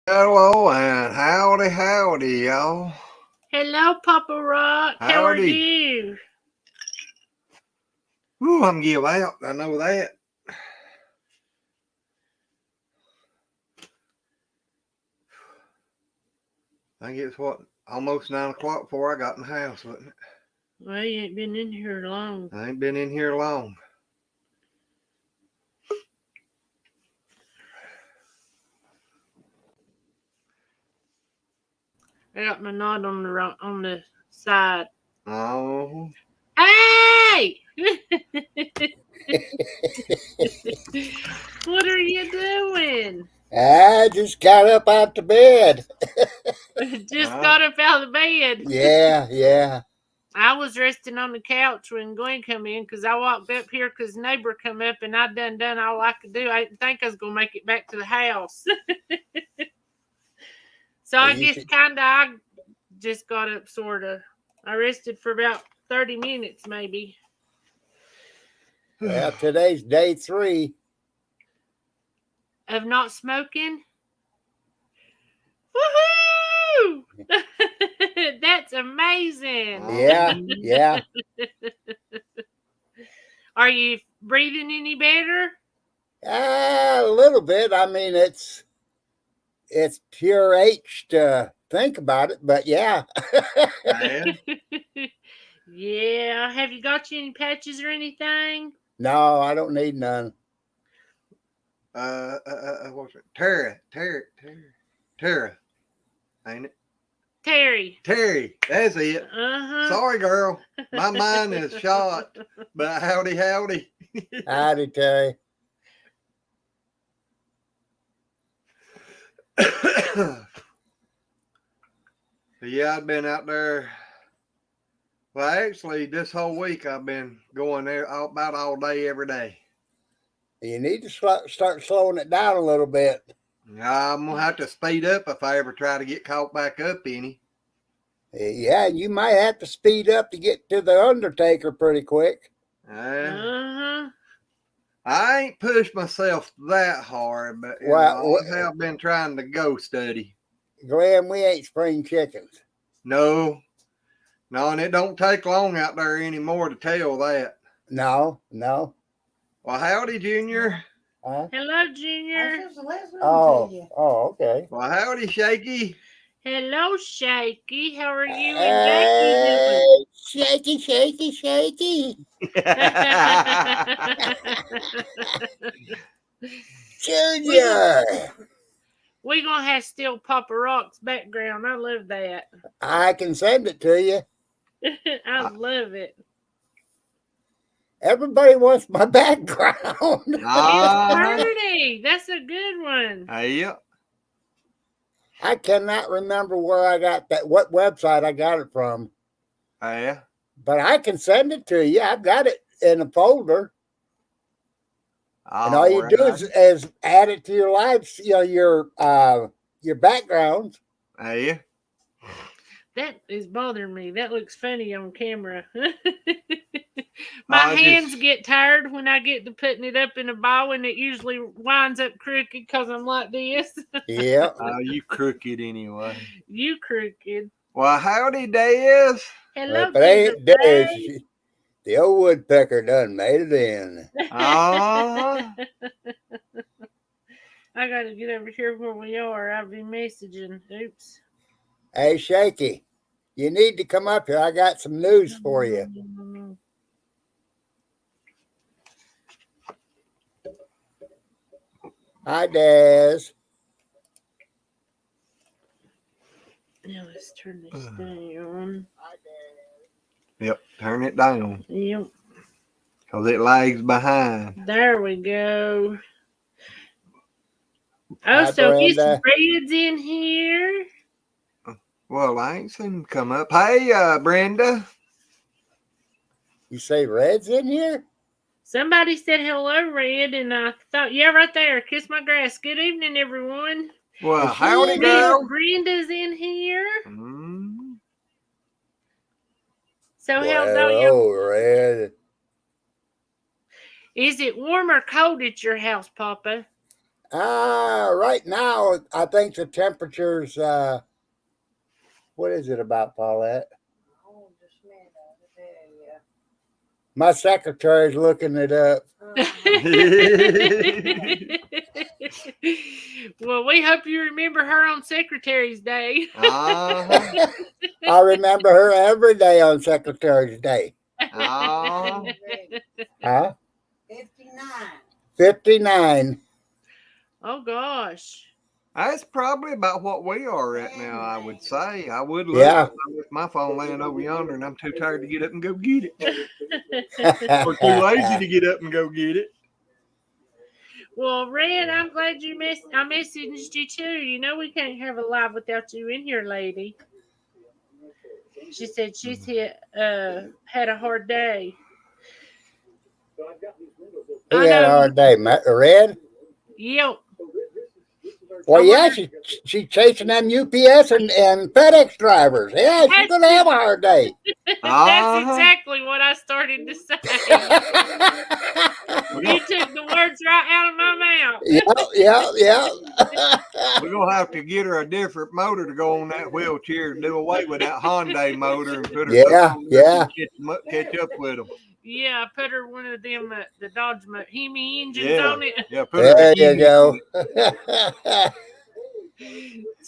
Hello and howdy, y'all. Hello, Papa Rock. How are Howdy. you? Ooh, I'm give out. I know that. I think it's almost 9 o'clock before I got in the house, wasn't it? Well, you ain't been in here long. I ain't been in here long. I got my knot on the side. Oh. Hey! What are you doing? I just got up out the bed. Just got up out of the bed. Yeah. I was resting on the couch when Glenn come in because I walked up here because neighbor come up and I done all I could do. I didn't think I was going to make it back to the house. So I guess I just got up sort of. I rested for about 30 minutes maybe. Well, today's day 3. Of not smoking? Woohoo! That's amazing. Yeah. Are you breathing any better? A little bit. I mean, it's pure H to think about it, but yeah. Yeah. Have you got you any patches or anything? No, I don't need none. What's it? Tara. Ain't it? Terry. That's it. Sorry, girl. My mind is shot. But howdy. Howdy, Terry. Yeah, I've been out there. Well, actually, this whole week I've been going there about all day, every day. You need to start slowing it down a little bit. I'm going to have to speed up if I ever try to get caught back up any. Yeah, you might have to speed up to get to the Undertaker pretty quick. I ain't pushed myself that hard, but I have been trying to go steady. Glenn, we ain't spring chickens. No, and it don't take long out there anymore to tell that. No. Well, howdy, Junior. Huh? Hello, Junior. Oh, okay. Well, howdy, Shaky. Hello, Shaky. How are you and Jackie doing? Shaky. Junior. We're going to have still Papa Rock's background. I love that. I can send it to you. I love it. Everybody wants my background. It's pretty. That's a good one. Yep. I cannot remember where I got that, what website I got it from. Yeah. But I can send it to you. I've got it in a folder. And all you do is add it to your lives, your backgrounds. Yeah. That is bothering me. That looks funny on camera. My hands get tired when I get to putting it up in a ball, and it usually winds up crooked because I'm like this. Yeah. You crooked anyway. You crooked. Well, howdy, Dez. Hello, Dez. The old woodpecker done made it in. I gotta get over here where we are. I'll be messaging. Oops. Hey, Shaky, you need to come up here. I got some news for you. Hi, Dez. Now let's turn this down. Yep, turn it down. Yep. Because it lags behind. There we go. Oh, so it's Red's in here? Well, I ain't seen him come up. Hey, Brenda. You say Red's in here? Somebody said hello, Red, and I thought, yeah, right there. Kiss my grass. Good evening, everyone. Well, howdy, girl. Brenda's in here. So how's all Red? Is it warm or cold at your house, Papa? Right now, I think the temperature's, what is it about, Paulette? My secretary's looking it up. Well, we hope you remember her on Secretary's Day. Uh-huh. I remember her every day on Secretary's Day. Uh-huh. Huh? 59. 59. Oh, gosh. That's probably about what we are at now, I would say. I would look Yeah. with my phone laying over yonder, and I'm too tired to get up and go get it. Or too lazy to get up and go get it. Well, Red, I'm glad I messaged you too. You know we can't have a live without you in here, lady. She said she's had a hard day. Who had a hard day? Red? Yep. Well, yeah, she's chasing them UPS and FedEx drivers. Yeah, she's going to have a hard day. That's exactly what I started to say. You took the words right out of my mouth. Yeah. We're going to have to get her a different motor to go on that wheelchair and do away with that Hyundai motor and put her Yeah. Catch up with them. Yeah, I put her one of them, the Dodge Hemi engines on it. Yeah, put her there you go.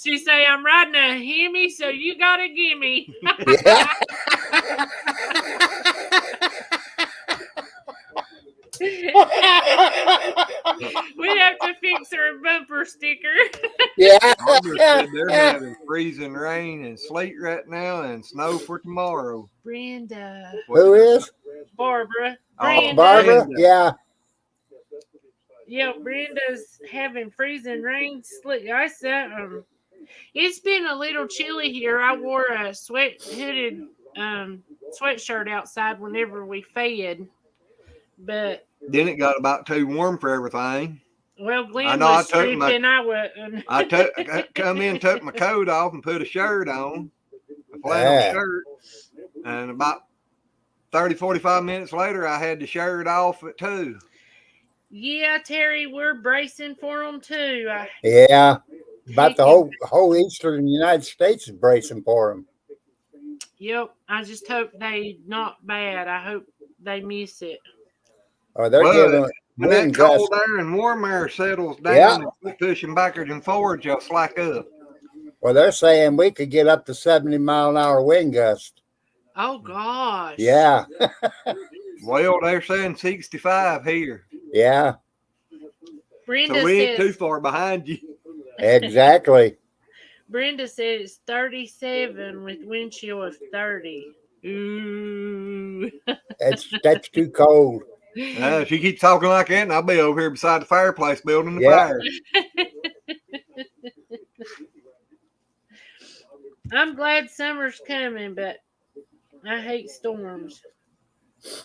She say, I'm riding a Hemi, so you got to gimme. Yeah. We have to fix her a bumper sticker. Yeah. They're having freezing rain and sleet right now and snow for tomorrow. Brenda. Who is? Barbara. Brenda. Barbara? Yeah. Yeah, Brenda's having freezing rain, sleet. I said, it's been a little chilly here. I wore a hooded sweatshirt outside whenever we fed, but then it got about too warm for everything. Well, Glenn was stripping. I wasn't. I come in, took my coat off, and put a shirt on, a flannel shirt, and about 30, 45 minutes later, I had the shirt off at 2. Yeah, Terry, we're bracing for them too. Yeah, about the whole eastern United States is bracing for them. Yep, I just hope they not bad. I hope they miss it. Oh, they're giving when that cold air and warm air settles down and pushing backwards and forwards, you'll slack up. Well, they're saying we could get up to 70-mile-an-hour wind gust. Oh gosh. Yeah. Well, they're saying 65 here. Yeah. Brenda so we ain't too far behind you. Exactly. Brenda said it's 37 with wind chill of 30. Ooh. That's too cold. She keeps talking like that, and I'll be over here beside the fireplace building the fire. I'm glad summer's coming, but I hate storms.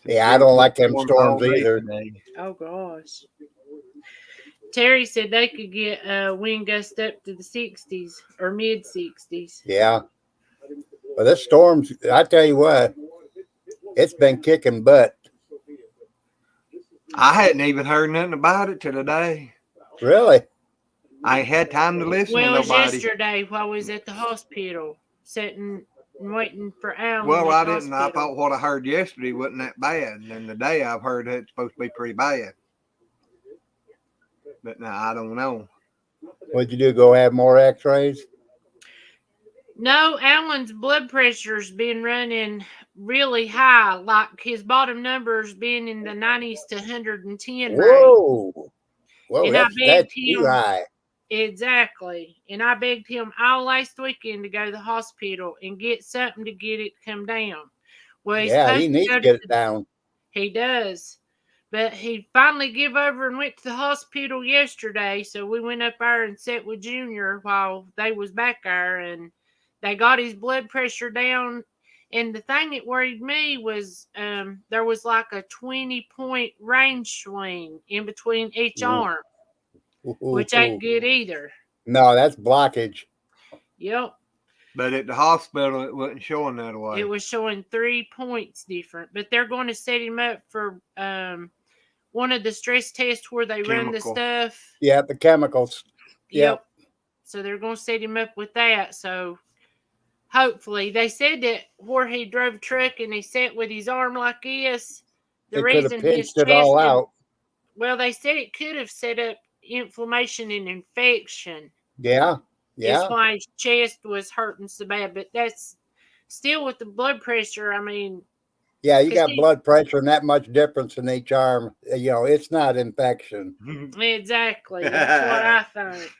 Yeah, I don't like them storms either. Oh, gosh. Terry said they could get wind gust up to the 60s or mid-60s. Yeah. Well, this storm's, I tell you what, it's been kicking butt. I hadn't even heard nothing about it till today. Really? I ain't had time to listen to nobody. Well, it was yesterday while I was at the hospital, sitting and waiting for Alan. Well, I didn't. I thought what I heard yesterday wasn't that bad. And then today I've heard it's supposed to be pretty bad. But now I don't know. What'd you do? Go have more x-rays? No, Alan's blood pressure's been running really high. Like his bottom numbers been in the 90s to 110 Whoa. range. Well, and that's too high. Exactly. And I begged him all last weekend to go to the hospital and get something to get it to come down. Well, he needs to get it down. He does. But he finally gave over and went to the hospital yesterday. So we went up there and sat with Junior while they was back there. And they got his blood pressure down. And the thing that worried me was there was like a 20-point range swing in between each arm. Which ain't good either. No, that's blockage. Yep. But at the hospital, it wasn't showing that way. It was showing 3 points different. But they're going to set him up for one of the stress tests where they run the stuff. Yeah, the chemicals. Yep. So they're going to set him up with that. So hopefully, they said that where he drove a truck and he sat with his arm like this, the reason his chest all out. Well, they said it could have set up inflammation and infection. Yeah. That's why his chest was hurting so bad. But that's still with the blood pressure. I mean, yeah, you got blood pressure and that much difference in each arm. You know, it's not infection. Exactly. That's what I think.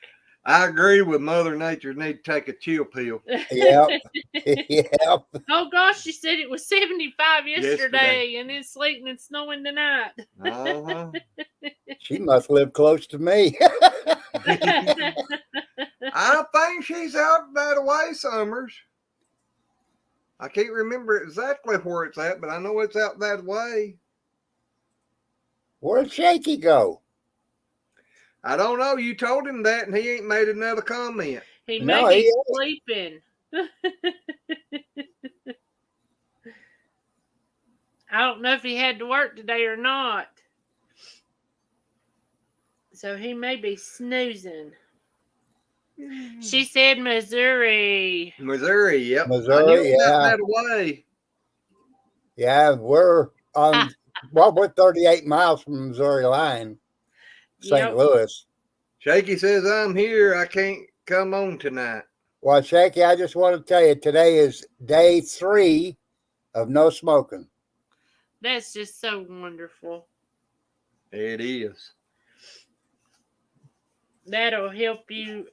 I agree with Mother Nature. Need to take a chill pill. Yep. Yep. Oh gosh, you said it was 75 yesterday. And it's sleeting and snowing tonight. Uh-huh. She must live close to me. I think she's out that way, Summers. I can't remember exactly where it's at, but I know it's out that way. Where'd Shaky go? I don't know. You told him that, and he ain't made another comment. He may be sleeping. I don't know if he had to work today or not. So he may be snoozing. She said Missouri. Missouri, yep. Missouri, that way. Yeah, we're on. Well, we're 38 miles from the Missouri line, St. Louis. Shaky says, I'm here. I can't come on tonight. Well, Shaky, I just want to tell you, today is day 3 of no smoking. That's just so wonderful. It is. That'll help you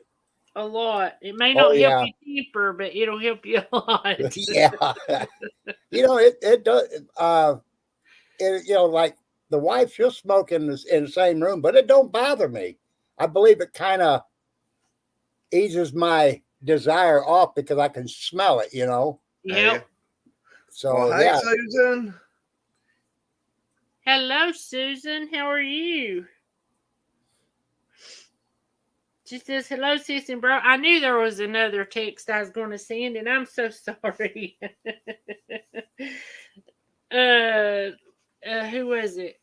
a lot. It may not help you deeper, but it'll help you a lot. Yeah. You know, it does. You know, like the wife, she'll smoke in the same room, but it don't bother me. I believe it kind of eases my desire off because I can smell it, you know. Yep. So, hey, Susan. Hello, Susan. How are you? She says, hello, sis and bro. I knew there was another text I was going to send, and I'm so sorry. Who was it?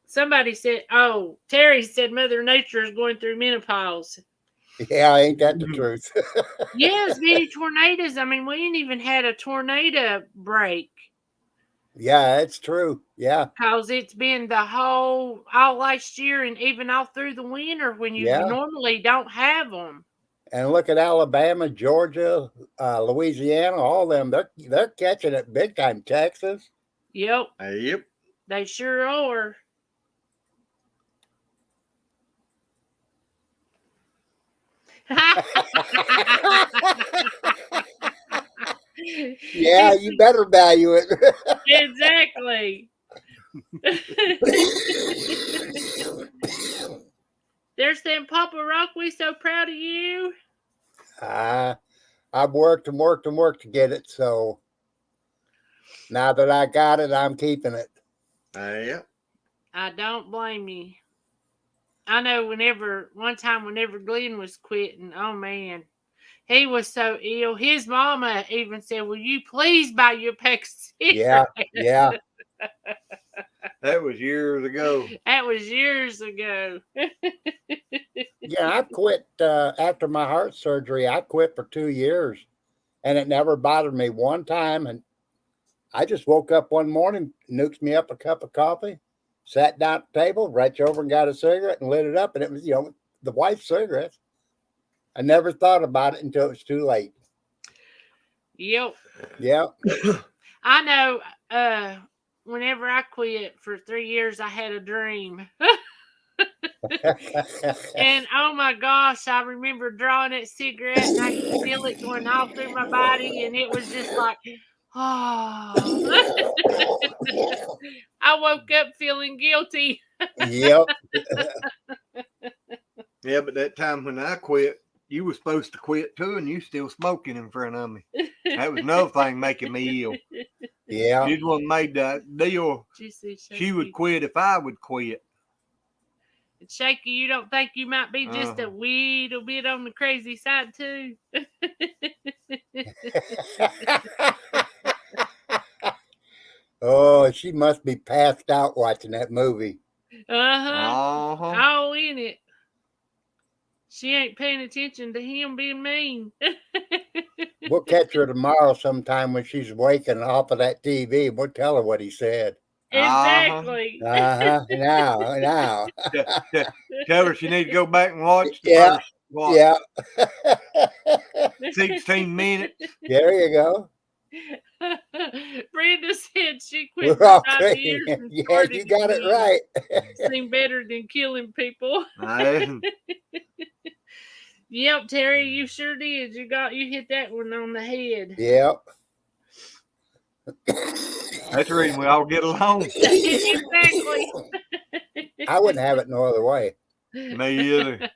Somebody said, Terry said Mother Nature is going through menopause. Yeah, ain't that the truth? Yes, many tornadoes. I mean, we ain't even had a tornado break. Yeah, it's true. Yeah. Because it's been all last year and even all through the winter when you normally don't have them. And look at Alabama, Georgia, Louisiana, all them. They're catching it big time. Texas. Yep. Yep. They sure are. Yeah, you better value it. Exactly. There's them Papa Rock. We so proud of you. I've worked and worked and worked to get it. So now that I got it, I'm keeping it. Yeah. I don't blame you. I know whenever Glenn was quitting, oh man, he was so ill. His mama even said, will you please buy your pack of cigarettes? Yeah. That was years ago. Yeah, I quit after my heart surgery. I quit for 2 years, and it never bothered me one time. And I just woke up one morning, nuked me up a cup of coffee, sat down at the table, reached over and got a cigarette and lit it up. And it was, the wife's cigarettes. I never thought about it until it was too late. Yep. Yep. I know. Whenever I quit for 3 years, I had a dream. And oh my gosh, I remember drawing that cigarette and I could feel it going all through my body, and it was just like, oh. I woke up feeling guilty. Yep. Yeah, but that time when I quit, you were supposed to quit too, and you still smoking in front of me. That was another thing making me ill. Yeah. You'd one made that deal. She would quit if I would quit. Shaky, you don't think you might be just a wee little bit on the crazy side too? Oh, she must be passed out watching that movie. Uh-huh. All in it. She ain't paying attention to him being mean. We'll catch her tomorrow sometime when she's waking off of that TV. We'll tell her what he said. Exactly. Now. Tell her she needs to go back and watch the Yeah. first what, Yeah. 16 minutes. There you go. Brenda said she quit We're for all 5 crazy. years and Yeah, started you got it again. right. Seemed better than killing people. Aye. Yep, Terry, you sure did. You hit that one on the head. Yep. That's the reason we all get along. Exactly. I wouldn't have it no other way. Me either.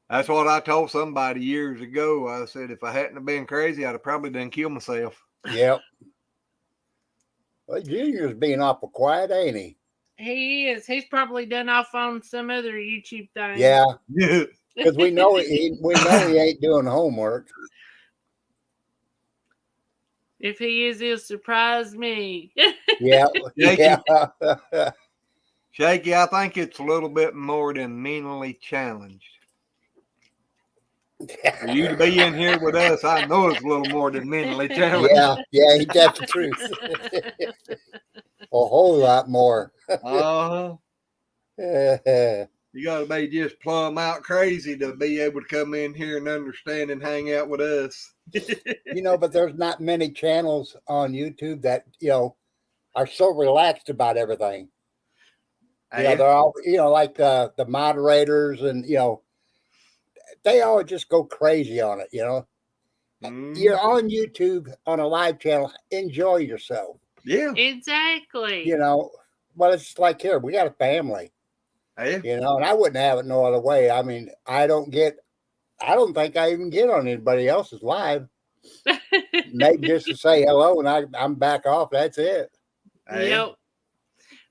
That's what I told somebody years ago. I said if I hadn't have been crazy, I'd have probably done killed myself. Yep. Well, Junior's being awful quiet, ain't he? He is. He's probably done off on some other YouTube thing. Yeah. Because we know he ain't doing homework. If he is, he'll surprise me. Yeah. Yeah. Shaky, I think it's a little bit more than mentally challenged. For you to be in here with us, I know it's a little more than mentally challenged. Yeah, that's the truth. A whole lot more. You got to be just plumb out crazy to be able to come in here and understand and hang out with us. But there's not many channels on YouTube that, are so relaxed about everything. They're all, like the moderators and, they all just go crazy on it, You're on YouTube on a live channel. Enjoy yourself. Yeah. Exactly. Well, it's like here, we got a family. Yeah. And I wouldn't have it no other way. I mean, I don't think I even get on anybody else's live. Maybe just to say hello and I'm back off. That's it. Yep.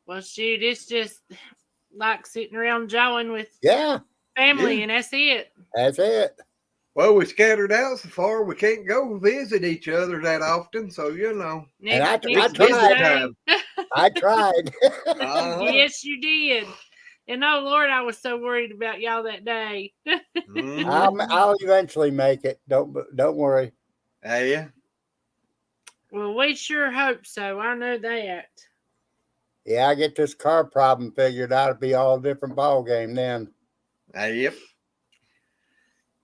Well, shoot, it's just like sitting around jawing with family, and that's it. That's it. Well, we scattered out so far, we can't go visit each other that often, so And I tried. I tried. Yes, you did. And oh Lord, I was so worried about y'all that day. I'll eventually make it. Don't worry. Yeah. Well, we sure hope so. I know that. Yeah, I get this car problem figured out. It'll be all a different ball game then. Yep.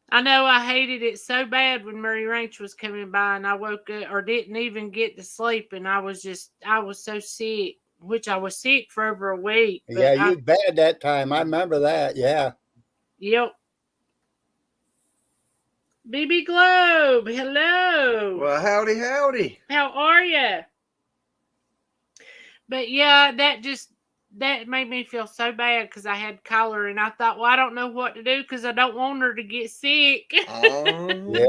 I know I hated it so bad when Murray Ranch was coming by and I woke up or didn't even get to sleep, and I was so sick, which I was sick for over a week. Yeah, you was bad that time. I remember that. Yeah. Yep. BB Globe, hello. Well, howdy. How are you? But yeah, that made me feel so bad because I had cholera, and I thought, well, I don't know what to do because I don't want her to get sick. Yeah.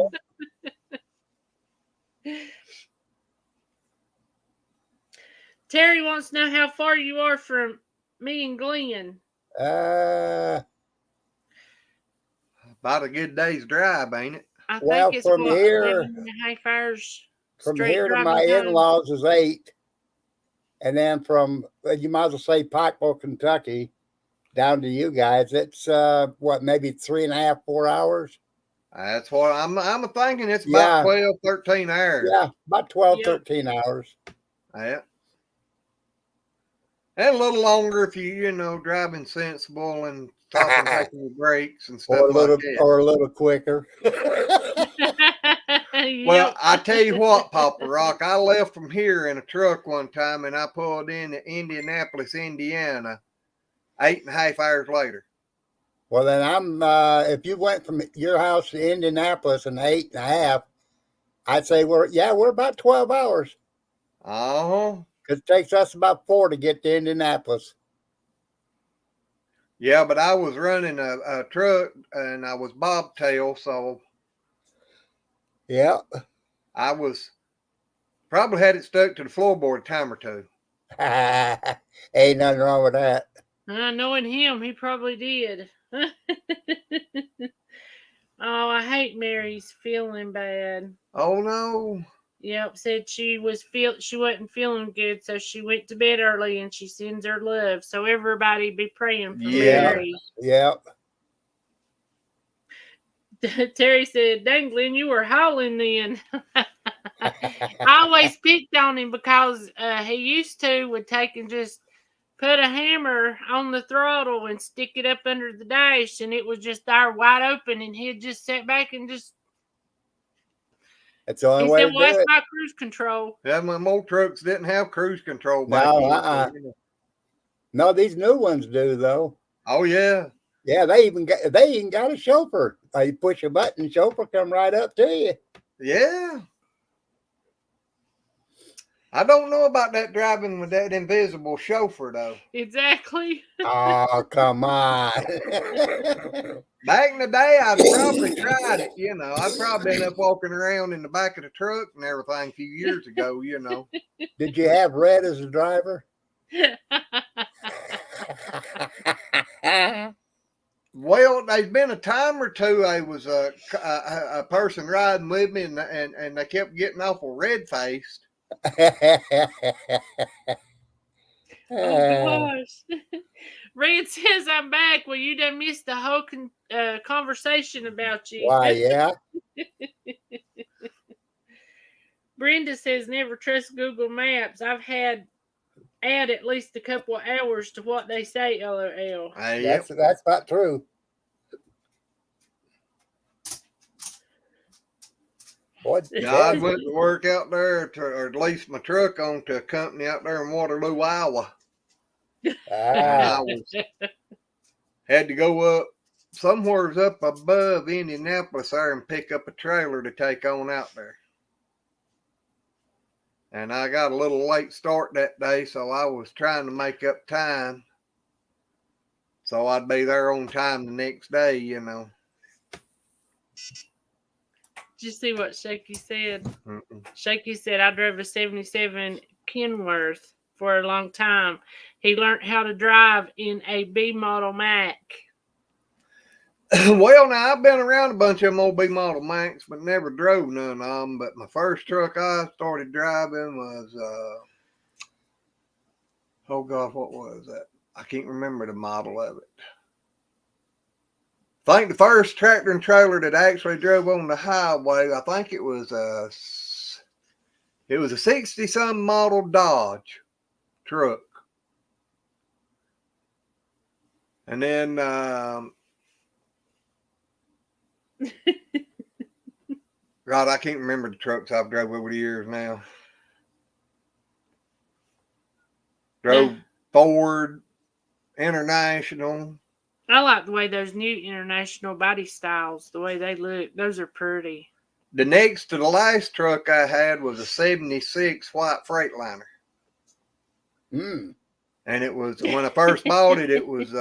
Terry wants to know how far you are from me and Glenn. About a good day's drive, ain't it? I think it's from here, 11.5 hours. From here to my in-laws is 8. And then from, you might as well say Pikeville, Kentucky, down to you guys, it's maybe 3.5, 4 hours? That's what I'm thinking. It's about 12, 13 hours. Yeah, about 12, 13 hours. Yeah. And a little longer if you driving sensible and stopping, taking your brakes and stuff like that. Or a little quicker. Well, I tell you what, Papa Rock, I left from here in a truck one time and I pulled into Indianapolis, Indiana, 8.5 hours later. Well, then if you went from your house to Indianapolis in 8.5, I'd say we're about 12 hours. Because it takes us about 4 to get to Indianapolis. Yeah, but I was running a truck and I was bobtail, so yeah, I was probably had it stuck to the floorboard a time or two. Ain't nothing wrong with that. Knowing him, he probably did. Oh, I hate Mary's feeling bad. Oh no. Yep, said she wasn't feeling good, so she went to bed early, and she sends her love. So everybody be praying for Mary. Yep. Terry said, "Dang, Glenn, you were howling then." I always picked on him because he used to would take and just put a hammer on the throttle and stick it up under the dash, and it was just there wide open, and he'd just sit back and just. That's the only He way said, to "Well, do that's it. my cruise control." Yeah, my old trucks didn't have cruise control back No, then. So, you know. No, these new ones do though. Oh yeah. Yeah, they even got a chauffeur. You push a button, chauffeur come right up to you. Yeah. I don't know about that driving with that invisible chauffeur though. Exactly. Oh, come on. Back in the day, I'd probably tried it, you know. I'd probably been up walking around in the back of the truck and everything a few years ago, you know. Did you have Red as a driver? Well, there's been a time or two I was a person riding with me and they kept getting awful red-faced. Oh gosh. Red says I'm back. Well, you done missed the whole conversation about you. Why, yeah. Brenda says never trust Google Maps. I've had add at least a couple of hours to what they say. LOL. Yep. That's not true. What? I went to work out there or lease my truck on to a company out there in Waterloo, Iowa. Ah. Had to go up somewhere's up above Indianapolis there and pick up a trailer to take on out there. And I got a little late start that day, so I was trying to make up time so I'd be there on time the next day, you know. Did you see what Shaky said? Mm-mm. Shaky said, I drove a 77 Kenworth for a long time. He learned how to drive in a B model Mac. Well, now I've been around a bunch of them old B model Macs, but never drove none of them. But my first truck I started driving was, oh God, what was that? I can't remember the model of it. I think the first tractor and trailer that I actually drove on the highway, I think it was a 60-some model Dodge truck. And then, God, I can't remember the trucks I've drove over the years now. Drove Ford International. I like the way those new International body styles, the way they look. Those are pretty. The next to the last truck I had was a 76 White Freightliner. And it was, when I first bought it, it was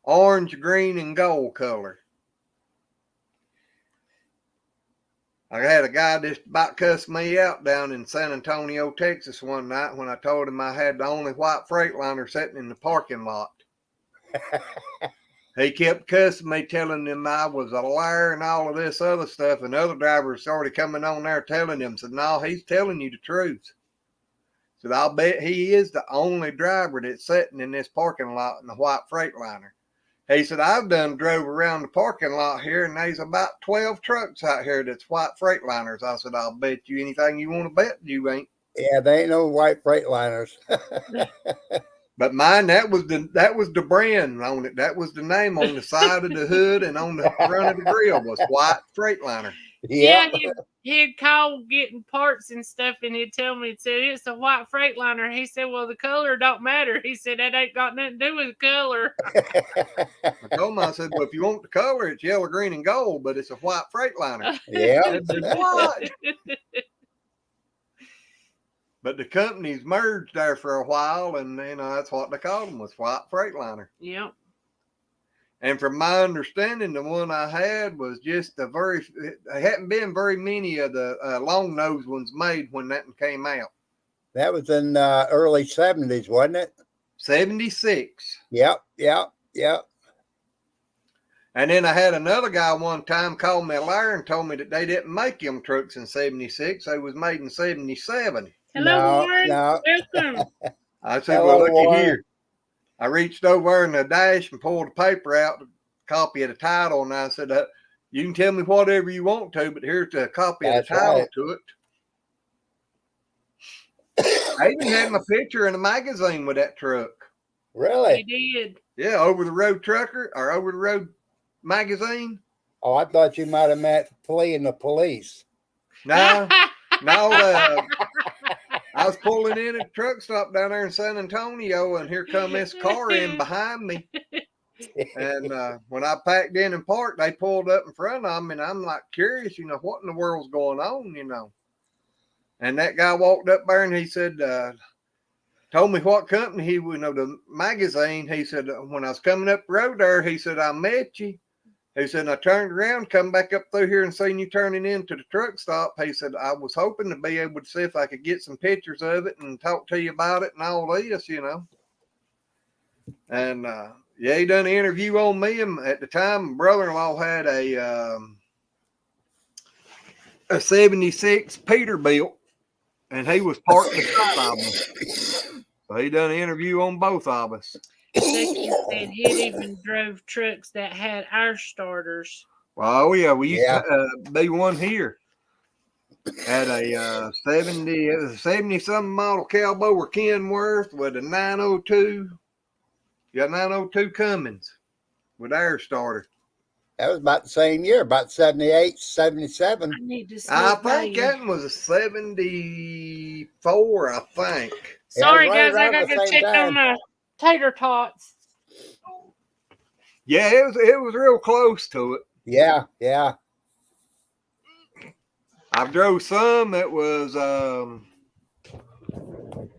orange, green, and gold color. I had a guy just about cuss me out down in San Antonio, Texas one night when I told him I had the only white Freightliner sitting in the parking lot. He kept cussing me, telling him I was a liar and all of this other stuff. And other drivers started coming on there telling him, said, no, he's telling you the truth. Said, I'll bet he is the only driver that's sitting in this parking lot in the white Freightliner. He said, I've drove around the parking lot here, and there's about 12 trucks out here that's white Freightliners. I said, I'll bet you anything you want to bet you ain't. Yeah, they ain't no white Freightliners. But mine, that was the brand on it. That was the name on the side of the hood and on the front of the grill was White Freightliner. Yeah, he'd call getting parts and stuff, and he'd tell me, he'd say, it's a white Freightliner. He said, well, the color don't matter. He said, that ain't got nothing to do with the color. I told him, I said, well, if you want the color, it's yellow, green, and gold, but it's a white Freightliner. Yeah. I said, what? But the companies merged there for a while, and that's what they called them, was White Freightliner. Yep. And from my understanding, the one I had was just there hadn't been very many of the long nose ones made when that one came out. That was in early 70s, wasn't it? 76. Yep. And then I had another guy one time call me a liar and told me that they didn't make them trucks in 76. They was made in 77. Hello, Warren. Welcome. I said, Hello, well, looky Warren. here. I reached over in the dash and pulled the paper out, a copy of the title, and I said, you can tell me whatever you want to, but here's a copy of the title to it. I even had my picture in a magazine with that truck. Really? You did. Yeah, Over the Road Trucker or Over the Road magazine. Oh, I thought you might have meant fleeing the police. No, no. I was pulling in at a truck stop down there in San Antonio, and here come this car in behind me. And when I packed in and parked, they pulled up in front of me, and I'm like curious, what in the world's going on, And that guy walked up there and he said, told me what company he would know, the magazine. He said, when I was coming up the road there, he said, I met you. He said, I turned around, come back up through here and seen you turning into the truck stop. He said, I was hoping to be able to see if I could get some pictures of it and talk to you about it and all this, And, yeah, he done an interview on me. And at the time, my brother-in-law had a 76 Peterbilt, and he was part of the truck of them. So he done an interview on both of us. Becky said he'd even drove trucks that had air starters. Well, yeah, we used to be one here. Had a 70-something model Cowboy Kenworth with a 902. Got 902 Cummins with air starter. That was about the same year, about 78, 77. I think that was a 74, I think. Sorry, guys, I got to check on my tater tots. Yeah, it was real close to it. Yeah. I've drove some that was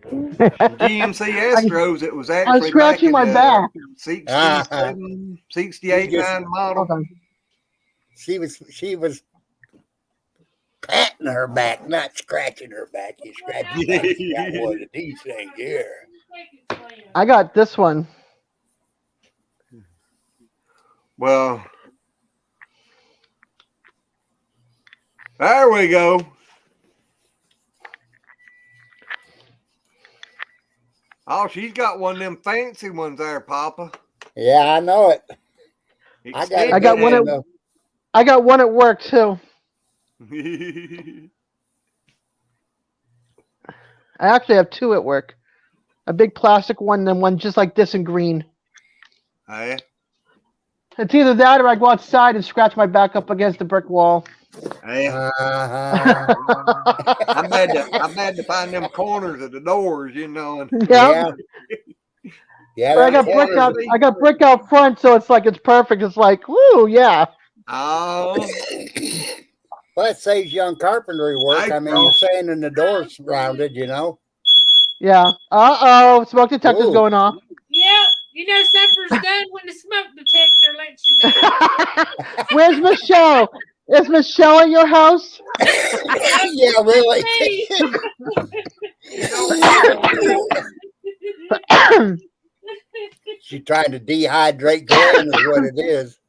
GMC Astros. It was actually I'm scratching my back. 67, 68 9 model. She was patting her back, not scratching her back. You scratch your back. You got one of these things here. I got this one. Well, there we go. Oh, she's got one of them fancy ones there, Papa. Yeah, I know it. I got one at work too. I actually have two at work. A big plastic one and then one just like this in green. Oh, yeah? It's either that or I go outside and scratch my back up against the brick wall. Yeah. I'm bad to find them corners of the doors, And, yeah. But I got brick out front, so it's like it's perfect. It's like, woo, yeah. Oh. Well, that saves you on carpentry work. I mean, you're saying in the doors rounded, Yeah. Uh-oh, smoke detector's going off. Yeah, supper's done when the smoke detector lets you know. Where's Michelle? Is Michelle at your house? Yeah, really. She's trying to dehydrate Glenn is what it is.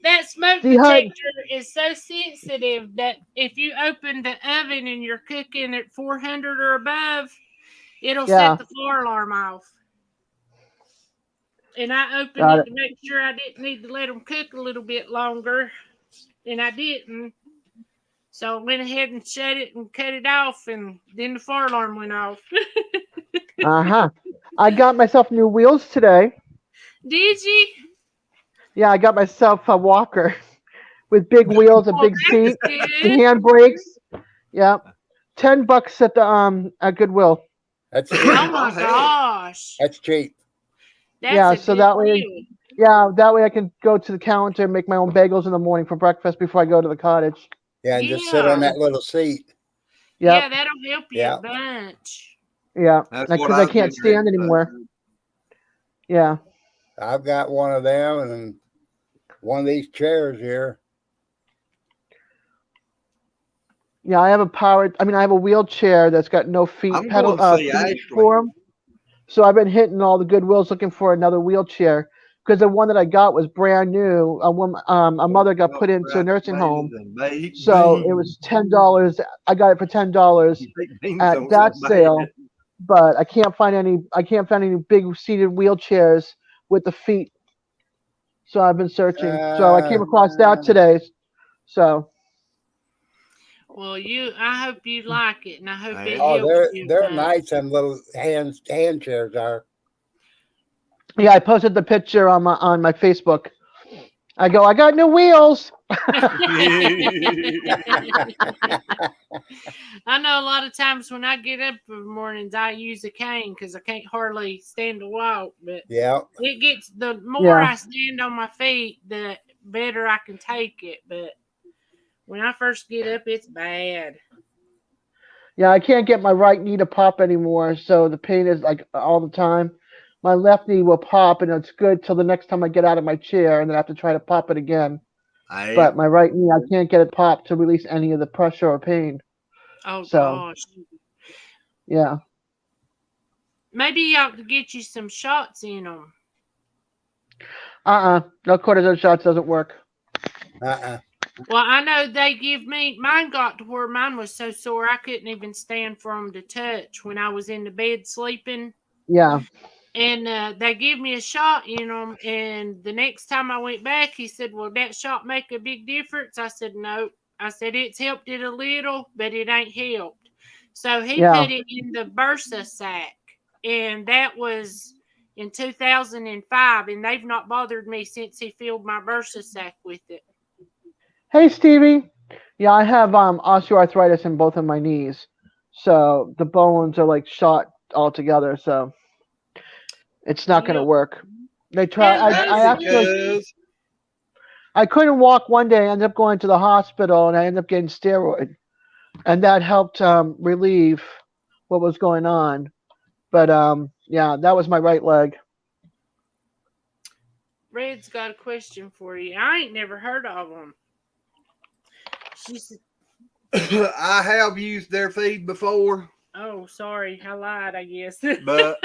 That smoke detector is so sensitive that if you open the oven and you're cooking at 400 or above, it'll set the fire alarm off. And I opened it to make sure I didn't need to let them cook a little bit longer, and I didn't. So I went ahead and shut it and cut it off, and then the fire alarm went off. I got myself new wheels today. Did you? Yeah, I got myself a walker with big wheels, a big seat, the hand brakes. Yeah, $10 at the at Goodwill. That's cheap. Oh my gosh, that's cheap. That's so that way, that way I can go to the counter and make my own bagels in the morning for breakfast before I go to the cottage. Yeah, and just sit on that little seat. Yeah, that'll help you a bunch. Yeah, because I can't stand anymore. Yeah. I've got one of them and one of these chairs here. Yeah, I have a wheelchair that's got no feet pedal for them. So I've been hitting all the Goodwills looking for another wheelchair. because the one that I got was brand new. A mother got put into a nursing home, so it was $10. I got it for $10 at that sale, but I can't find any. I can't find any big seated wheelchairs with the feet. So I've been searching. So I came across that today. So. Well, I hope you like it, and I hope it Oh, helps you. they're nice. Them little hand chairs are. Yeah, I posted the picture on my Facebook. I got new wheels. I know a lot of times when I get up in the mornings, I use a cane because I can't hardly stand to walk. But Yeah, it gets the more I stand on my feet, the better I can take it. But when I first get up, it's bad. Yeah, I can't get my right knee to pop anymore, so the pain is like all the time. My left knee will pop, and it's good till the next time I get out of my chair, and then I have to try to pop it again. But my right knee, I can't get it popped to release any of the pressure or pain. Oh, so, gosh. Yeah. Maybe you ought to get you some shots in them. No cortisone shots doesn't work. Well, I know they give me, mine got to where mine was so sore I couldn't even stand for them to touch when I was in the bed sleeping. Yeah. And they give me a shot in them. And the next time I went back, he said, "Will that shot make a big difference?" I said, "No." I said, "It's helped it a little, but it ain't helped." So he put it in the Bursa sack. And that was in 2005. And they've not bothered me since he filled my Bursa sack with it. Hey, Stevie. Yeah, I have osteoarthritis in both of my knees, so the bones are like shot all together. So it's not going to work. They try. I couldn't walk one day. I ended up going to the hospital, and I ended up getting steroid, and that helped relieve what was going on. But yeah, that was my right leg. Red's got a question for you. I ain't never heard of them. I have used their feed before. Oh, sorry. I lied, I guess. But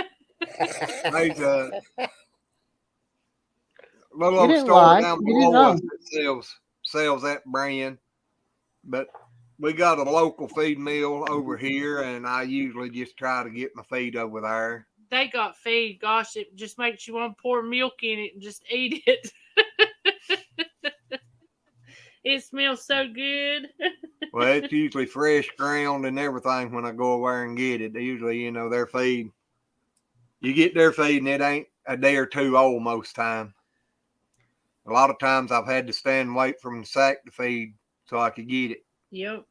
there's a little old store down below us that sells that brand. But we got a local feed mill over here, and I usually just try to get my feed over there. They got feed. Gosh, it just makes you want to pour milk in it and just eat it. It smells so good. Well, it's usually fresh ground and everything when I go over and get it. Usually, their feed. You get their feed and it ain't a day or two old most time. A lot of times I've had to stand and wait for the sack to feed so I could get it. Yep.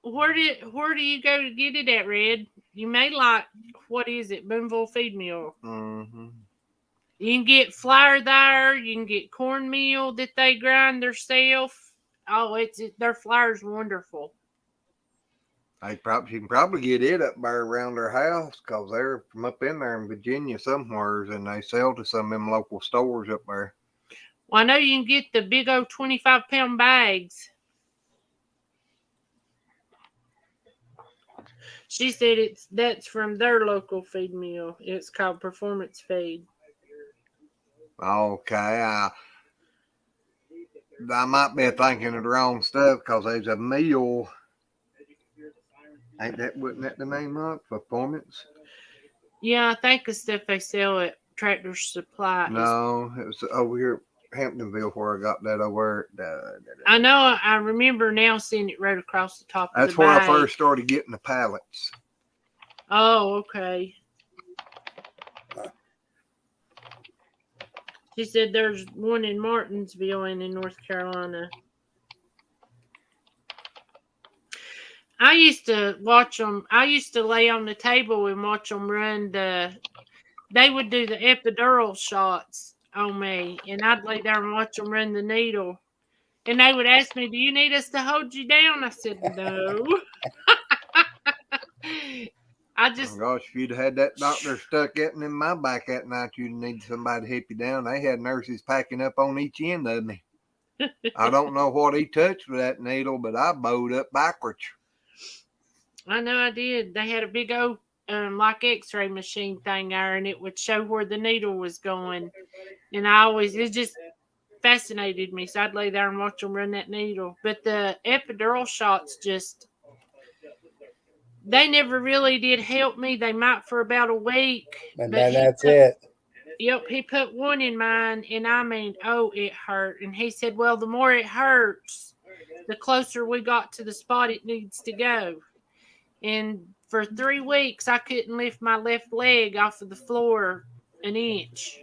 Where do you go to get it at, Red? You may like, what is it, Boonville Feed Mill. Mm-hmm. You can get flour there. You can get cornmeal that they grind themselves. Oh, their flour's wonderful. You can probably get it up there around their house because they're from up in there in Virginia somewhere, and they sell to some of them local stores up there. Well, I know you can get the big old 25-pound bags. She said that's from their local feed mill. It's called Performance Feed. Okay, I might be thinking of the wrong stuff because there's a meal. Wasn't that the name of it? Performance? Yeah, I think the stuff they sell at Tractor Supply. No, it was over here at Hamptonville where I got that over. I know. I remember now seeing it right across the top of the bag. That's where I first started getting the pallets. Oh, okay. She said there's one in Martinsville and in North Carolina. I used to watch them. I used to lay on the table and watch them run they would do the epidural shots on me, and I'd lay down and watch them run the needle. And they would ask me, "Do you need us to hold you down?" I said, "No." Gosh, if you'd had that doctor stuck in my back that night, you'd need somebody to help you down. They had nurses packing up on each end of me. I don't know what he touched with that needle, but I bowed up backwards. I know I did. They had a big old like X-ray machine thing there, and it would show where the needle was going. And it just fascinated me. So I'd lay there and watch them run that needle. But the epidural shots they never really did help me. They might for about a week. And then that's it. Yep, he put one in mine, and I mean, oh, it hurt. And he said, well, the more it hurts, the closer we got to the spot it needs to go. And for 3 weeks, I couldn't lift my left leg off of the floor an inch.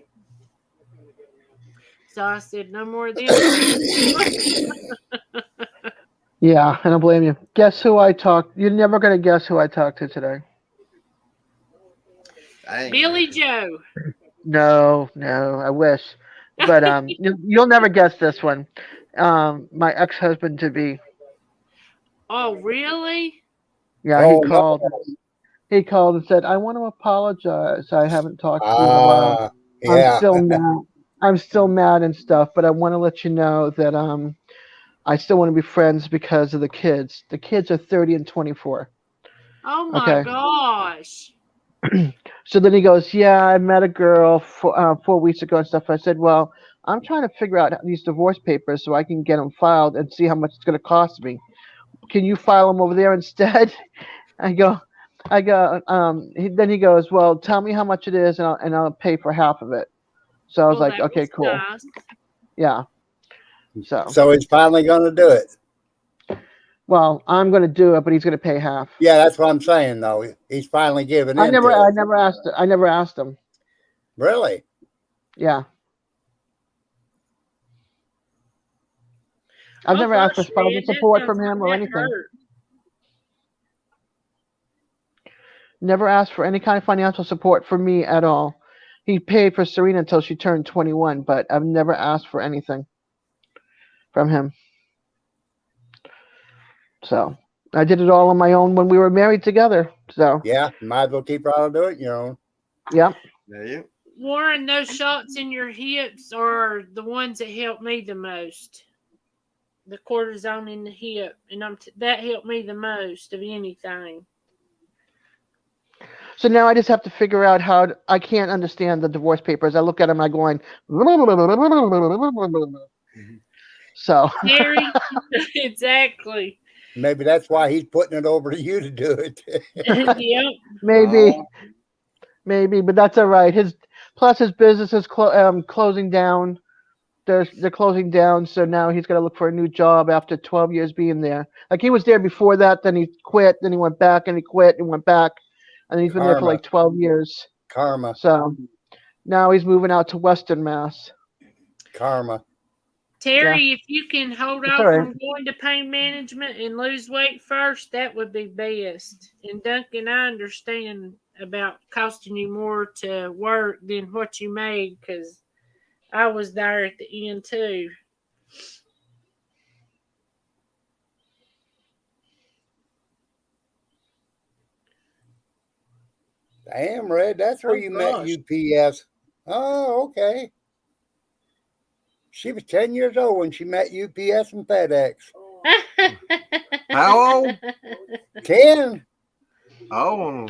So I said, no more of them. Yeah, I don't blame you. Guess who I talked? You're never going to guess who I talked to today. Billy Joe. No, I wish. But you'll never guess this one. My ex-husband to be. Oh, really? Yeah, he called. No. He called and said, "I want to apologize. I haven't talked to you in a while. Yeah. I'm still mad. I'm still mad and stuff, but I want to let you know that I still want to be friends because of the kids. The kids are 30 and 24." Oh my gosh. So then he goes, "Yeah, I met a girl 4 weeks ago and stuff." I said, "Well, I'm trying to figure out these divorce papers so I can get them filed and see how much it's going to cost me. Can you file them over there instead?" I go. Then he goes, "Well, tell me how much it is, and I'll pay for half of it." So I was like, "Okay, cool." Nice. Yeah. So he's finally going to do it. Well, I'm going to do it, but he's going to pay half. Yeah, that's what I'm saying, though. He's finally giving in. I never asked him. Really? Yeah. I've never asked for spousal support from him or anything. Never asked for any kind of financial support from me at all. He paid for Serena until she turned 21, but I've never asked for anything from him. So I did it all on my own when we were married together. So yeah, might as well keep right on doing it, Yeah. Yeah. Warren, those shots in your hips are the ones that helped me the most. The cortisone in the hip, and that helped me the most of anything. So now I just have to figure out how I can't understand the divorce papers. I look at them, I'm going. So. Gary, exactly. Maybe that's why he's putting it over to you to do it. Yep. Maybe, but that's all right. His business is closing down. They're closing down, so now he's got to look for a new job after 12 years being there. Like he was there before that, then he quit, then he went back, and he quit and went back, and he's been there for like 12 years. Karma. So now he's moving out to Western Mass. Karma. Terry, if you can hold off from going to pain management and lose weight first, that would be best. And Duncan, I understand about costing you more to work than what you made because I was there at the end too. Damn, Red, that's where you met UPS. Oh, okay. She was 10 years old when she met UPS and FedEx. How old? 10. Oh.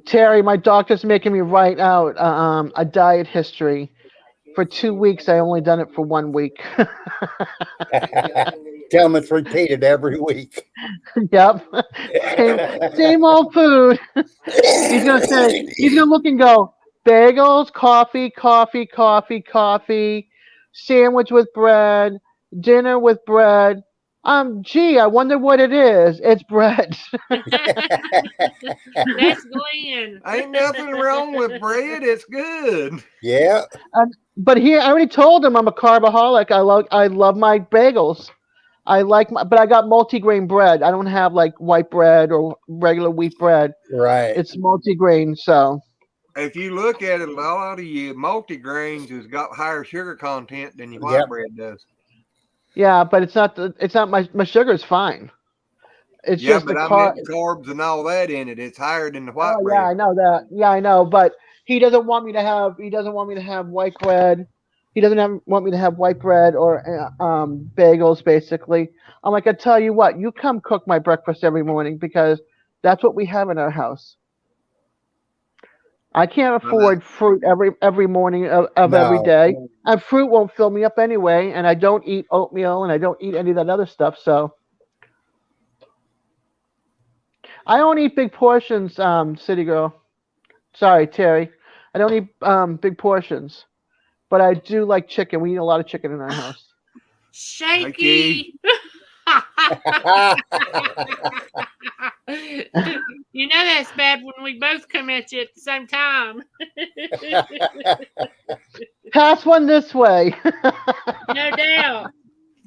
Terry, my doctor's making me write out a diet history. For 2 weeks, I only done it for 1 week. Tell him it's repeated every week. Yep. Same old food. He's gonna look and go, bagels, coffee, sandwich with bread, dinner with bread. Gee, I wonder what it is. It's bread. That's Glenn. Ain't nothing wrong with bread. It's good. Yeah. But I already told him I'm a carbaholic. I love my bagels. But I got multigrain bread. I don't have like white bread or regular wheat bread. Right. It's multigrain, so. If you look at it, a lot of your multigrains has got higher sugar content than your white bread does. Yeah, but it's not my sugar's fine. It's just but the carbs and all that in it. It's higher than the white bread. Yeah, I know that. Yeah, I know, but he doesn't want me to have white bread. He doesn't want me to have white bread or bagels, basically. I'm like, I tell you what, you come cook my breakfast every morning because that's what we have in our house. I can't afford fruit every morning of every No. day, and fruit won't fill me up anyway. And I don't eat oatmeal, and I don't eat any of that other stuff. So I don't eat big portions, City Girl. Sorry, Terry. I don't eat big portions, but I do like chicken. We eat a lot of chicken in our house. Shaky. You know that's bad when we both come at you at the same time. Pass one this way. No doubt.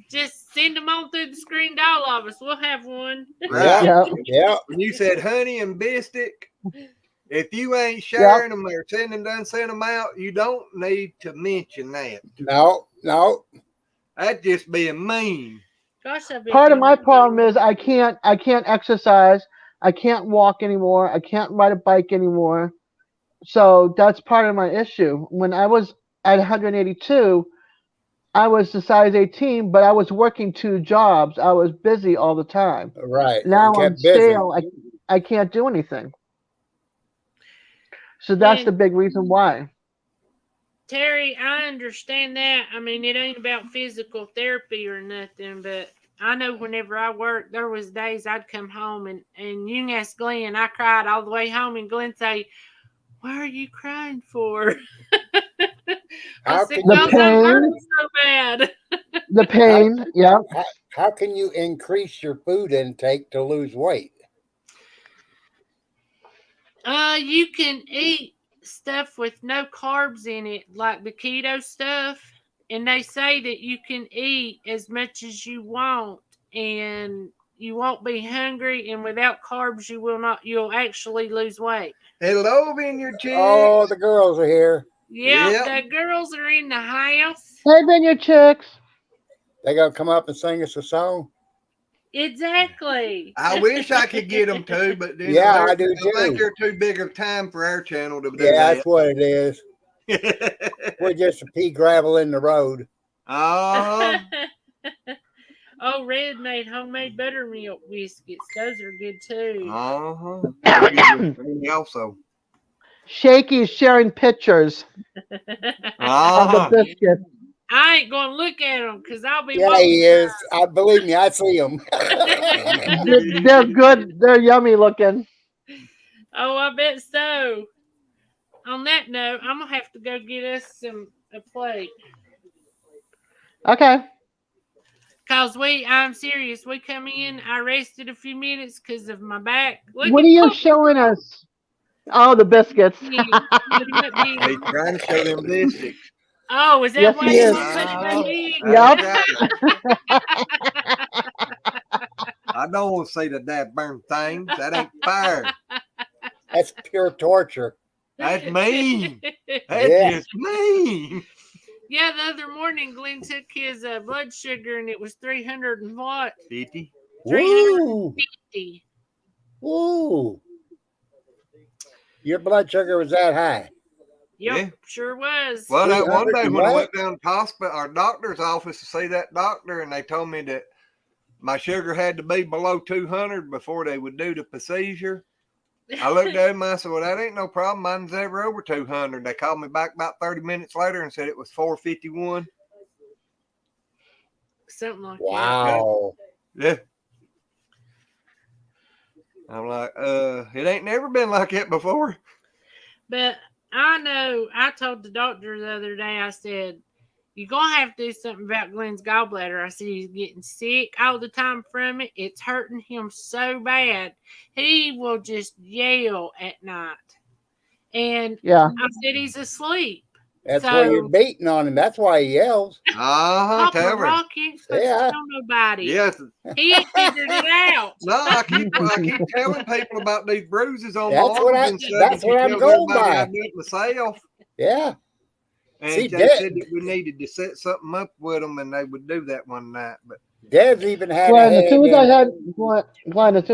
Just send them on through the screen to all of us. We'll have one. Right. Yeah. When you said honey and biscuit, if you ain't sharing them or send them out, you don't need to mention that. No. That's just being mean. Gosh, Part of my problem is I can't exercise. I can't walk anymore. I can't ride a bike anymore. So that's part of my issue. When I was at 182, I was the size 18, but I was working 2 jobs. I was busy all the time. Right. Now I'm stale. I can't do anything. So that's the big reason why. Terry, I understand that. I mean, it ain't about physical therapy or nothing, but I know whenever I worked, there was days I'd come home and you can ask Glenn, I cried all the way home, and Glenn say, "Why are you crying for?" I said, "Because I'm hurting so bad." The pain, yeah. How can you increase your food intake to lose weight? You can eat stuff with no carbs in it, like the keto stuff, and they say that you can eat as much as you want and you won't be hungry, and without carbs you'll actually lose weight. Hello, Vineyard Chicks. Oh, the girls are here. Yeah, the girls are in the house. Hey, Vineyard Chicks. They gonna come up and sing us a song? Exactly. I wish I could get them to, but I do too. I think they're too big of time for our channel to do that. that. That's what it is. We're just a pea gravel in the road. Oh. Red made homemade buttermilk biscuits. Those are good too. Also. Shaky's sharing pictures of the biscuits. I ain't gonna look at them because I'll be. Yeah, he is. Believe me, I see them. They're good. They're yummy looking. Oh, I bet so. On that note, I'm gonna have to go get us a plate. Okay. Cause I'm serious. We come in. I rested a few minutes because of my back. What are you showing us? Oh, the biscuits. He's trying to show them biscuits. Oh, is that why you're putting it Yep. I don't want to see the dad burn things. That ain't fair. That's pure torture. That's mean. That's just mean. Yeah, the other morning Glenn took his blood sugar and it was 300 and what? 50. 350. Woo. Your blood sugar was that high? Yep, sure was. Well, that one day when I went down to the hospital, our doctor's office to see that doctor, and they told me that my sugar had to be below 200 before they would do the procedure. I looked at him and I said, well, that ain't no problem. Mine's ever over 200. They called me back about 30 minutes later and said it was 451. Something like that. Wow. Yeah. I'm like, it ain't never been like that before. But I know, I told the doctor the other day, I said, you're going to have to do something about Glenn's gallbladder. I said, he's getting sick all the time from it. It's hurting him so bad. He will just yell at night. And I said, he's asleep. That's why you're beating on him. That's why he yells. Papa Rock ain't supposed to tell nobody. Yes. He ain't figured it out. No, I keep telling people about these bruises on my arms and stuff. That's what I'm going by. I do it myself. Yeah. And they said that we needed to set something up with them, and they would do that one night. But Deb's even had Glenn, as soon as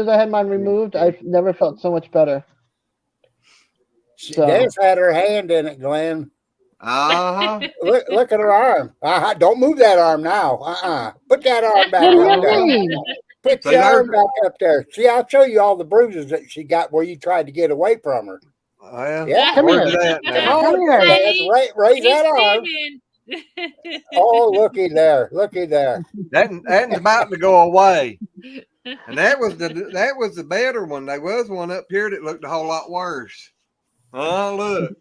I had mine removed, I never felt so much better. Deb's had her hand in it, Glenn. Look at her arm. Don't move that arm now. Put that arm back up there. Put your arm back up there. See, I'll show you all the bruises that she got where you tried to get away from her. Well, Yeah. Come where's here. it at now? Come on, Come here. Des. Raise that arm. Oh, looky there. Looky there. That's about to go away. And that was the better one. There was one up here that looked a whole lot worse. Oh, look.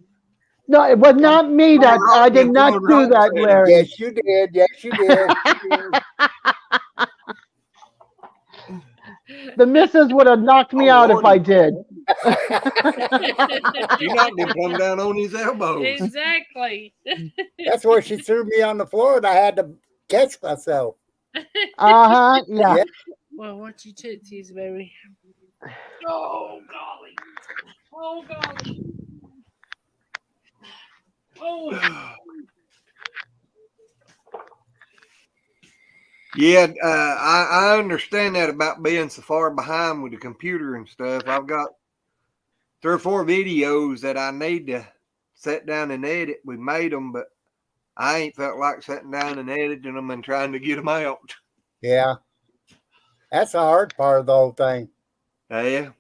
No, it was not me. That I did not do that, Larry. Yes, you did. Yes, you did. The missus would have knocked me out if I did. She knocked him plumb down on his elbows. Exactly. That's where she threw me on the floor and I had to catch myself. Yeah. Well, watch your tootsies, baby. Oh, golly. Oh, golly. Oh. Yeah, I understand that about being so far behind with the computer and stuff. I've got 3 or 4 videos that I need to sit down and edit. We made them, but I ain't felt like sitting down and editing them and trying to get them out. Yeah. That's the hard part of the whole thing. Yeah.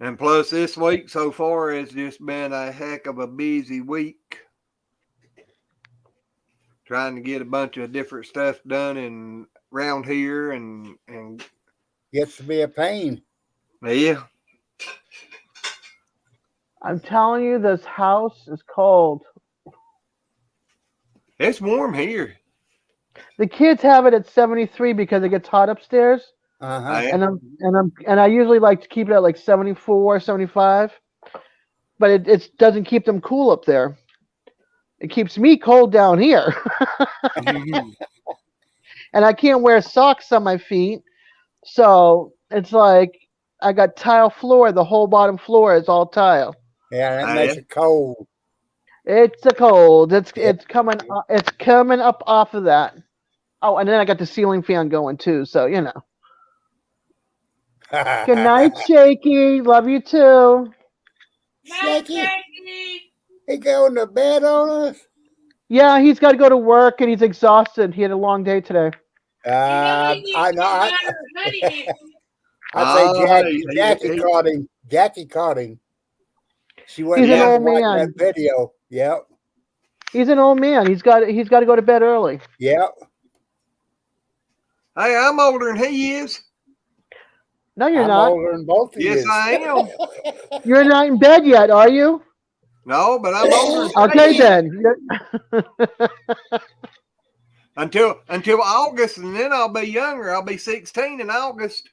And plus, this week so far has just been a heck of a busy week. Trying to get a bunch of different stuff done and around here and Gets to be a pain. Yeah. I'm telling you, this house is cold. It's warm here. The kids have it at 73 because it gets hot upstairs. Uh-huh. And I usually like to keep it at like 74, 75. But it doesn't keep them cool up there. It keeps me cold down here. And I can't wear socks on my feet. So it's like I got tile floor. The whole bottom floor is all tile. Yeah, that makes it cold. It's a cold. It's coming up off of that. Oh, and then I got the ceiling fan going too. So, you know. Good night, Shaky. Love you too. Shaky. He going to bed on us? Yeah, he's got to go to work and he's exhausted. He had a long day today. I know. I'd say Jackie caught him. Jackie caught him. She went He's an back old and watched man. that video. Yep. He's an old man. He's got to go to bed early. Yep. Hey, I'm older than he is. No, you're I'm not. older than both of you. Yes, I am. You're not in bed yet, are you? No, but I'm older than Okay, he then. Until August, and then I'll be younger. I'll be 16 in August.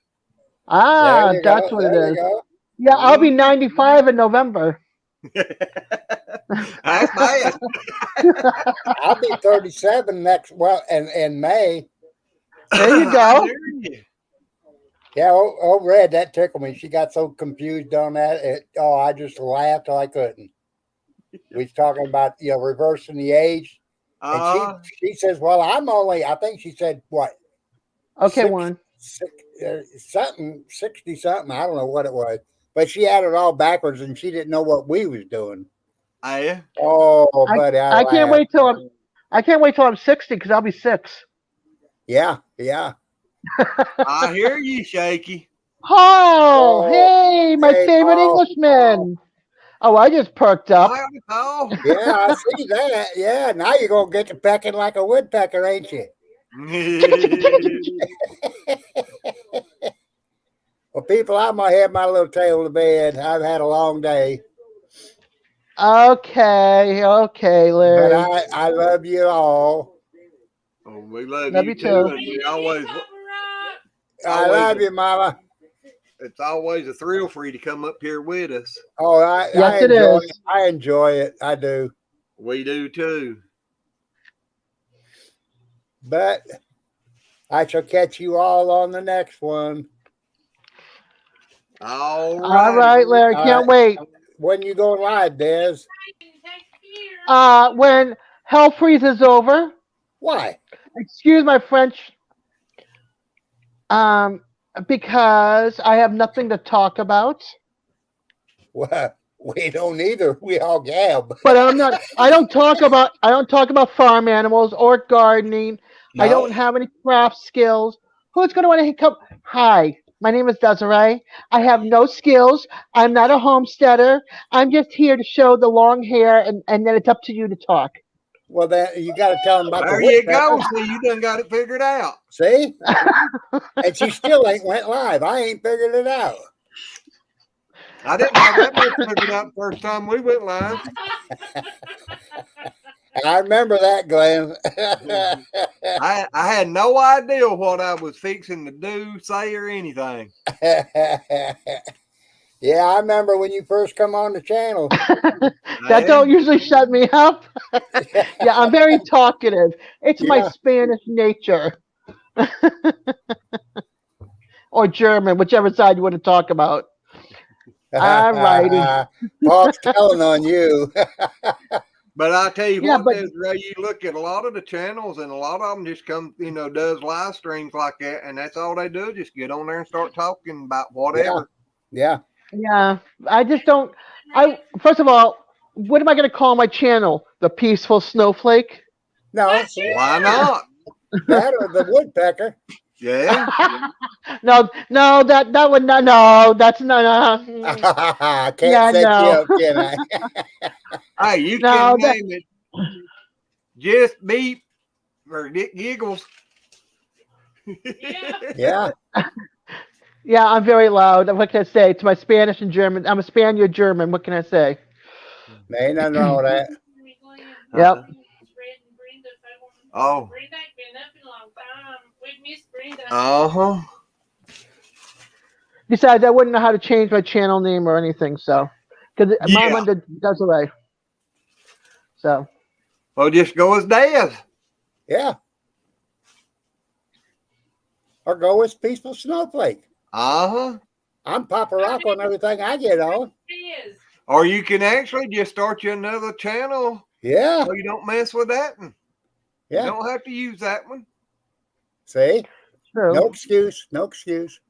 That's what it is. Yeah, I'll be 95 in November. That's bad. I'll be 37 in May. There you go. Yeah, old Red, that tickled me. She got so confused on that. I just laughed till I couldn't. We was talking about reversing the age, and she says, "Well, I think she said what? Okay, Warren. 60 something. I don't know what it was, but she had it all backwards, and she didn't know what we was doing." Yeah. Oh, buddy, I can't wait till I'm 60 because I'll be 6. Yeah. I hear you, Shaky. Oh, hey, my favorite Englishman. Oh, I just perked up. Yeah, I see that. Yeah, now you're going to get to pecking like a woodpecker, ain't you? Well, people, I'm going to head my little tail to bed. I've had a long day. Okay, Larry. But I love you all. Oh, we love you too. too. And we always, I love you, Mama. It's always a thrill for you to come up here with us. Oh, yes, it is. I enjoy it. I do. We do too. But I shall catch you all on the next one. All right, Larry. Can't wait. When you go live, Des? When hell freezes over. Why? Excuse my French. Because I have nothing to talk about. Well, we don't either. We all gab. But I don't talk about farm animals or gardening. No. I don't have any craft skills. Who's going to want to come? Hi. My name is Desiree. I have no skills. I'm not a homesteader. I'm just here to show the long hair, and then it's up to you to talk. Well, then you got to tell them about there the you woodpecker. go. See, you done got it figured out. See? And she still ain't went live. I ain't figured it out. I didn't have that much figured out the first time we went live. I remember that, Glenn. I had no idea what I was fixing to do, say, or anything. Yeah, I remember when you first come on the channel. That don't usually shut me up. Yeah, I'm very talkative. It's my Spanish nature. Or German, whichever side you want to talk about. All righty. Paul's telling on you. But I tell you what, but Desiree, you look at a lot of the channels, and a lot of them just come, does live streams like that, and that's all they do. Just get on there and start talking about whatever. Yeah. I just don't. First of all, what am I going to call my channel? The Peaceful Snowflake? No. Why not? That or the woodpecker. Yeah. No, that would not. No, that's not. I can't set you up, can I? Hey, you can name it. Just Beep or Dick Giggles. Yeah. Yeah, I'm very loud. What can I say? It's my Spanish and German. I'm a Spaniard German. What can I say? There ain't nothing wrong with that. Yep. Oh. Brenda ain't been up in a long time. We miss Brenda. Uh-huh. Besides, I wouldn't know how to change my channel name or anything, so. Because mine under Desiree. So. Well, just go as Daz. Yeah. Or go as Peaceful Snowflake. Uh-huh. I'm Papa Rocco and everything I get on. Or you can actually just start you another channel. Yeah. So you don't mess with that one. Yeah. You don't have to use that one. See? True. No excuse. No excuse.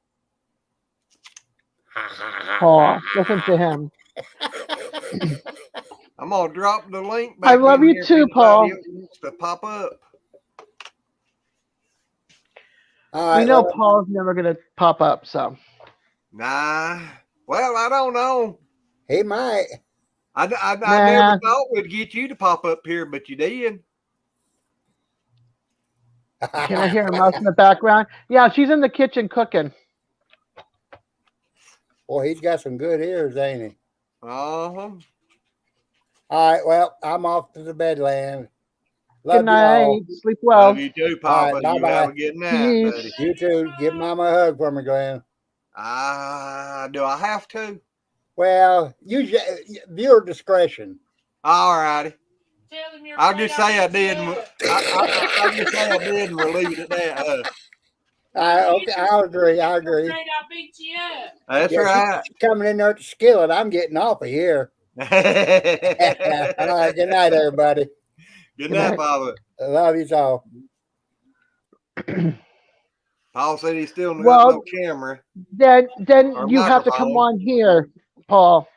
Paul, listen to him. I'm going to drop the link back. I love you too, Paul. To pop up. We know Paul's never going to pop up, so. Nah. Well, I don't know. He might. I never thought we'd get you to pop up here, but you did. Can I hear a mouse in the background? Yeah, she's in the kitchen cooking. Boy, he's got some good ears, ain't he? Uh-huh. All right, well, I'm off to the bedland. Love good night. You all. Sleep well. Love you too, Papa. Right, you have a good night, buddy. You too. Give Mama a hug for me, Glenn. Do I have to? Well, use viewer discretion. All righty. I'll just say I did. I'll just say I did and we'll leave it at that. Okay, I agree. I'll beat you up. That's right. She's coming in there at the skillet. I'm getting off of here. All right, good night, everybody. Good night, Papa. I love you all. Paul said he still got no camera. Then you have to come on here, Paul.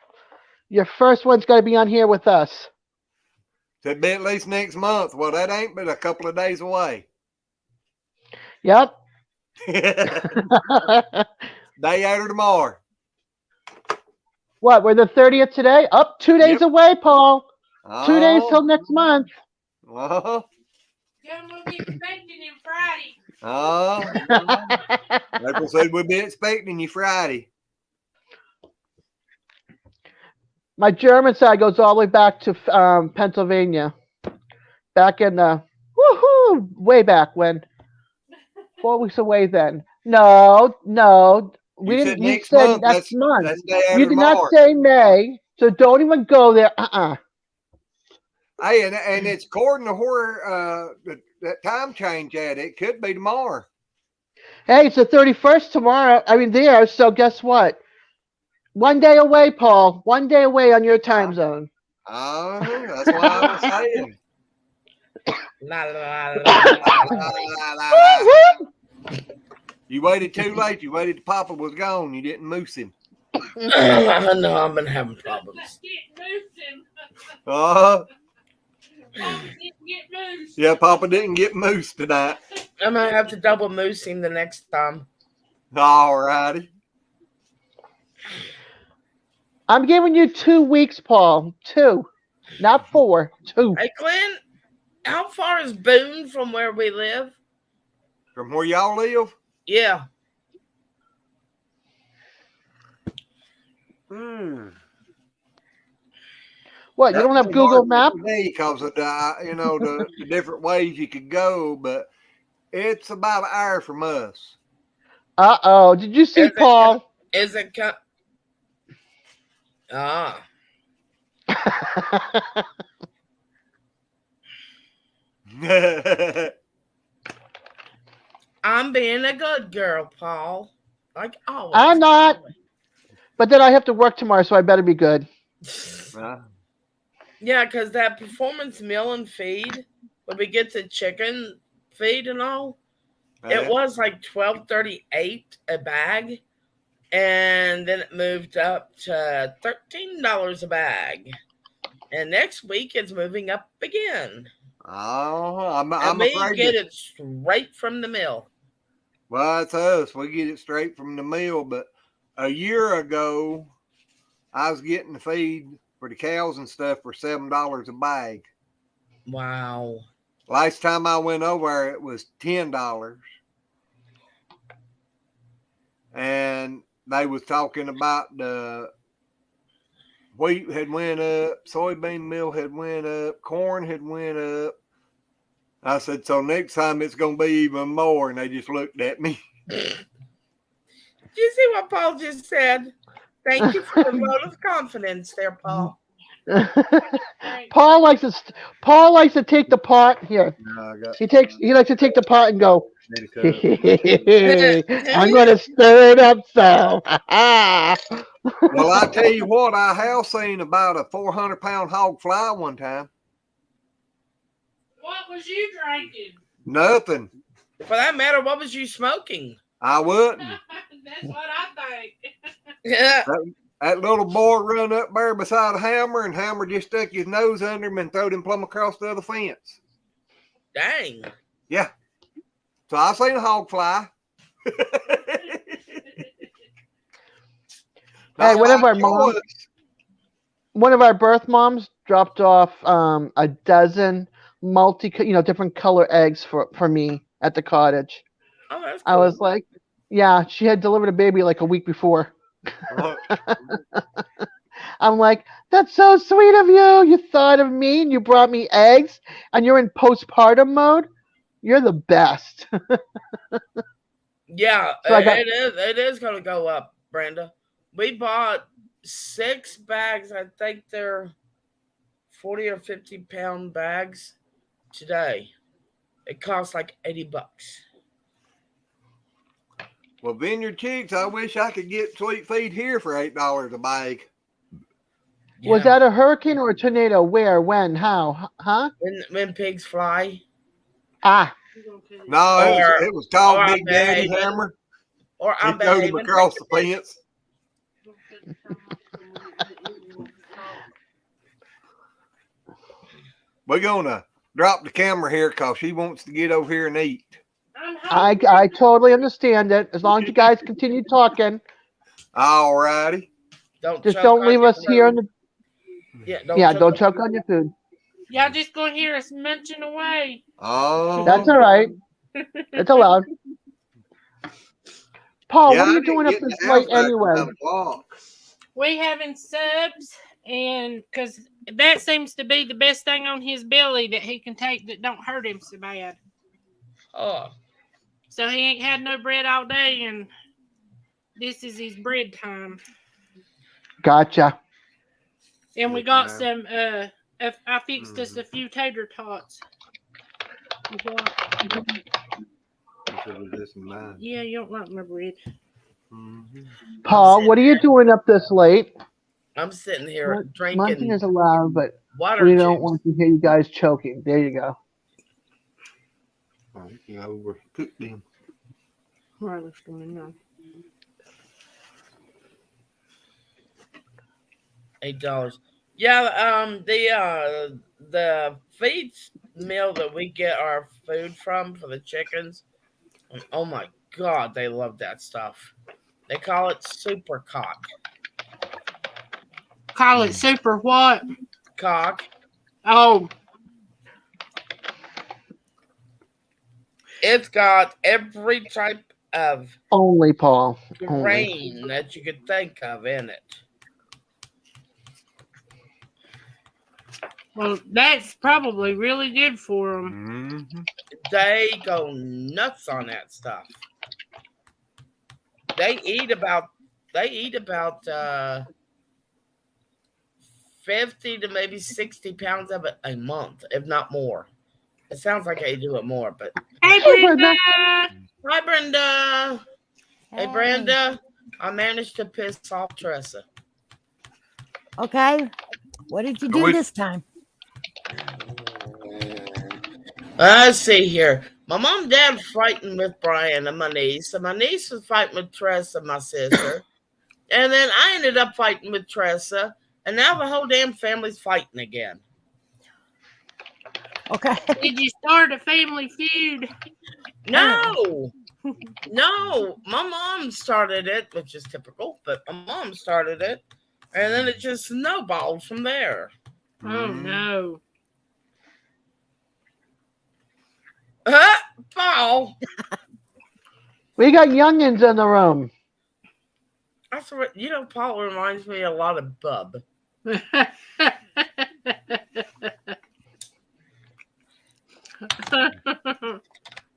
Your first one's got to be on here with us. Should be at least next month. Well, that ain't but a couple of days away. Yep. Day after tomorrow. What, we're the 30th today? Up 2 days away, Paul. 2 days till next month. Uh-huh. We'll be expecting him Friday. April said we'll be expecting you Friday. My German side goes all the way back to Pennsylvania. Back in the, way back when. 4 weeks away then. No. We didn't. You said next month. You did not say May, so don't even go there. Hey, and it's according to where that time change at. It could be tomorrow. Hey, it's the 31st tomorrow. There. So guess what? 1 day away, Paul. 1 day away on your time zone. That's what I was saying. You waited too late. You waited till Papa was gone. You didn't moose him. No, I've been having problems. Yeah, Papa didn't get moose tonight. I might have to double moose him the next time. All righty. I'm giving you 2 weeks, Paul. 2. Not 4. 2. Hey, Glenn, how far is Boone from where we live? From where y'all live? Yeah. What, you don't have Google Maps? Because of the different ways you could go, but it's about an hour from us. Uh-oh. Did you see Paul? Is it Ah. I'm being a good girl, Paul. Like always. I'm not. But then I have to work tomorrow, so I better be good. Yeah, because that performance meal and feed, when we get the chicken feed and all, it was like $12.38 a bag. And then it moved up to $13 a bag. And next week it's moving up again. Oh, I'm we afraid get it straight from the mill. Well, it's us. We get it straight from the mill. But a year ago, I was getting the feed for the cows and stuff for $7 a bag. Wow. Last time I went over, it was $10. And they was talking about the wheat had went up, soybean meal had went up, corn had went up. I said, so next time it's going to be even more. And they just looked at me. Did you see what Paul just said? Thank you for the vote of confidence there, Paul. Paul likes to take the pot here. He likes to take the pot and go, I'm going to stir it up so. Well, I tell you what, I have seen about a 400-pound hog fly one time. What was you drinking? Nothing. For that matter, what was you smoking? I wouldn't. That's what I think. Yeah. That little boy run up there beside a hammer, and hammer just stuck his nose under him and throwed him plumb across the other fence. Dang. Yeah. So I seen a hog fly. Hey, one of our birth moms dropped off a dozen different color eggs for me at the cottage. Oh, that's cool. I was like, yeah, she had delivered a baby like a week before. I'm like, that's so sweet of you. You thought of me and you brought me eggs and you're in postpartum mode. You're the best. Yeah, So it is going to go up, Brenda. We bought 6 bags. I think they're 40 or 50-pound bags today. It costs like $80. Well, Vineyard Chicks, I wish I could get sweet feed here for $8 a bag. Yeah. Was that a hurricane or a tornado? Where? When? How? Huh? When pigs fly. Ah. No, it was called Big Daddy Hammer. Or I'm he throwed him across the fence. We're gonna drop the camera here because she wants to get over here and eat. I totally understand it. As long as you guys continue talking. All righty. Don't leave us here in the. Yeah, don't choke on your food. Y'all just gonna hear us munching away. Oh, that's all right. It's allowed. Paul, what are you doing up this late anyway? We having subs, and because that seems to be the best thing on his belly that he can take that don't hurt him so bad. Oh. So he ain't had no bread all day, and this is his bread time. Gotcha. And we got some. I fixed us a few tater tots. Yeah, you don't like my bread. Paul, what are you doing up this late? I'm sitting here drinking. Munching is allowed, but we don't want to hear you guys choking. There you go. Yeah, overcooked them. Right, what's going on? $8. Yeah, the feed mill that we get our food from for the chickens. Oh my God, they love that stuff. They call it super cock. Call it super what? Cock. Oh. It's got every type of Only Paul. Only. grain that you could think of in it. Well, that's probably really good for them. Mm-hmm. They go nuts on that stuff. They eat about 50 to maybe 60 pounds of it a month, if not more. It sounds like they do it more, but Hey, Brenda. hi, Brenda. Hey, Brenda. I managed to piss off Tressa. Okay. What did you do this time? Let's see here. My mom and dad fighting with Brian and my niece. And my niece was fighting with Tressa, my sister. And then I ended up fighting with Tressa. And now the whole damn family's fighting again. Okay. Did you start a family feud? No. No. My mom started it, which is typical. But my mom started it. And then it just snowballed from there. Oh, no. Paul. We got youngins in the room. That's what, Paul reminds me a lot of Bub.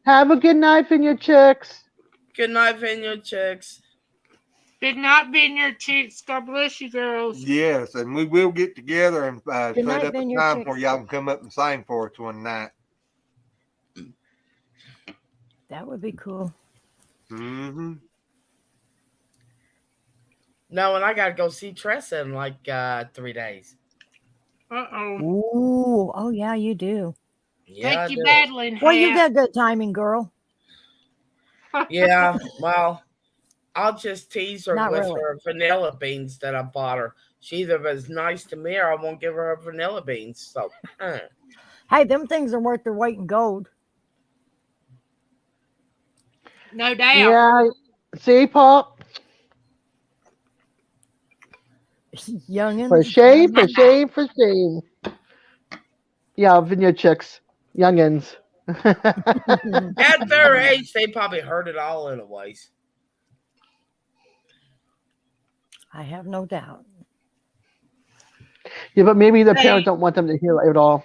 Have a good night, Vineyard Chicks. Good night, Vineyard Chicks. Good night, Vineyard Chicks. God bless you, girls. Yes, and we will get together and set night, up a Vineyard time Chicks. where y'all can come up and sing for us one night. That would be cool. Mm-hmm. No, and I got to go see Tressa in like 3 days. Uh-oh. Ooh. Oh, yeah, you do. Yeah, Take you battling. Well, you got good timing, girl. Yeah, well, I'll just tease her Not with really. her vanilla beans that I bought her. She either was nice to me or I won't give her vanilla beans. So, Hey, them things are worth their weight in gold. No doubt. Yeah. See, Paul? Youngins. For shame, for shame, for shame. Yeah, Vineyard Chicks. Youngins. at their age, they probably heard it all anyways. I have no doubt. Yeah, but maybe the parents don't want them to hear it at all.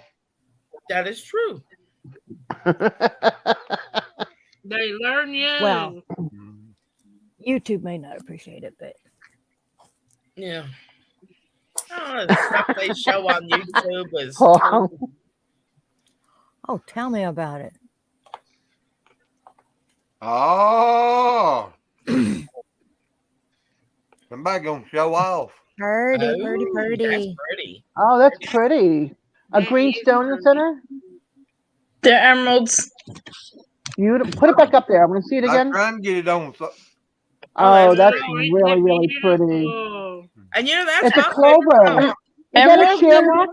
That is true. They learn young. Well, YouTube may not appreciate it, but Yeah. Oh, the stuff they show on YouTube is. oh, tell me about it. Oh. Somebody gonna show off. Pretty. That's pretty. Oh, that's pretty. A green stone in the center? They're emeralds. You put it back up there. I'm going to see it again. I'm trying to get it on. Oh, that's Oh, really, really pretty. beautiful. And that's It's a my clover. favorite. Is that a shamrock?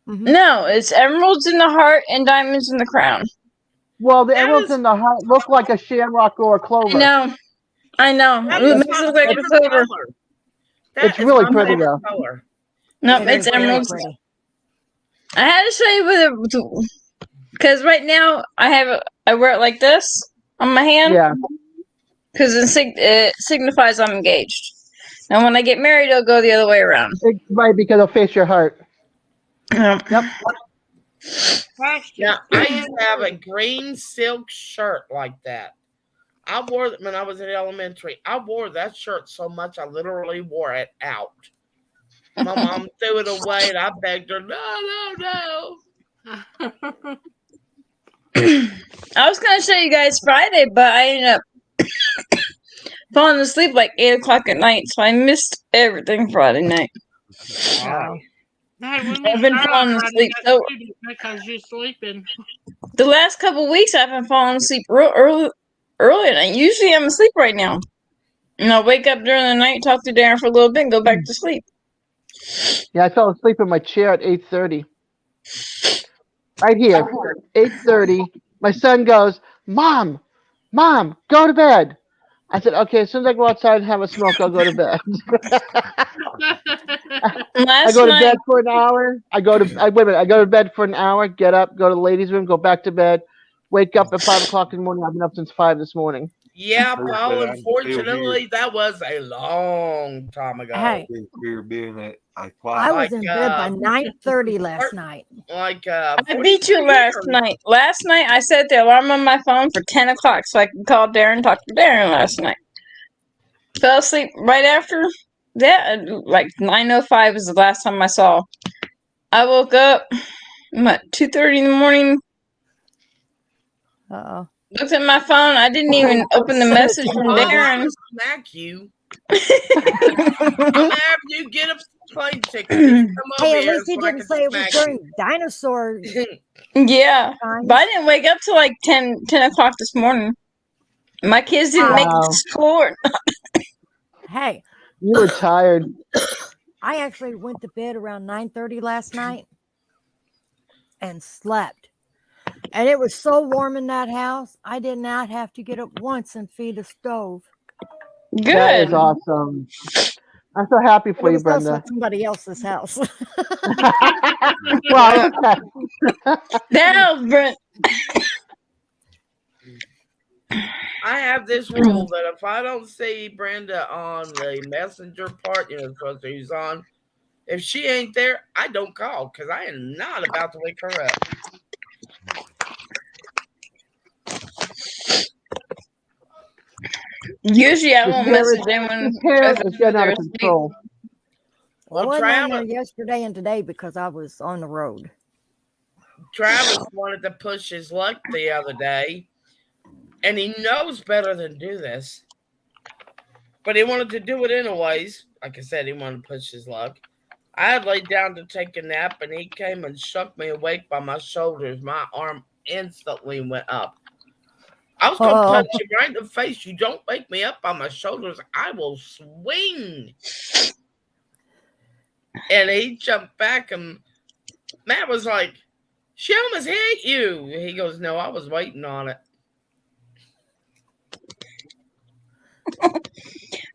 No, it's emeralds in the heart and diamonds in the crown. Well, the emeralds in the heart look like a shamrock or a clover. I know. That It is makes my it look like a favorite clover. color. It's really pretty, though. Color. No, It it's is very emeralds. pretty. I had to show you because right now I wear it like this on my hand. Yeah. Because it signifies I'm engaged. And when I get married, it'll go the other way around. Right, because it'll face your heart. Yep. Now, I used to have a green silk shirt like that. I wore it when I was in elementary. I wore that shirt so much I literally wore it out. My mom threw it away and I begged her, no. I was going to show you guys Friday, but I ended up falling asleep like 8 o'clock at night, so I missed everything Friday night. Wow. I've been falling asleep so because you're sleeping. the last couple weeks I've been falling asleep real early at night. Usually I'm asleep right now. And I'll wake up during the night, talk to Darren for a little bit, and go back to sleep. Yeah, I fell asleep in my chair at 8:30. Right here, 8:30. My son goes, Mom, Mom, go to bed. I said, okay, as soon as I go outside and have a smoke, I'll go to bed. I Last go to night, bed for an hour. I go to bed for an hour, get up, go to the ladies' room, go back to bed, wake up at 5 o'clock in the morning. I've been up since 5 this morning. Yeah, Paul, unfortunately, that was a long time ago. Hey, being I quiet. was in bed by 9:30 last night. Like I beat you last night. Last night, I set the alarm on my phone for 10 o'clock so I could call Darren and talk to Darren last night. Fell asleep right after that. Like 9:05 was the last time I saw. I woke up at 2:30 in the morning. Uh-oh. Looked at my phone. I didn't even open the message from Darren. Smack you. I'm have you get a plane ticket. Just come over Hey, at here least he so I didn't can say it was smack during dinosaur Yeah, times. but I didn't wake up till like 10 o'clock this morning. My kids didn't make it Wow. to school. Hey, You were tired. I actually went to bed around 9:30 last night and slept. And it was so warm in that house, I did not have to get up once and feed a stove. That is Good. awesome. I'm so happy But for it you, was also Brenda. somebody else's house. Well, okay. Now, Brent. I have this rule that if I don't see Brenda on the messenger part, supposed to use on, if she ain't there, I don't call because I am not about to wake her up. Usually I This won't parent, message anyone this parent is getting out they're of asleep. control. Well, I Well, wasn't on there yesterday and today because I was on the road. Travis wanted to push his luck the other day, and he knows better than do this. But he wanted to do it anyways. Like I said, he wanted to push his luck. I had laid down to take a nap, and he came and shook me awake by my shoulders. My arm instantly went up. I was going to punch him right in the face. You don't wake me up by my shoulders, I will swing. And he jumped back, and Matt was like, she almost hit you. He goes, no, I was waiting on it.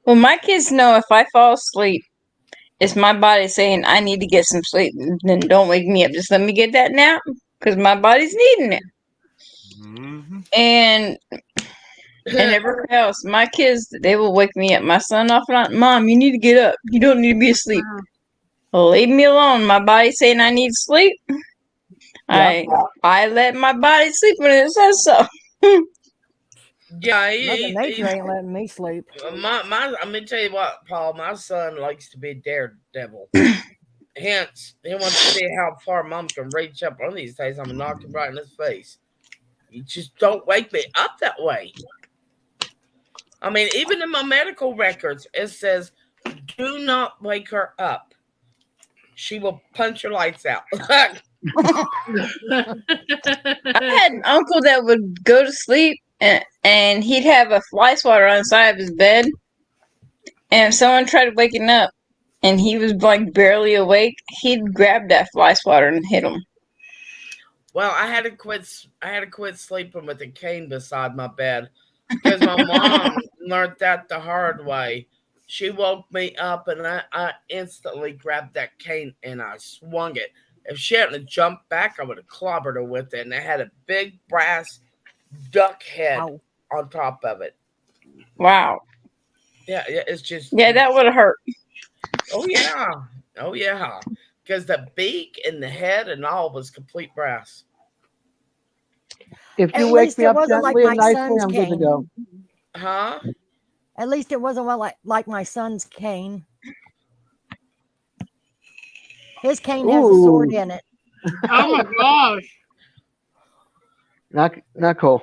Well, my kids know if I fall asleep, it's my body saying I need to get some sleep. Then don't wake me up. Just let me get that nap because my body's needing it. Mm-hmm. And everyone else, my kids, they will wake me up. My son often, Mom, you need to get up. You don't need to be asleep. Leave me alone. My body's saying I need sleep. Yeah. I let my body sleep when it says so. Yeah, Mother Nature ain't letting me sleep. I'm gonna tell you what, Paul. My son likes to be a daredevil. Hence, he wants to see how far Mom can reach up. One of these days, I'm gonna knock him right in his face. You just don't wake me up that way. I mean, even in my medical records, it says, "Do not wake her up. She will punch your lights out." I had an uncle that would go to sleep and he'd have a fly swatter on the side of his bed. And if someone tried to wake him up and he was like barely awake, he'd grab that fly swatter and hit him. Well, I had to quit sleeping with a cane beside my bed because my mom learned that the hard way. She woke me up and I instantly grabbed that cane and I swung it. If she hadn't jumped back, I would have clobbered her with it. And it had a big brass duck head on top of it. Wow. Yeah, it's just... Yeah, that would have hurt. Oh, yeah. Because the beak and the head and all was complete brass. If you wake me up gently and nicely, I'm good to go. Huh? At least it wasn't like my son's cane. His cane has a sword in it. Oh my gosh. Not cool.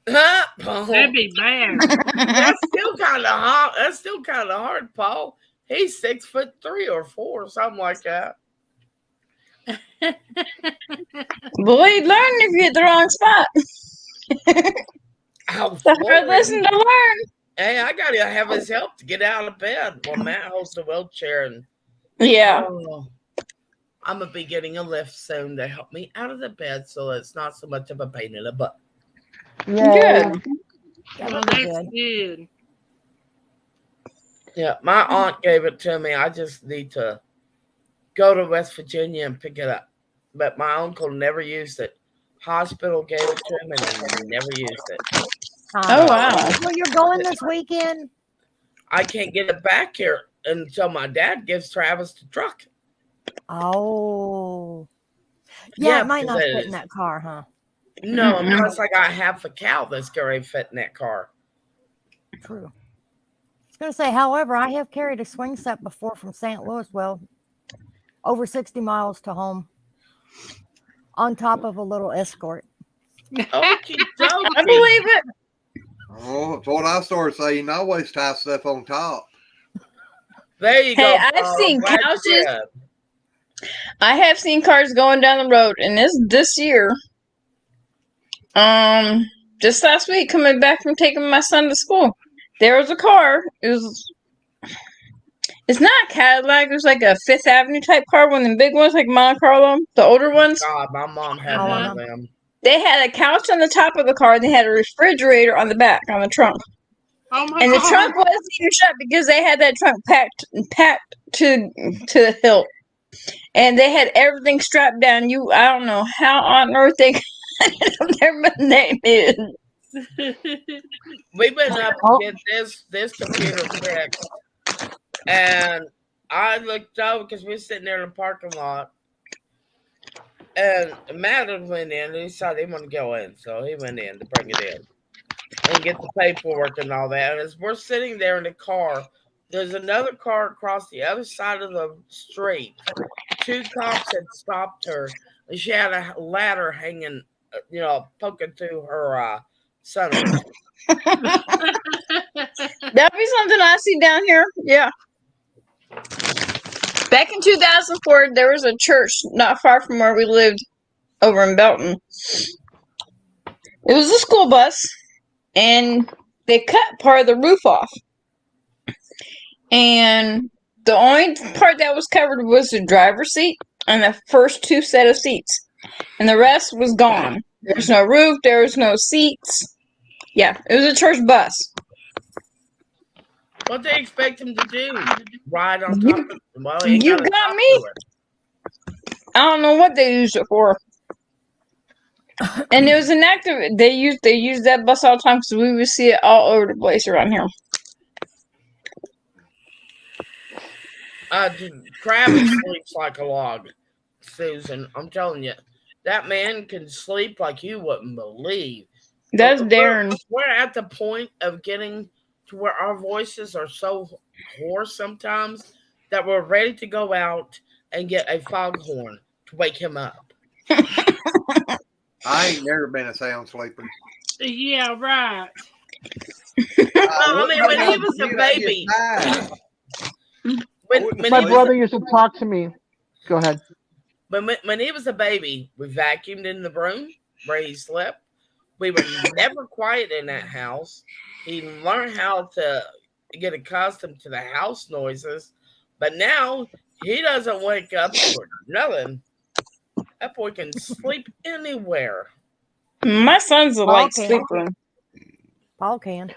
That'd be bad. That's still kind of hard. That's still kind of hard, Paul. He's 6'3" or 4, something like that. Boy, he'd learn if you hit the wrong spot. That's a hard lesson to learn. Hey, I gotta have his help to get out of bed. Well, Matt holds the wheelchair, and I'm gonna be getting a lift soon to help me out of the bed, so it's not so much of a pain in the butt. Yay. Good. Well, that's good. Yeah, my aunt gave it to me. I just need to go to West Virginia and pick it up. But my uncle never used it. Hospital gave it to him and he never used it. Oh, wow. Well, you're going this weekend? I can't get it back here until my dad gives Travis the truck. Oh. Yeah, it might because not it fit in is. that car, huh? No, and plus I got half a cow that's going to fit in that car. True. I was going to say, however, I have carried a swing set before from St. Louis, well, over 60 miles to home on top of a little Escort. Okie dokie. I believe it. Oh, that's what I started saying. I always tie stuff on top. There you Hey, go. I've Paul. seen Glad you couches. did. I have seen cars going down the road, and this year, just last week, coming back from taking my son to school, there was a car. It's not a Cadillac. It was like a Fifth Avenue type car, one of the big ones, like Monte Carlo, the older ones. God, my mom had one of them. They had a couch on the top of the car. They had a refrigerator on the back, on the trunk. Oh my And the God. trunk wasn't even shut because they had that trunk packed to the hilt. And they had everything strapped down. I don't know how on earth they their name is. We've been up to get this computer fixed, and I looked over because we were sitting there in the parking lot, and Matt went in and he decided he wanted to go in, so he went in to bring it in and get the paperwork and all that. And as we're sitting there in the car, there's another car across the other side of the street. 2 cops had stopped her, and she had a ladder hanging, poking through her sunroof. That'd be something I see down here. Yeah. Back in 2004, there was a church not far from where we lived over in Belton. It was a school bus, and they cut part of the roof off. And the only part that was covered was the driver's seat and the first 2 set of seats. And the rest was gone. There was no roof. There was no seats. Yeah, it was a church bus. What they expect him to do? Ride on top of it? Well, You got me. I don't know what they used it for. And it was inactive. They used that bus all the time because we would see it all over the place around here. Travis sleeps like a log, Susan. I'm telling you, that man can sleep like you wouldn't believe. That's Darren. We're at the point of getting to where our voices are so hoarse sometimes that we're ready to go out and get a foghorn to wake him up. I ain't never been a sound sleeper. Yeah, right. I mean, when he was a baby. My brother used to talk to me. Go ahead. When he was a baby, we vacuumed in the room where he slept. We were never quiet in that house. He learned how to get accustomed to the house noises. But now he doesn't wake up for nothing. That boy can sleep anywhere. My son's a light sleeper. Paul can.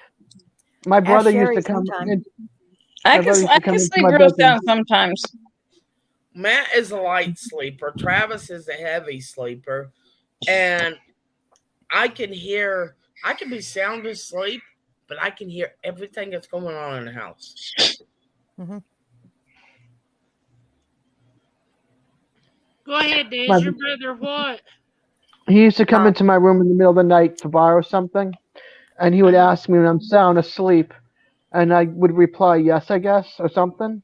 My brother used to come. I can sleep real sound sometimes. Matt is a light sleeper. Travis is a heavy sleeper. And I can be sound asleep, but I can hear everything that's going on in the house. Mm-hmm. Go ahead, Dad. Your brother what? He used to come into my room in the middle of the night to borrow something, and he would ask me when I'm sound asleep, and I would reply yes, I guess, or something.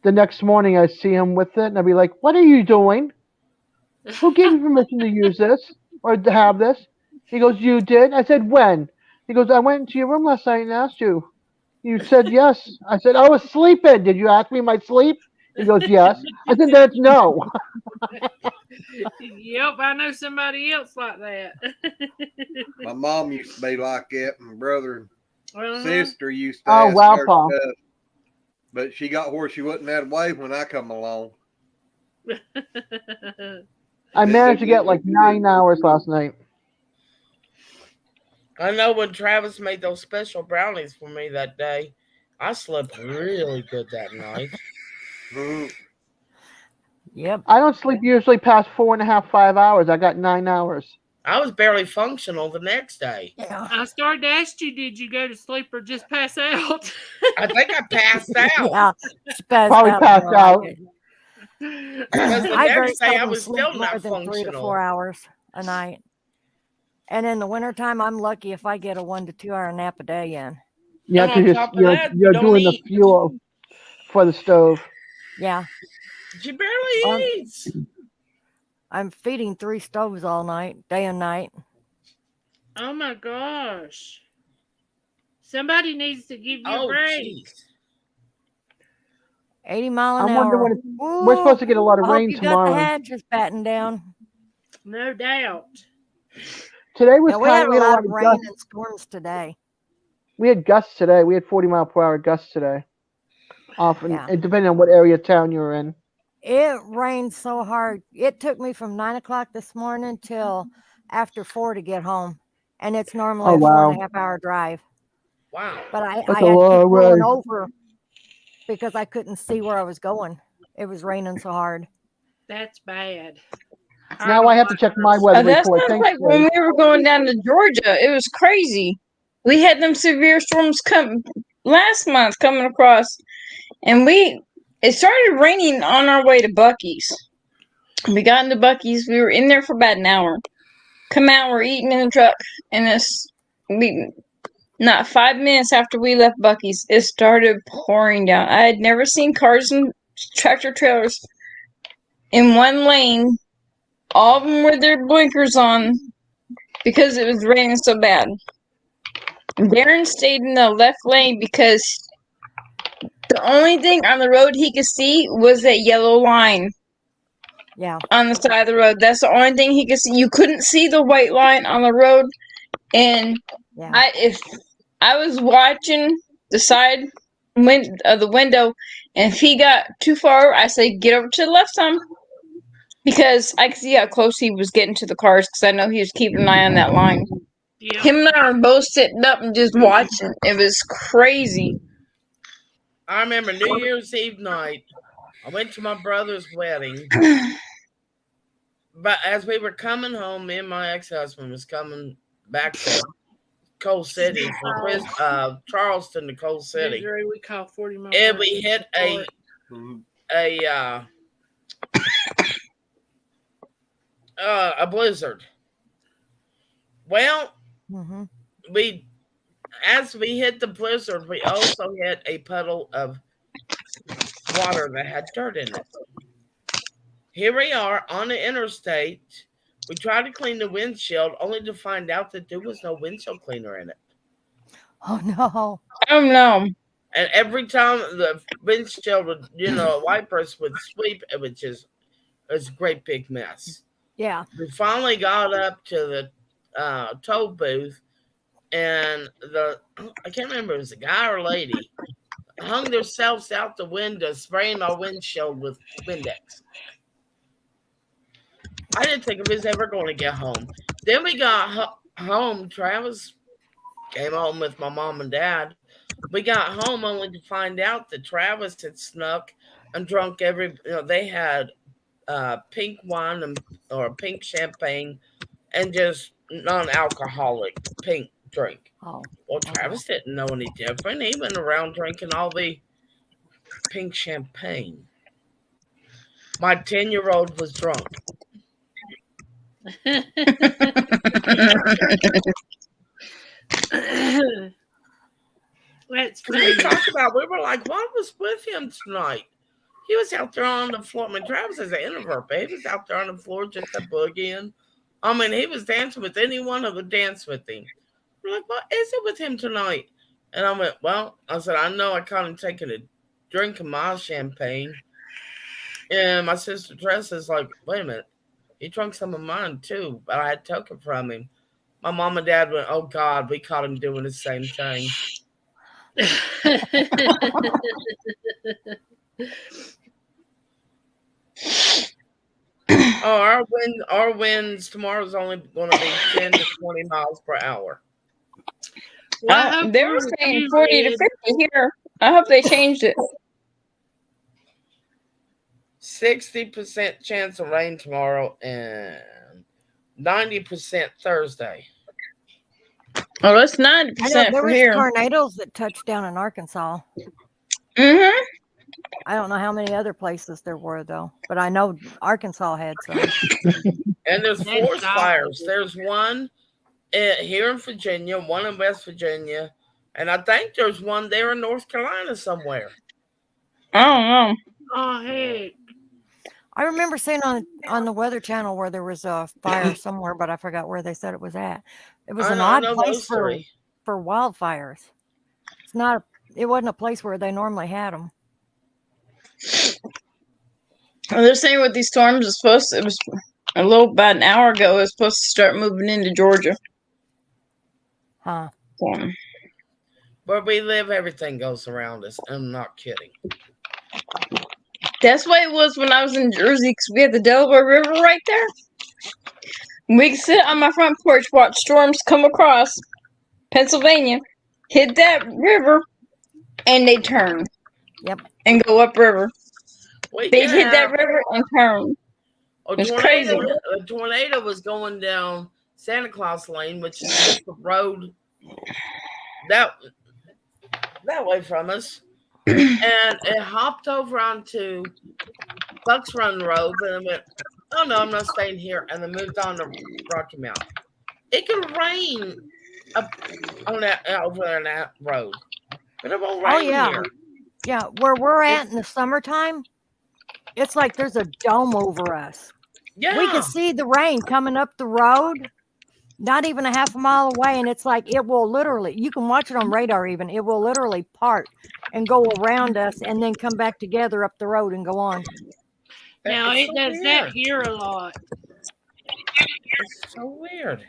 The next morning, I'd see him with it, and I'd be like, "What are you doing? Who gave you permission to use this or to have this?" He goes, "You did." I said, "When?" He goes, "I went into your room last night and asked you. You said yes." I said, "I was sleeping. Did you ask me my sleep?" He goes, "Yes." I said, "That's no." Yep, I know somebody else like that. My mom used to be like that. My brother and sister used to ask her Paul. stuff. But she got where she wasn't that way when I come along. I managed to get like 9 hours last night. I know when Travis made those special brownies for me that day, I slept really good that night. Yep. I don't sleep usually past 4.5, 5 hours. I got 9 hours. I was barely functional the next day. Yeah. I started to ask you, did you go to sleep or just pass out? I think I passed out. Yeah. Probably passed out. Because the I very next day I seldom was sleep still more not than 3 to 4 functional. hours a night. And in the wintertime, I'm lucky if I get a 1 to 2 hour nap a day in. Yeah, And on because top of that, you you're don't doing the eat. fuel for the stove. Yeah. She barely eats. I'm feeding 3 stoves all night, day and night. Oh my gosh. Somebody needs to give you a Oh, break. jeez. 80 mile an I'm hour. wondering we're supposed to get a lot of I hope rain you got the tomorrow. hatches batten down. No doubt. Today was Yeah, we had we had a a lot lot of of rain gusts. and storms today. We had gusts today. We had 40-mile-per-hour gusts today. Often, Yeah. depending on what area of town you were in. It rained so hard. It took me from 9 o'clock this morning till after 4 to get home. And it's normally Oh a 4 wow, and a half hour drive. Wow. But that's I a had to keep long pulling way. over because I couldn't see where I was going. It was raining so hard. That's bad. Now I have to check my weather That report. sounds Thanks, like when Jay. we were going down to Georgia. It was crazy. We had them severe storms come last month coming across, and it started raining on our way to Buc-ee's. We got into Buc-ee's. We were in there for about an hour. Come out, we're eating in the truck, and not 5 minutes after we left Buc-ee's, it started pouring down. I had never seen cars and tractor trailers in one lane, all of them with their blinkers on because it was raining so bad. Darren stayed in the left lane because the only thing on the road he could see was that yellow line. Yeah. On the side of the road. That's the only thing he could see. You couldn't see the white line on the road. And Yeah. if I was watching the side of the window, and if he got too far, I say get over to the left some, because I could see how close he was getting to the cars, because I know he was keeping an eye on that line. Yeah. Him and I were both sitting up and just watching. It was crazy. I remember New Year's Eve night, I went to my brother's wedding. But as we were coming home, me and my ex-husband was coming back to Coal City from Charleston to Coal City. Missouri, we call 40 miles. And we hit a blizzard. Well, as we hit the blizzard, we also hit a puddle of water that had dirt in it. Here we are on the interstate. We tried to clean the windshield, only to find out that there was no windshield cleaner in it. Oh no. Oh no. And every time the windshield would, wipers would sweep, it was a great big mess. Yeah. We finally got up to the tow booth, and I can't remember if it was a guy or a lady, hung themselves out the window, spraying our windshield with Windex. I didn't think it was ever going to get home. Then we got home. Travis came home with my mom and dad. We got home only to find out that Travis had snuck and drunk they had pink wine or pink champagne and just non-alcoholic pink drink. Oh. Well, Travis didn't know any different. He went around drinking all the pink champagne. My 10-year-old was drunk. That's funny. We were like, what was with him tonight? He was out there on the floor. I mean, Travis is an introvert, but he was out there on the floor just a boogieing. I mean, he was dancing with anyone who would dance with him. We're like, what is it with him tonight? And I went, well, I said, I know I caught him taking a drink of my champagne. And my sister Tressa's like, wait a minute. He drank some of mine too, but I had took it from him. My mom and dad went, oh God, we caught him doing the same thing. Our winds tomorrow is only going to be 10 to 20 miles per hour. Well, I hope They we're were with saying you, 40 to Ed. 50 here. I hope they changed it. 60% chance of rain tomorrow and 90% Thursday. Oh, that's I know 90% there for was here. tornadoes that touched down in Arkansas. Mm-hmm. I don't know how many other places there were though, but I know Arkansas had some. And there's That's forest awful. fires. There's one here in Virginia, one in West Virginia, and I think there's one there in North Carolina somewhere. I don't know. Oh, heck. I remember seeing on the Weather Channel where there was a fire somewhere, but I forgot where they said it was at. It was an I odd know place those three. for wildfires. It wasn't a place where they normally had them. They're saying with these storms, it was about an hour ago, it was supposed to start moving into Georgia. Huh. Where we live, everything goes around us. I'm not kidding. That's why it was when I was in Jersey, because we had the Delaware River right there. We could sit on my front porch, watch storms come across Pennsylvania, hit that river, and they turn. Yep. And go upriver. They'd hit that have river and turn. It's crazy. A tornado was going down Santa Claus Lane, which is just the road that way from us, and it hopped over onto Bucks Run Road, and it went, "Oh no, I'm not staying here," and then moved on to Rocky Mountain. It can rain up on that over there on that road, but it won't rain here. Yeah, where we're at in the summertime, it's like there's a dome over us. Yeah, we can see the rain coming up the road, not even a half a mile away, and it's like it will literally, you can watch it on radar even, it will literally part and go around us and then come back together up the road and go on. Now it does that here a lot. It's so weird.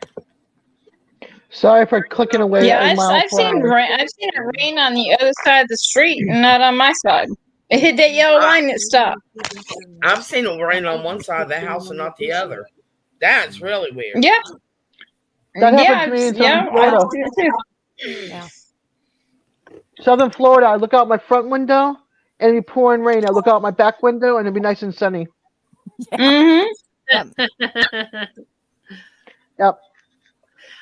Sorry for clicking away. Yeah, I've seen rain. I've seen it rain on the other side of the street, and not on my side. It hit that yellow line. It stopped. I've seen it rain on one side of the house and not the other. That's really weird. Yeah. That happened to me in Southern Florida. I've seen it too. Yeah. Southern Florida, I look out my front window and it'd be pouring rain. I look out my back window and it'd be nice and sunny. Yeah. Yep.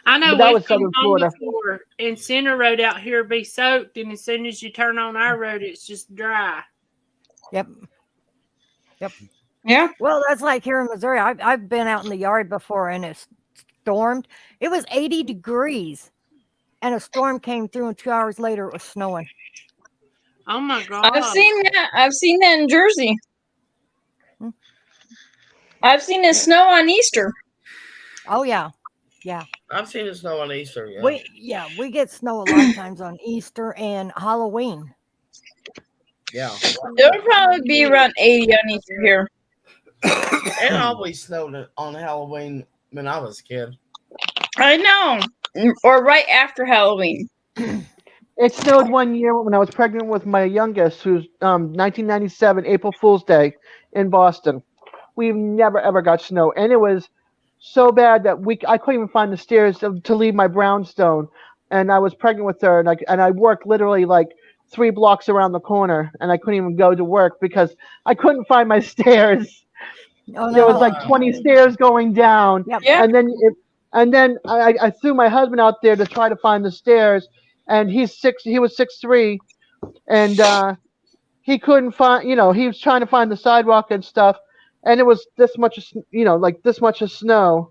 I know that we've was Southern Florida. Before, and Center Road out here be soaked, and as soon as you turn on our road, it's just dry. Yep. Yeah. Well, that's like here in Missouri. I've been out in the yard before and it stormed. It was 80 degrees and a storm came through and 2 hours later it was snowing. Oh my God. I've seen that. I've seen that in Jersey. I've seen it snow on Easter. Oh yeah. Yeah. I've seen it snow on Easter. Yeah. We get snow a lot of times on Easter and Halloween. Yeah. It'll probably be around 80 on Easter here. It always snowed on Halloween when I was a kid. I know. Or right after Halloween. It snowed one year when I was pregnant with my youngest, who's 1997, April Fool's Day in Boston. We've never, ever got snow. And it was so bad that I couldn't even find the stairs to leave my brownstone. And I was pregnant with her, and I worked literally like 3 blocks around the corner, and I couldn't even go to work because I couldn't find my stairs. Oh, no. There was like 20 stairs going down. Yep. And then I threw my husband out there to try to find the stairs, and he was 6'3", and he couldn't find, he was trying to find the sidewalk and stuff, and it was this much, like this much of snow,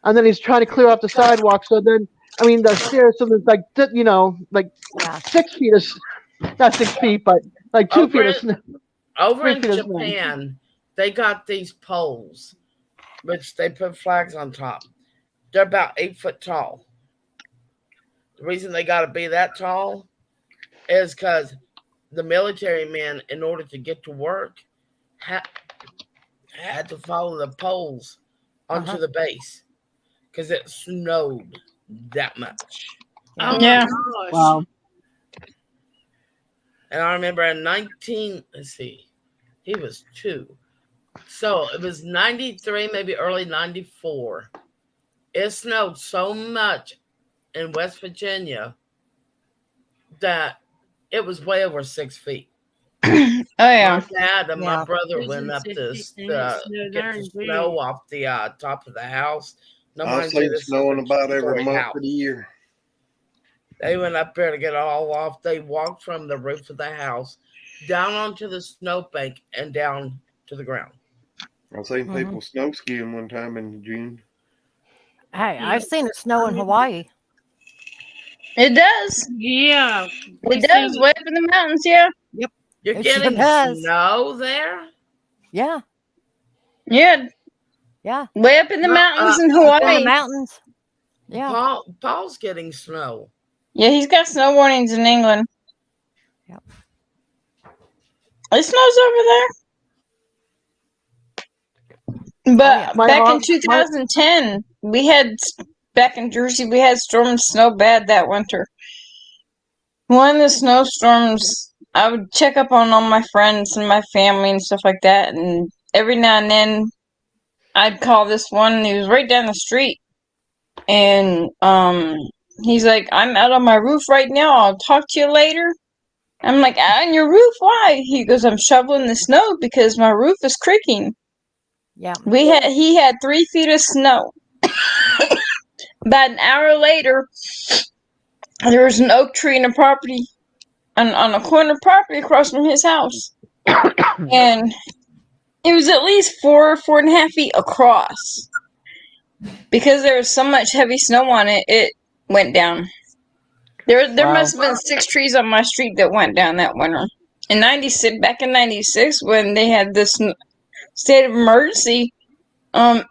and then he's trying to clear off the sidewalk. So then, the stairs, so there's like, 6 feet of, not 6 feet, but like 2 feet of snow. Over in Japan, they got these poles, which they put flags on top. They're about 8 foot tall. The reason they got to be that tall is because the military men, in order to get to work, had to follow the poles onto the base because it snowed that much. Oh yeah. My gosh. Wow. And I remember in he was 2. So it was 93, maybe early 94. It snowed so much in West Virginia that it was way over 6 feet. Oh yeah. My dad and my brother It was went in up to 60 and it snowed get there the in snow June. off the top of the house. No, I've mind you, seen this is snowing a about every two-story month house. of the year. They went up there to get it all off. They walked from the roof of the house down onto the snowbank and down to the ground. I've seen people snow skiing one time in June. Hey, I've seen it snow in Hawaii. It does. Yeah. It does. Way up in the mountains, yeah. Yep. You're It getting sure does. snow there? Yeah. Yeah. Yeah. Way up in the No, mountains in Up in the Hawaii. mountains. Yeah. Paul's getting snow. Yeah, he's got snow warnings in England. Yep. It snows over there. But back in 2010, we had, back in Jersey, we had storms snow bad that winter. One of the snowstorms, I would check up on all my friends and my family and stuff like that. And every now and then, I'd call this one. He was right down the street. And he's like, I'm out on my roof right now. I'll talk to you later. I'm like, out on your roof? Why? He goes, I'm shoveling the snow because my roof is creaking. Yeah. He had 3 feet of snow. About an hour later, there was an oak tree in a property on a corner property across from his house. And it was at least 4.5 feet across. Because there was so much heavy snow on it, it went down. There must have been 6 trees on my street that went down that winter. In back in 96, when they had this state of emergency, there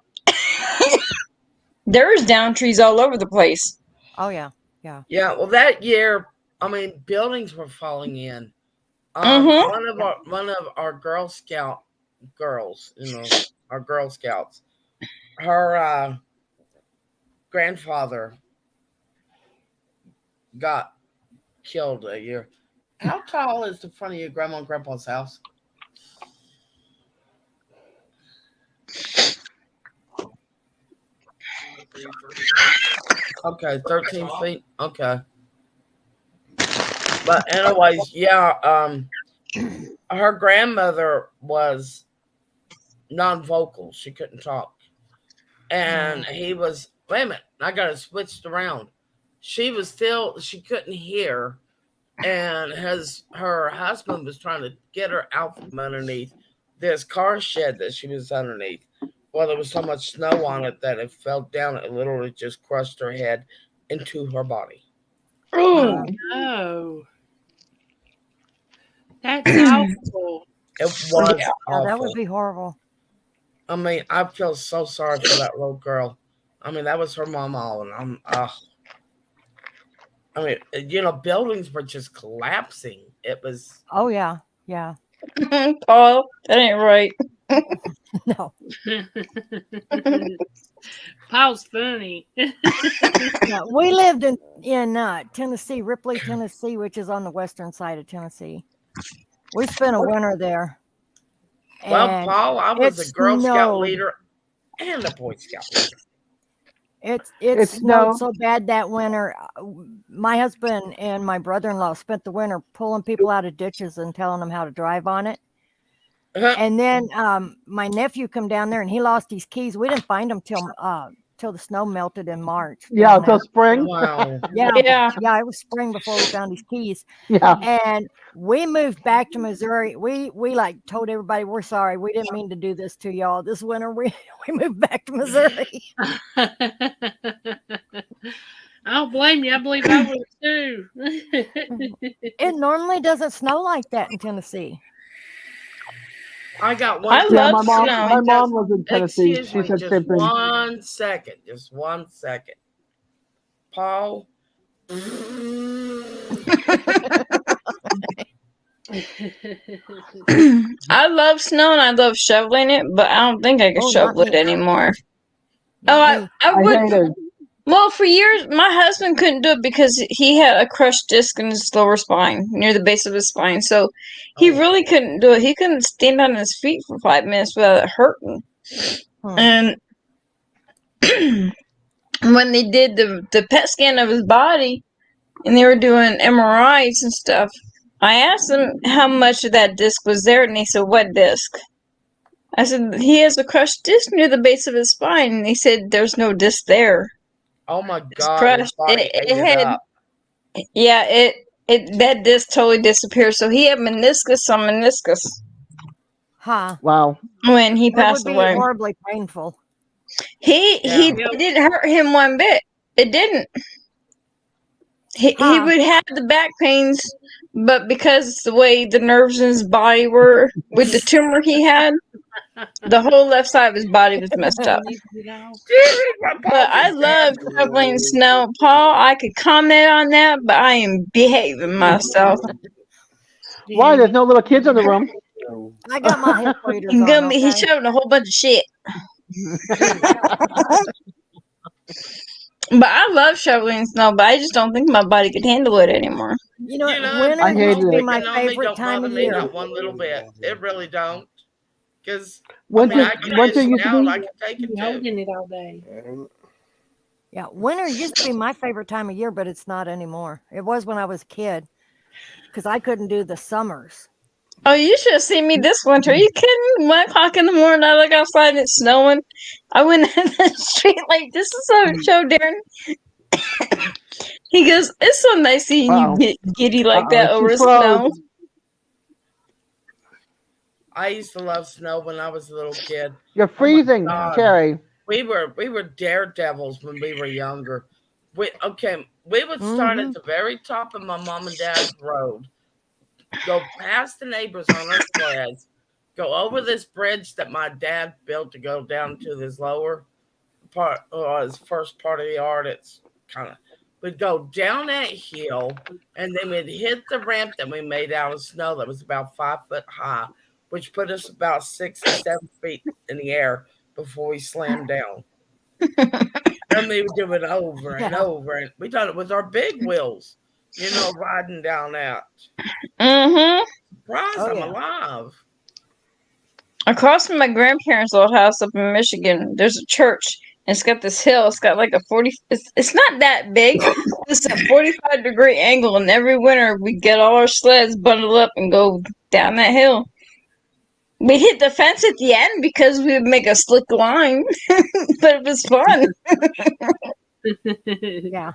was down trees all over the place. Oh yeah, yeah. Yeah, well, that year, I mean, buildings were falling in. One of our Girl Scout girls, our Girl Scouts, her grandfather got killed a year. How tall is the front of your grandma and grandpa's house? Okay, 13 feet. Okay. But anyways, yeah, her grandmother was non-vocal. She couldn't talk. And he was, wait a minute, I got it switched around. She couldn't hear. And her husband was trying to get her out from underneath this car shed that she was underneath. Well, there was so much snow on it that it fell down. It literally just crushed her head into her body. Oh, no. That's awful. It was awful. That would be horrible. I mean, I feel so sorry for that little girl. I mean, that was her mama, and I mean, buildings were just collapsing. It was. Oh yeah, yeah. Paul, that ain't right. No. Paul's funny. Yeah, we lived in Tennessee, Ripley, Tennessee, which is on the western side of Tennessee. We spent a winter there. Well, Paul, I was a Girl Scout leader and a Boy Scout leader. It snowed so bad that winter. My husband and my brother-in-law spent the winter pulling people out of ditches and telling them how to drive on it. And then my nephew come down there and he lost his keys. We didn't find them till the snow melted in March. Yeah, until spring. Wow. Yeah. It was spring before we found his keys. Yeah. And we moved back to Missouri. We like told everybody we're sorry. We didn't mean to do this to y'all this winter. We moved back to Missouri. I don't blame you. I believe I would too. It normally doesn't snow like that in Tennessee. I got one. I love snow. My mom was in Tennessee. Excuse She me, said just same thing. 1 second. Just 1 second. Paul. I love snow and I love shoveling it, but I don't think I can shovel it anymore. I would. hate it. Well, for years, my husband couldn't do it because he had a crushed disc in his lower spine, near the base of his spine. So he really couldn't do it. He couldn't stand on his feet for 5 minutes without it hurting. And when they did the PET scan of his body, and they were doing MRIs and stuff. I asked them how much of that disc was there, and they said, "What disc?" I said, "He has a crushed disc near the base of his spine," and they said, "There's no disc there. Oh my It's God, his crushed." body ate it had, up. yeah, that disc totally disappeared. So he had meniscus on meniscus Huh. Wow. when he That would passed be away. horribly painful. It didn't hurt him one bit. It didn't. He would have the back pains, but because the way the nerves in his body were with the tumor he had, the whole left side of his body was messed up. But I love shoveling snow. Paul, I could comment on that, but I am behaving myself. Why? There's no little kids in the room. I got my hip waders on. Okay? He's shoving a whole bunch of shit. But I love shoveling snow, but I just don't think my body could handle it anymore. You know, winter winter used to be it. my Don't favorite time bother of me year. not one little bit. It really don't. Because Winter I can used to be. I can take it too. Holding it all day. Yeah, winter used to be my favorite time of year, but it's not anymore. It was when I was a kid because I couldn't do the summers. Oh, you should have seen me this winter. Are you kidding? 1 o'clock in the morning, I look outside and it's snowing. I went in the street like, this is a show, Darren. He goes, "It's so nice seeing you get giddy like that over snow." I used to love snow when I was a little kid. You're freezing, Carrie. We were daredevils when we were younger. We would start at the very top of my mom and dad's road, go past the neighbors on their sleds, go over this bridge that my dad built to go down to this lower part, or his first part of the yard. It's kind of, we'd go down that hill, and then we'd hit the ramp that we made out of snow that was about 5 foot high, which put us about 6 to 7 feet in the air before we slammed down. And we would do it over and over, and we done it with our big wheels, riding down that. Surprised I'm alive. Across from my grandparents' old house up in Michigan, there's a church. And it's got this hill. It's got like a 40. It's not that big. It's a 45-degree angle, and every winter we get all our sleds bundled up and go down that hill. We hit the fence at the end because we would make a slick line, but it was fun. Yeah.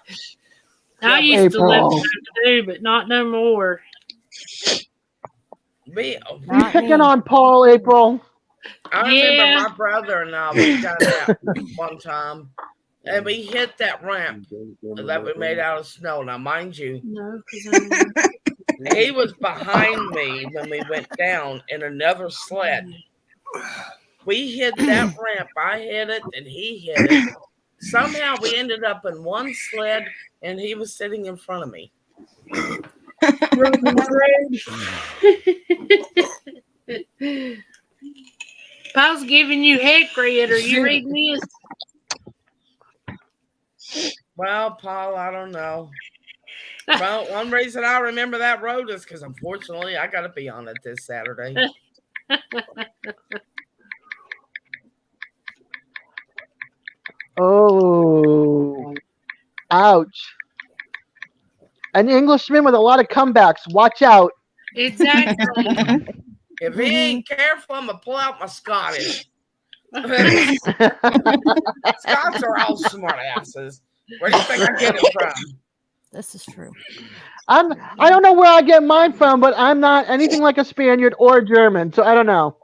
I used to love that too, but not no more. You picking on Paul, April? I remember my brother and I, we done that one time, and we hit that ramp that we made out of snow. Now, mind you, he was behind me when we went down in another sled. We hit that ramp. I hit it, and he hit it. Somehow, we ended up in one sled, and he was sitting in front of me. Paul's giving you heck read. Are you reading this? Well, Paul, I don't know. Well, one reason I remember that road is because, unfortunately, I got to be on it this Saturday. Oh, ouch. An Englishman with a lot of comebacks. Watch out. Exactly. If he ain't careful, I'm going to pull out my Scottish. Scots are all smart asses. Where do you think I get it from? This is true. I don't know where I get mine from, but I'm not anything like a Spaniard or a German, so I don't know.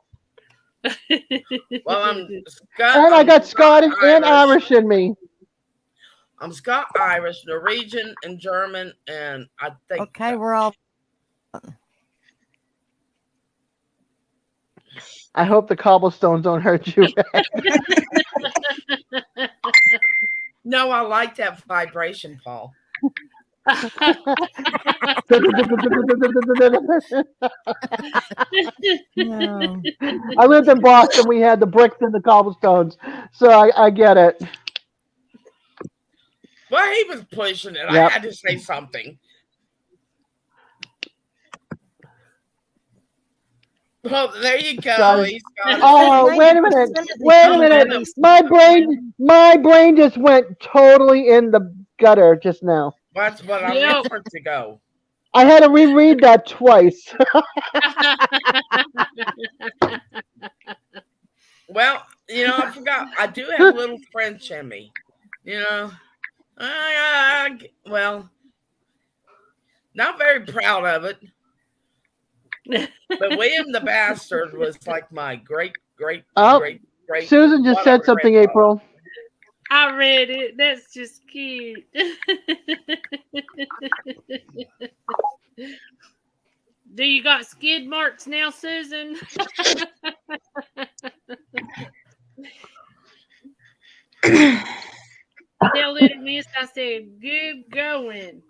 Well, I got Scottish and Irish in me. I'm Irish, Norwegian, and German, and I think. Okay, we're all. I hope the cobblestones don't hurt you. No, I like that vibration, Paul. No. I lived in Boston. We had the bricks and the cobblestones, so I get it. Well, he was pushing it. Yep. I had to say something. Well, there you go. Oh, wait a minute. My brain just went totally in the gutter just now. That's what I Yep. meant for it to go. I had to reread that twice. Well, I forgot. I do have a little French in me. Well, not very proud of it. But William the Bastard was like my great. Oh, Susan just said something, April. I read it. That's just cute. Do you got skid marks now, Susan? Tell Little Miss I said, good going.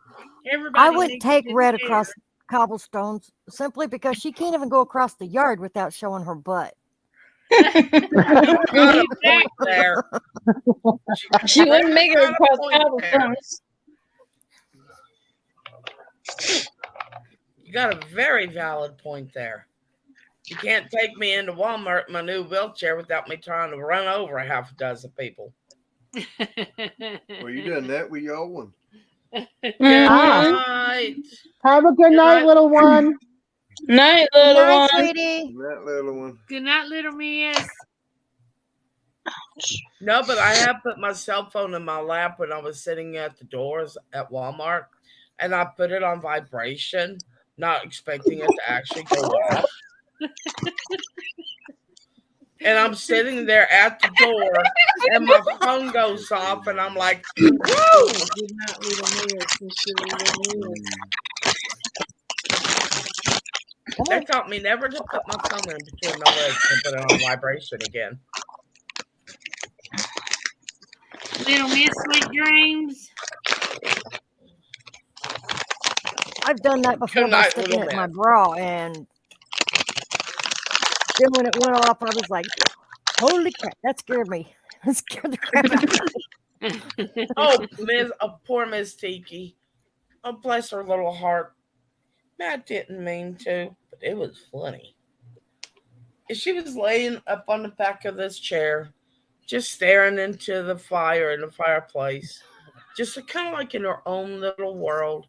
Everybody I wouldn't take Red across cobblestones simply because she can't even go across the yard without showing her butt. Got a point there. She wouldn't make it across cobblestones. You got a very valid point there. You can't take me into Walmart in my new wheelchair without me trying to run over a half a dozen people. Well, you done that with your one. Good night. Have a good night, little one. Night, little one. Sweetie. That little one. Good night, little miss. No, but I have put my cell phone in my lap when I was sitting at the doors at Walmart, and I put it on vibration, not expecting it to actually go off. And I'm sitting there at the door, and my phone goes off, and I'm like, woo! Good night, little miss. Little miss. That taught me never to put my phone in between my legs and put it on vibration again. Little miss, sweet dreams. I've done that before Good by night, sticking little it in my man. bra, and then when it went off, I was like, holy crap, that scared me. That scared the crap out of me. Oh, poor Miss Tiki. Oh, bless her little heart. Matt didn't mean to, but it was funny. She was laying up on the back of this chair, just staring into the fire in the fireplace, just kind of like in her own little world.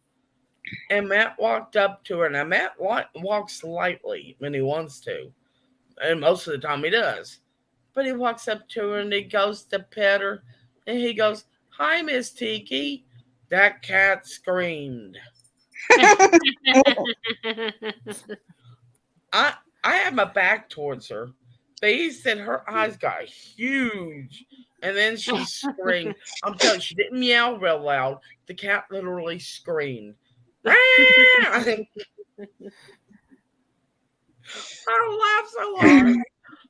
And Matt walked up to her. Now, Matt walks lightly when he wants to, and most of the time he does. But he walks up to her and he goes to pet her, and he goes, "Hi, Miss Tiki." That cat screamed. I had my back towards her, but he said her eyes got huge, and then she screamed. I'm telling you, she didn't meow real loud. The cat literally screamed. I laughed so hard.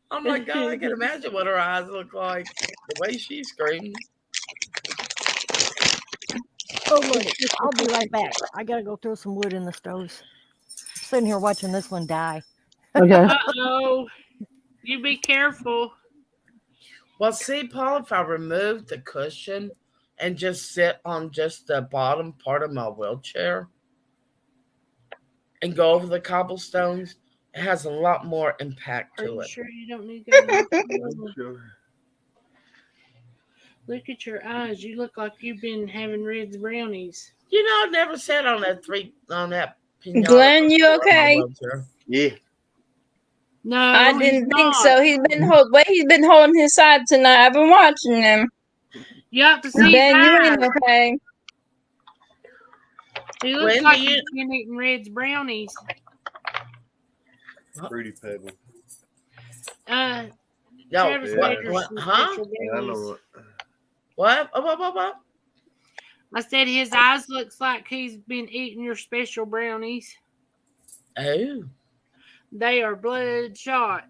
I'm like, God, I can imagine what her eyes look like. The way she screamed. Oh, look, I'll be right back. I gotta go throw some wood in the stoves. I'm sitting here watching this one die. Okay. Uh-oh. You be careful. Well, see, Paul, if I remove the cushion and just sit on just the bottom part of my wheelchair and go over the cobblestones, it has a lot more impact Are to you it. sure you don't need to go? Sure. Look at your eyes. You look like you've been having Red's brownies. I never sat on that pinata. Glenn, you okay? Yeah. No, I didn't think so. He's been holding his side tonight. I've been watching him. You have to see Ben, his you eyes. ain't okay. He looks When like do he's you- been eating Red's brownies. Fruity Pebble. No, Travis what- made her what- some huh? special Yeah, I know brownies. what. What? I said his eyes looks like he's been eating your special brownies. Oh. They are bloodshot.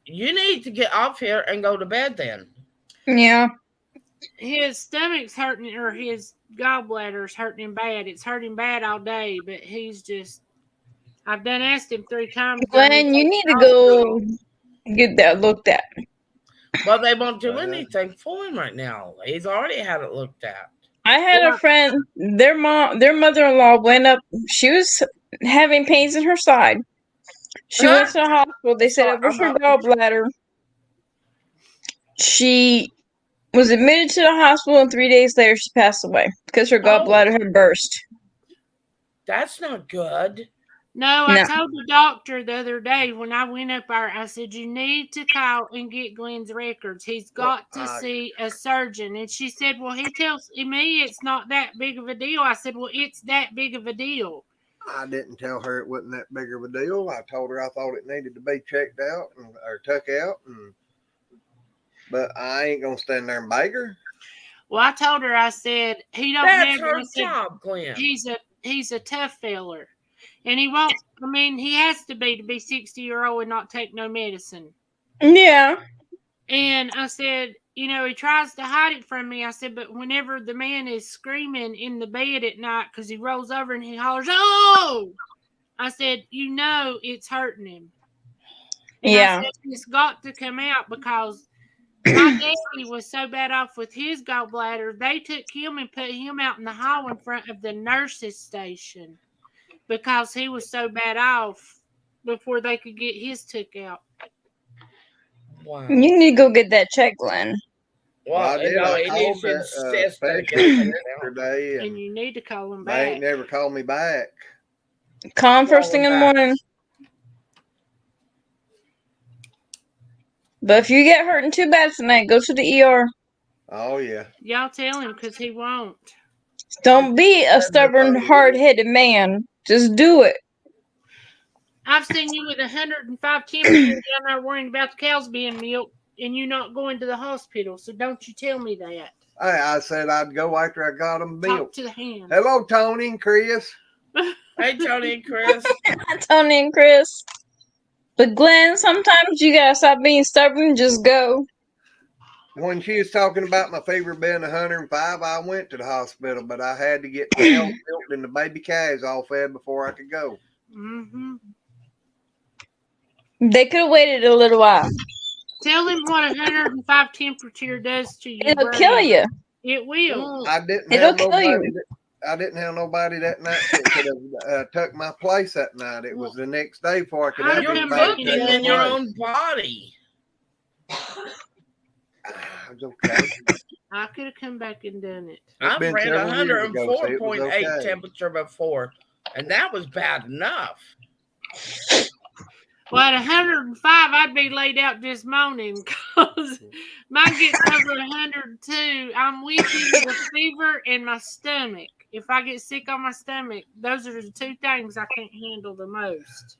You need to get off here and go to bed then. Yeah. His stomach's hurting, or his gallbladder's hurting him bad. It's hurting bad all day, but he's just. I've done asked him 3 times. Glenn, you need to go get that looked at. Well, they won't do anything for him right now. He's already had it looked at. I had a friend, their mother-in-law went up. She was having pains in her side. She went to the hospital. They said it was her gallbladder. She Was admitted to the hospital, and 3 days later she passed away because her gallbladder had burst. That's not good. No, I told the doctor the other day when I went up there, I said, you need to call and get Glenn's records. He's got to see a surgeon. And she said, well, he tells me it's not that big of a deal. I said, well, it's that big of a deal. I didn't tell her it wasn't that big of a deal. I told her I thought it needed to be checked out or took out. But I ain't going to stand there and beg her. Well, I told her, I said, he don't That's never. her job, Glenn. He's a tough feller. And he won't, I mean, he has to be 60-year-old and not take no medicine. Yeah. And I said, you know, he tries to hide it from me. I said, but whenever the man is screaming in the bed at night because he rolls over and he hollers, oh! I said, you know it's hurting him. And I said, it's got to come out because my daddy was so bad off with his gallbladder, they took him and put him out in the hall in front of the nurse's station. Because he was so bad off before they could get his took out. Wow. You need to go get that checked, Glenn. Well, I did. I called that specialist yesterday. And you need to call him back. They ain't never called me back. Call him first thing in the morning. But if you get hurting too bad tonight, go to the ER. Oh, yeah. Y'all tell him because he won't. Don't be a stubborn, hard-headed man. Just do it. I've seen you with 105 temperature down there worrying about the cows being milked and you not going to the hospital. So don't you tell me that. I said I'd go after I got them milked. Talk to the hand. Hello, Tony and Chris. Hey, Tony and Chris. Tony and Chris. But Glenn, sometimes you gotta stop being stubborn and just go. When she was talking about my fever being 105, I went to the hospital, but I had to get milk and the baby calves all fed before I could go. Mm-hmm. They could have waited a little while. Tell him what 105 temperature does to you. It'll kill you. It will. I didn't It'll have kill nobody. you. I didn't have nobody that night that could have took my place that night. It was the next day before I could have You're anybody cooking in your own body. It's okay. I could have come back and done it. I've ran several years ago, so it was 104.8 okay. temperature before, and that was bad enough. Well, at 105, I'd be laid out just moaning because mine gets over 102. I'm weak with the fever and my stomach. If I get sick on my stomach, those are the two things I can't handle the most.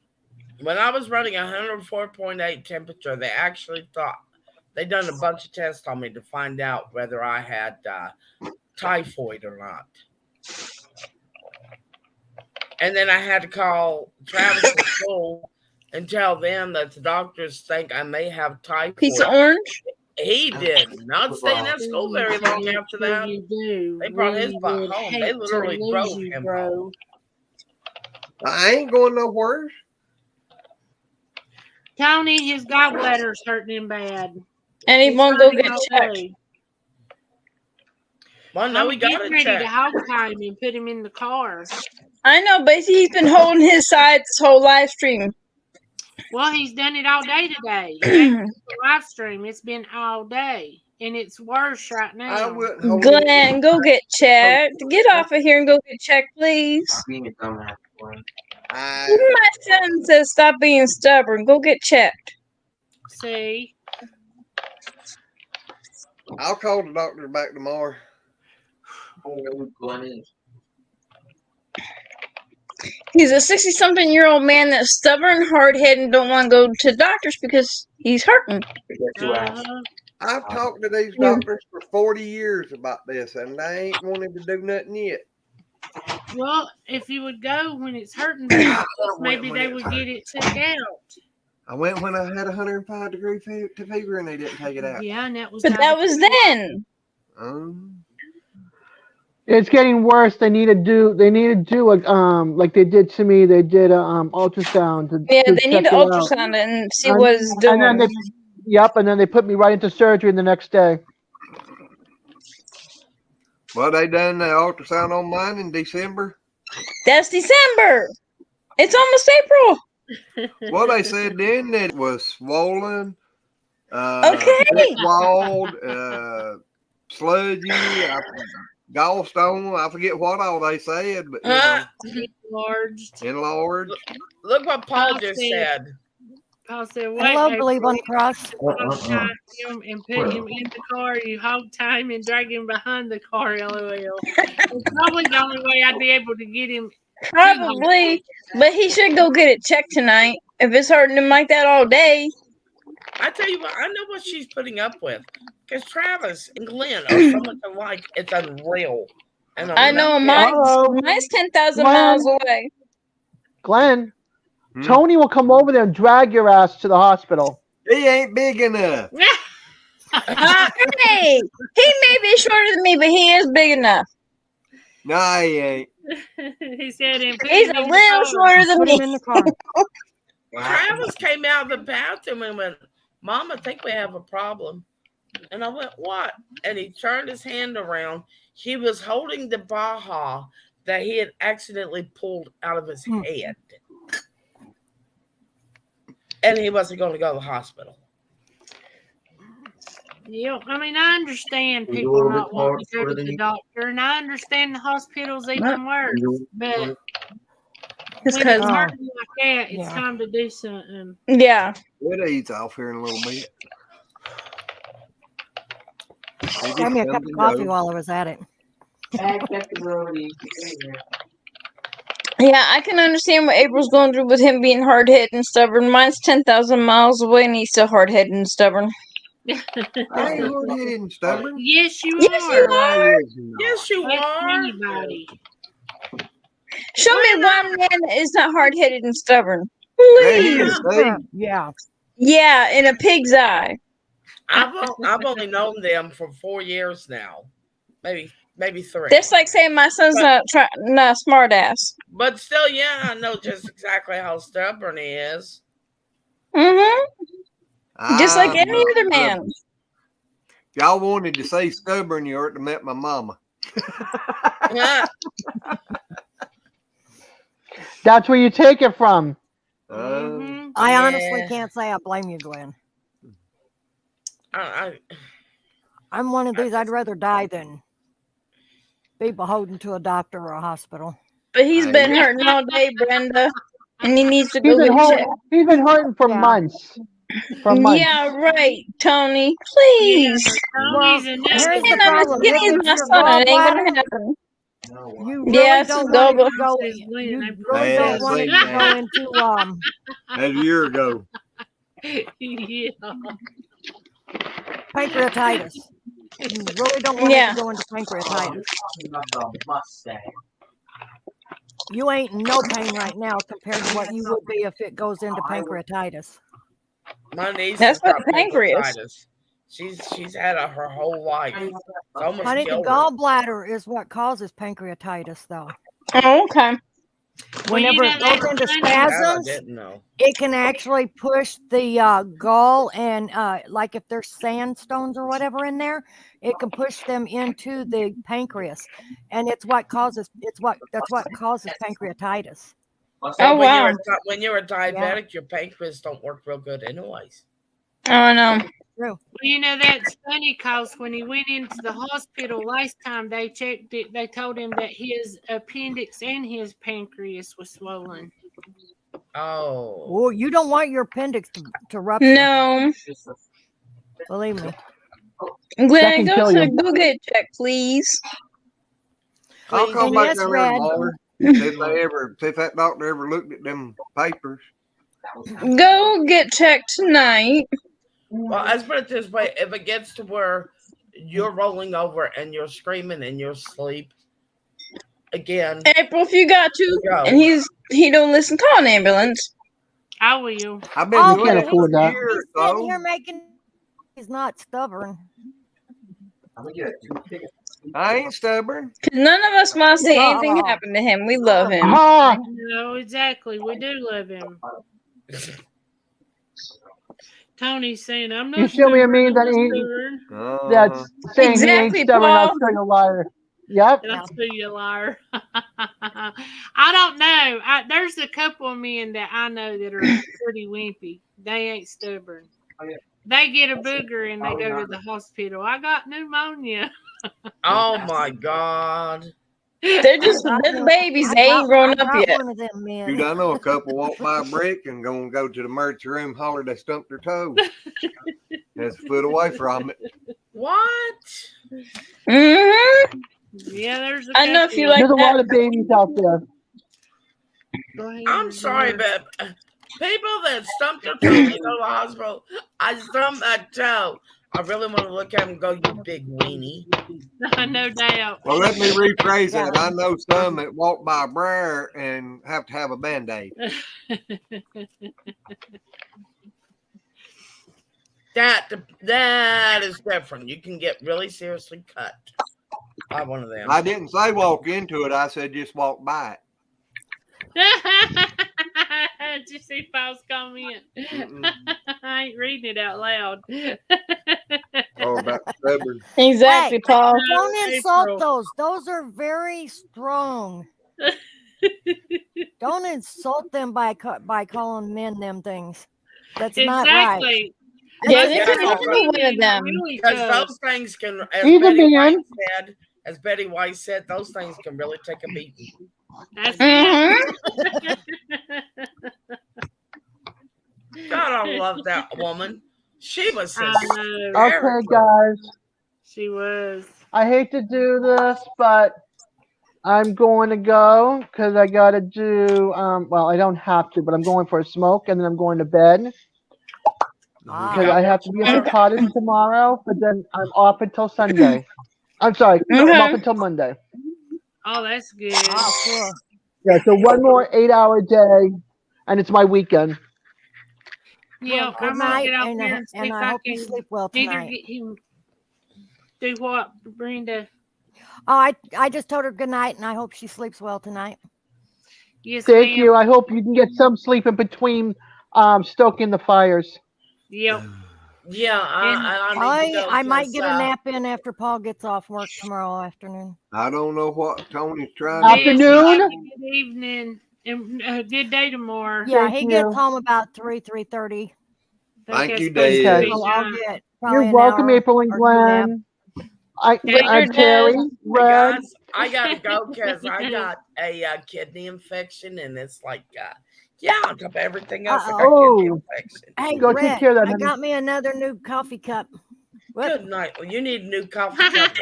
When I was running 104.8 temperature, they actually thought they done a bunch of tests on me to find out whether I had typhoid or not. And then I had to call Travis at school and tell them that the doctors think I may have typhoid. Piece of orange? He did not stay in that school very long after that. They brought his butt home. They literally drove him home. I ain't going nowhere. Tony, his gallbladder's hurting him bad. And he won't go get checked. Well, no, we got getting ready to hog tie him and put him in the car. I know, but he's been holding his side this whole live stream. Well, he's done it all day today. The live stream, it's been all day. And it's worse right now. Glenn, go get checked. Get off of here and go get checked, please. My son says stop being stubborn. Go get checked. See? I'll call the doctor back tomorrow. He's a 60-something-year-old man that's stubborn, hard-headed, and don't want to go to doctors because he's hurting. I've talked to these doctors for 40 years about this, and they ain't wanted to do nothing yet. Well, if you would go when it's hurting, maybe they would get it took out. I went when I had 105-degree fever, and they didn't take it out. Yeah, and that was. But that was then. It's getting worse. They need to do like they did to me. They did ultrasound. They need to ultrasound it and see what it's doing. And then they put me right into surgery the next day. Well, they done the ultrasound on mine in December. That's December. It's almost April. Well, they said then that it was swollen, okay, walled, sludgy, gallstone. I forget what all they said, but enlarged. Look what Paul just said. Paul said, Hello, believe on the cross. Tie him and put him in the car. You hog tie him and drag him behind the car. LOL. It's probably the only way I'd be able to get him. Probably, but he should go get it checked tonight. If it's hurting him like that all day. I tell you what, I know what she's putting up with. Because Travis and Glenn are so much alike, it's unreal. And I know mine's 10,000 miles away. Glenn, Tony will come over there and drag your ass to the hospital. He ain't big enough. Hey, he may be shorter than me, but he is big enough. No, he ain't. He said he's a little shorter than me. In the car. Travis came out of the bathroom and went, Mom, I think we have a problem. And I went, what? And he turned his hand around. He was holding the Baja that he had accidentally pulled out of his head. And he wasn't going to go to the hospital. Yeah, I mean, I understand people not wanting to go to the doctor, and I understand the hospital's even worse. But when it's hurting like that, it's time to do something. Yeah. It eats off here in a little bit. Got me a cup of coffee while I was at it. Yeah, I can understand what April's going through with him being hard-headed and stubborn. Mine's 10,000 miles away, and he's still hard-headed and stubborn. I ain't hard-headed and stubborn. Yes, you yes, are. You are. Yes, you are. Anybody. Show me one man that is not hard-headed and stubborn. Please. Yeah. Yeah, in a pig's eye. I've only known them for 4 years now. Maybe 3. That's like saying my son's not a smart ass. But still, yeah, I know just exactly how stubborn he is. Mm-hmm. Just like any other man. Y'all wanted to say stubborn, you ought to met my mama. That's where you take it from. I honestly can't say I blame you, Glenn. I'm one of these. I'd rather die than be beholden to a doctor or a hospital. But he's been hurting all day, Brenda, and he needs to go get checked. He's been hurting for months. Yeah, right, Tony. Please. Well, here's the problem. If it's your gallbladder, you really don't want to go. You really don't want it to go into That's a year ago. Yeah. Pancreatitis. You really don't want it to go into pancreatitis. You ain't in no pain right now compared to what you would be if it goes into pancreatitis. My niece That's what got pancreas. She's had it her whole life. Honey, the gallbladder is what causes pancreatitis, though. Oh, okay. Whenever it goes into spasms, it can actually push the gall and like if there's sandstones or whatever in there, it can push them into the pancreas, and that's what causes pancreatitis. Oh wow! When you're a diabetic, your pancreas don't work real good, anyways. Oh no. True. Well, you know, that's funny because when he went into the hospital last time, they checked it. They told him that his appendix and his pancreas was swollen. Oh. Well, you don't want your appendix to rupture. No. Believe me. Glenn, go get it checked, please. I'll come back down there tomorrow. If that doctor ever looked at them papers. Go get checked tonight. Well, let's put it this way. If it gets to where you're rolling over and you're screaming in your sleep, again. April, if you got to, and he don't listen, call an ambulance. I will. I've been doing it for years. He's sitting here making. He's not stubborn. I ain't stubborn. None of us want to see anything happen to him. We love him. No, exactly. We do love him. Tony's saying, I'm not. You show me a meme that's saying he ain't stubborn. I'll show you a liar. Yep. I'll show you a liar. I don't know. There's a couple of men that I know that are pretty wimpy. They ain't stubborn. They get a booger and they go to the hospital. I got pneumonia. Oh my God. They're babies. They ain't grown up yet. One of them men. Dude, I know a couple walk by a brick and gonna go to the emergency room, holler they stumped their toe. That's a foot away from it. What? Mm-hmm. Yeah, there's a I know if you like There's a that. lot of babies out there. I'm sorry, but people that stump their toe and go to the hospital, I stumped that toe. I really want to look at him and go, you big weenie. No doubt. Well, let me rephrase that. I know some that walk by a briar and have to have a Band-Aid. That is different. You can get really seriously cut by one of them. I didn't say walk into it. I said just walk by it. Did you see Paul's comment? I ain't reading it out loud. Oh, about stubborn. Exactly, Hey, Paul. Don't insult those. Those are very strong. Don't insult them by calling men them things. That's not right. Exactly. Yeah, Yeah, this is only one of them. Because those things can, as Betty White said, those things can really take a beating. That's God, I love that woman. She was Okay, guys. She was. I hate to do this, but I'm going to go because I got to do, well, I don't have to, but I'm going for a smoke and then I'm going to bed. Because I have to be at the cottage tomorrow, but then I'm off until Sunday. I'm sorry, I'm off until Monday. Oh, that's good. Oh, cool. Yeah, so one more 8-hour day, and it's my weekend. Yeah, Well, good I'm gonna night, get out and there and see if I hope you sleep well either tonight. get him. Do what, Brenda? Oh, I just told her good night, and I hope she sleeps well tonight. Yes, Thank ma'am. you. I hope you can get some sleep in between stoking the fires. Yep. Yeah, I might get a nap in after Paul gets off work tomorrow afternoon. I don't know what Tony's trying Yes, to Afternoon? Good evening. And good day tomorrow. Yeah, Thank he you. gets home about 3:30. Thank you, Dave. Dave. So I'll get probably You're an welcome, hour April and or two nap. Glenn. Thank I'm you, Terry. Dad. Red. Guys, I gotta go because I got a kidney infection, and it's like, on top of everything else, I got kidney infection. Hey, Go Red, take care of that, I honey. got me another new coffee cup. Good night. Well, you need a new coffee cup.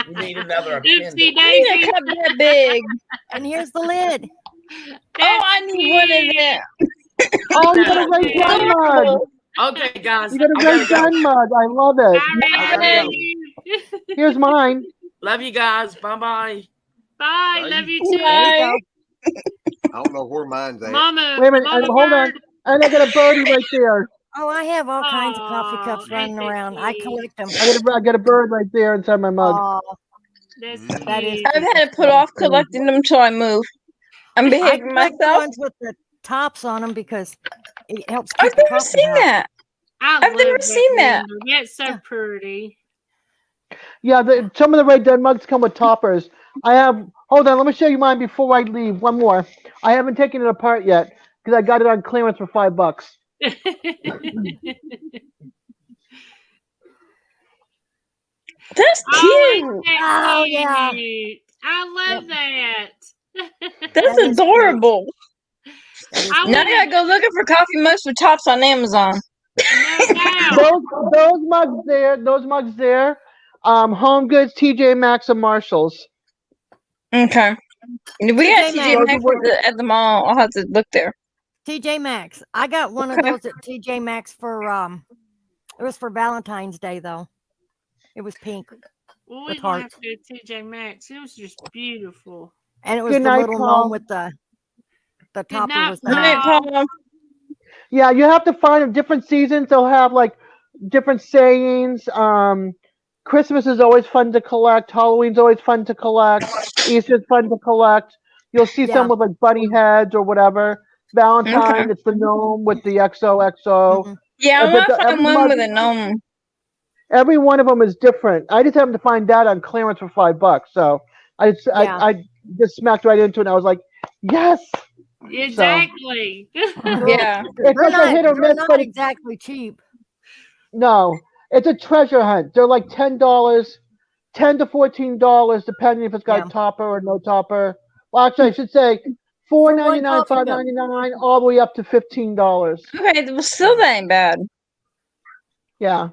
You need another Oopsie appendix. I need daisy. a cup that big. And here's the lid. Oh, I need one of them. Oh, you got a Ray Gun mug. Okay, guys. You got a Ray Gun mug. I love it. I gotta love go. you. Here's mine. Love you guys. Bye-bye. Bye. Love you too. Bye. I don't know where mine's at. Mama. Wait a minute. Mama Hold on. bird. And I got a birdie right there. Oh, I have all kinds of coffee cups Aw, running ain't that around. I cute? collect them. I got a bird right there inside my mug. Oh, That's that is. cute. I've had to put off collecting them till I move. I'm I behaving collect the myself. ones with the tops on them because it helps keep I've the never coffee seen hot. that. I've never seen that. That's so pretty. Yeah, some of the Ray Gun mugs come with toppers. I have. Hold on. Let me show you mine before I leave. One more. I haven't taken it apart yet because I got it on clearance for $5. That's cute. Oh, yeah. I love that. That's That is adorable. I Now I would gotta go looking for coffee mugs with tops on Amazon. no doubt. Those mugs there. Home Goods, TJ Maxx, and Marshalls. Okay. We got TJ TJ Maxx. Maxx at the mall. I'll have to look there. TJ Maxx. I got one of those at TJ Maxx for it was for Valentine's Day though. It was pink. Well, with we gonna have hearts. to go to TJ Maxx. It was just beautiful. And it was Good the night, little Paul. gnome with the topper night, was Good the night, Paul. Paul. Yeah, you have to find them. Different seasons. They'll have like different sayings. Christmas is always fun to collect. Halloween's always fun to collect. Easter's fun to collect. You'll see Yeah. some with like bunny heads or whatever. Valentine, it's the gnome with the XOXO. Mhm. Yeah, I But want to every find one mug- with a gnome. Every one of them is different. I just happened to find that on clearance for $5. So I just smacked right into it. And I was like, yes. Exactly. Yeah. It's like a hit or they're miss, not but it's, exactly cheap. No, it's a treasure hunt. They're like $10, $10 to $14, depending if it's got Yeah. a topper or no topper. Well, actually, I should say For one $4.99, coffee cup. $5.99, all the way up to $15. Okay, well, still that ain't bad. Yeah.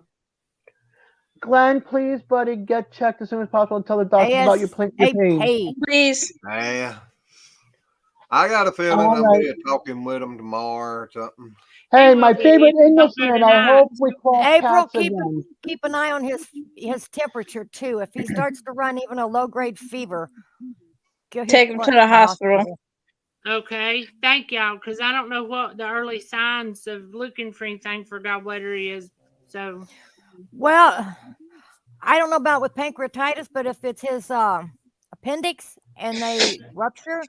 Glenn, please, buddy, get checked as soon as possible and tell the doctor about your pain. ASAP. Please. Yeah. I got a feeling All I'm right. be talking with him tomorrow or something. Hey, He my will be. favorite He'll go Englishman. I tonight. hope we cross April, paths again. keep an eye on his temperature too. If he starts to run even a low grade fever, get his Take him butt to the hospital. Okay, thank y'all, because I don't know what the early signs of looking for anything for gallbladder is. So, Well, I don't know about with pancreatitis, but if it's his appendix and they rupture,